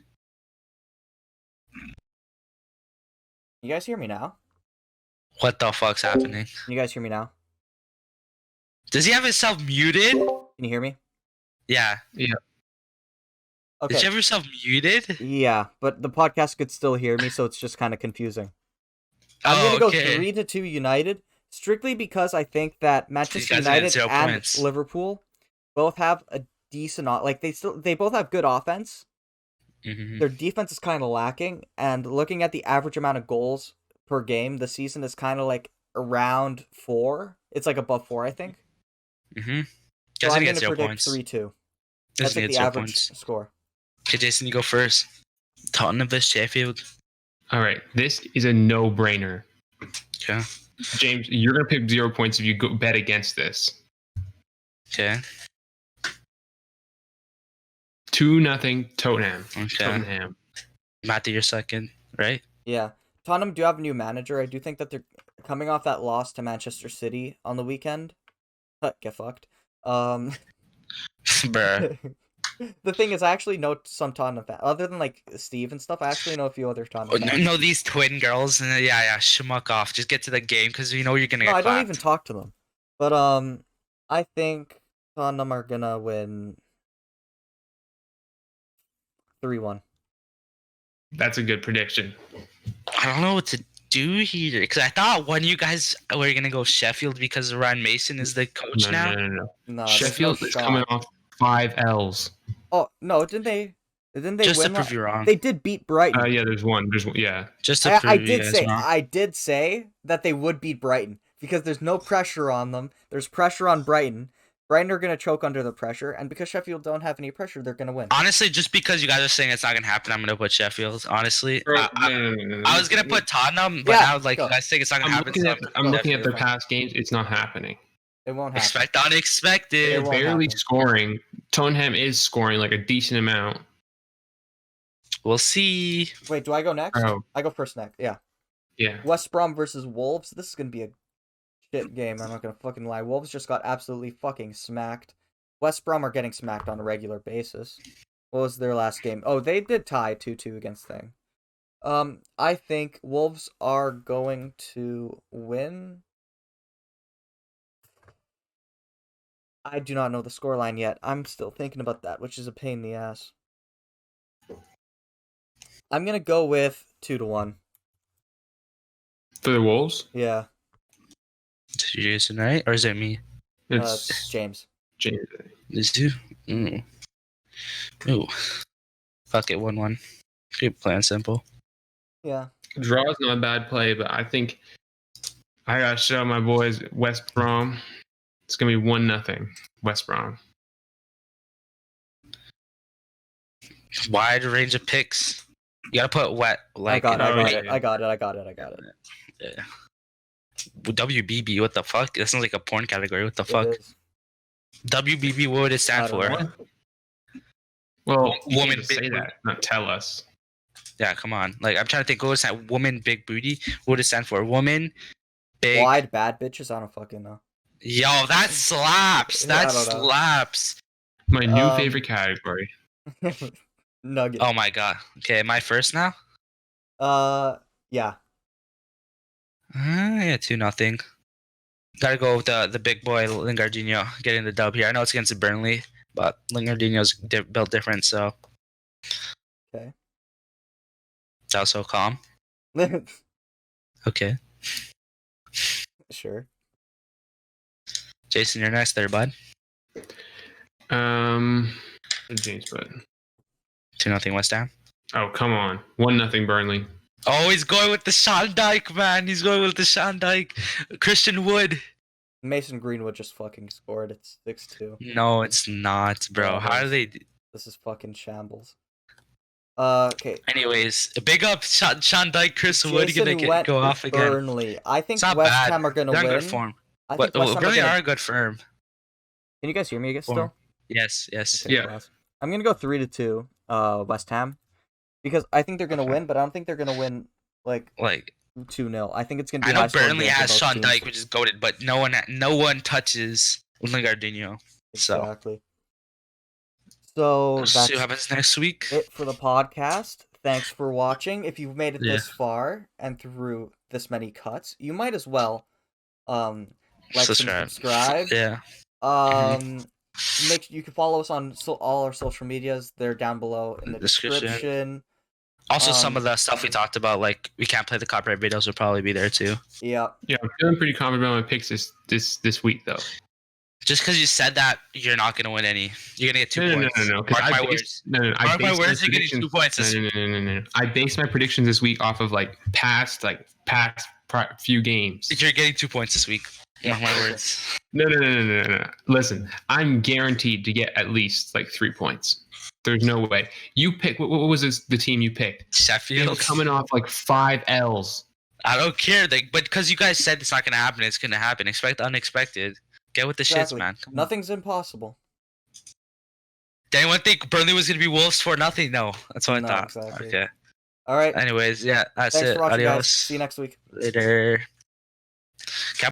You guys hear me now? What the fuck's happening? Can you guys hear me now? Does he have himself muted? Can you hear me? Yeah. Okay. Did you have yourself muted? Yeah, but the podcast could still hear me, so it's just kind of confusing. I'm gonna go 3-2 United, strictly because I think that Manchester United and Liverpool both have a decent, they both have good offense. Mm-hmm. Their defense is kind of lacking, and looking at the average amount of goals per game this season is kind of around 4. It's above 4, I think. Mm-hmm. So I'm gonna predict 3-2. That's the average score. Okay, Jason, you go first. Tottenham vs Sheffield. All right, this is a no-brainer. Okay. James, you're gonna pick 0 points if you bet against this. Okay. 2-0 Tottenham. Okay. Tottenham. Matthew, you're second, right? Yeah. Tottenham do have a new manager. I do think that they're coming off that loss to Manchester City on the weekend. Get fucked. Bruh. The thing is, I actually know some Tottenham fans. Other than, like, Steve and stuff, I actually know a few other Tottenham fans. No, these twin girls. Yeah, shmuck off. Just get to the game because you know you're going to get No, I don't clapped. even talk to them. But, I think Tottenham are gonna win 3-1. That's a good prediction. I don't know what to do here because I thought one of you guys were gonna go Sheffield because Ryan Mason is the coach now. No, Sheffield is coming off 5 L's. Oh no, didn't they Just win? to prove you wrong. They did beat Brighton. Yeah, there's one. Yeah. Just to prove I you did guys say wrong. I did say that they would beat Brighton because there's no pressure on them. There's pressure on Brighton. Brighton are gonna choke under the pressure, and because Sheffield don't have any pressure, they're gonna win. Honestly, just because you guys are saying it's not gonna happen, I'm gonna put Sheffield. Honestly, I was gonna put Tottenham, but now like you guys think it's not gonna happen. I'm looking at their past games. It's not happening. It won't happen. Expect unexpected. They're won't barely happen. scoring. Tottenham is scoring like a decent amount. We'll see. Wait, do I go next? Oh. I go first next. Yeah. Yeah. West Brom versus Wolves. This is gonna be a shit game. I'm not gonna fucking lie. Wolves just got absolutely fucking smacked. West Brom are getting smacked on a regular basis. What was their last game? Oh, they did tie 2-2 against Thing. I think Wolves are going to win. I do not know the scoreline yet. I'm still thinking about that, which is a pain in the ass. I'm gonna go with 2-1. For the Wolves? Yeah. Is it Jason, right? Or is it me? It's James. James. Is you? Ooh. Fuck it, 1-1. Keep playing simple. Yeah. Draw is not a bad play, but I think I gotta show my boys West Brom. It's gonna be 1-0 West Brom. Wide range of picks. You gotta put wet. Like I got it. yeah. I got it. Yeah. WBB, what the fuck? That sounds like a porn category. What the It fuck? is. WBB, what would it stand I for? don't know. Well, you Woman can't big say that, not tell us. Yeah, come on. Like, I'm trying to think. What would it stand? Woman, big booty. What would it stand for? Woman, big. Wide bad bitches. I don't fucking know. Yo, that slaps. Yeah, I That don't know. slaps. My new favorite category. Nugget. Oh my god. Okay, am I first now? Yeah. Yeah, 2-0. Gotta go with the big boy Lingardinho getting the dub here. I know it's against Burnley, but Lingardinho's built different, so. Okay. That was so calm. Okay. Sure. Jason, you're next there, bud. James Button. 2-0 West Ham. Oh, come on. 1-0 Burnley. Oh, he's going with the Sean Dyke, man. He's going with the Sean Dyke. Christian Wood. Mason Greenwood just fucking scored. It's 6-2. No, it's not, bro. Yeah, it How do is. they... This is fucking shambles. Okay. Anyways, big up Sean Dyke, Chris Wood Jason gonna went go with off again. Burnley. I think It's not West bad. Ham are gonna They're in win. good form. I But think West Ham Burnley are are gonna... a good firm. Can you guys hear me still? Yes. Okay, Yeah. class. I'm gonna go 3-2. West Ham, because I think they're gonna win, but I don't think they're gonna win like 2-0. I think it's gonna be. I know high-scoring Burnley game for has both Sean teams. Dyke, which is goated, but no one touches Lingardinho. So Exactly. So let's that's see what happens next week. it for the podcast. Thanks for watching. If you've made it Yeah. this far and through this many cuts, you might as well like and subscribe. Yeah. You can follow us on all our social medias. They're down below in the description. Also, some of the stuff we talked about, like we can't play the copyright videos, will probably be there too. Yeah. Yeah, I'm feeling pretty confident about my picks this week, though. Just because you said that, you're not gonna win any. You're gonna get 2 points. No. Mark my words. Mark my words. You're getting 2 points this week. No. I base my predictions this week off of past few games. You're getting 2 points this week. Mark my words. No. Listen, I'm guaranteed to get at least 3 points. There's no way. You pick. What was the team you picked? Sheffield. They're coming off 5 L's. I don't care, but because you guys said it's not gonna happen, it's gonna happen. Expect unexpected. Get with the shits, man. Come on. Nothing's impossible. Did anyone think Burnley was gonna be Wolves for nothing? No, that's what I thought. Exactly. Okay. All right. Anyways, yeah, that's Thanks it. for watching, Adios. guys. See you next week. Later.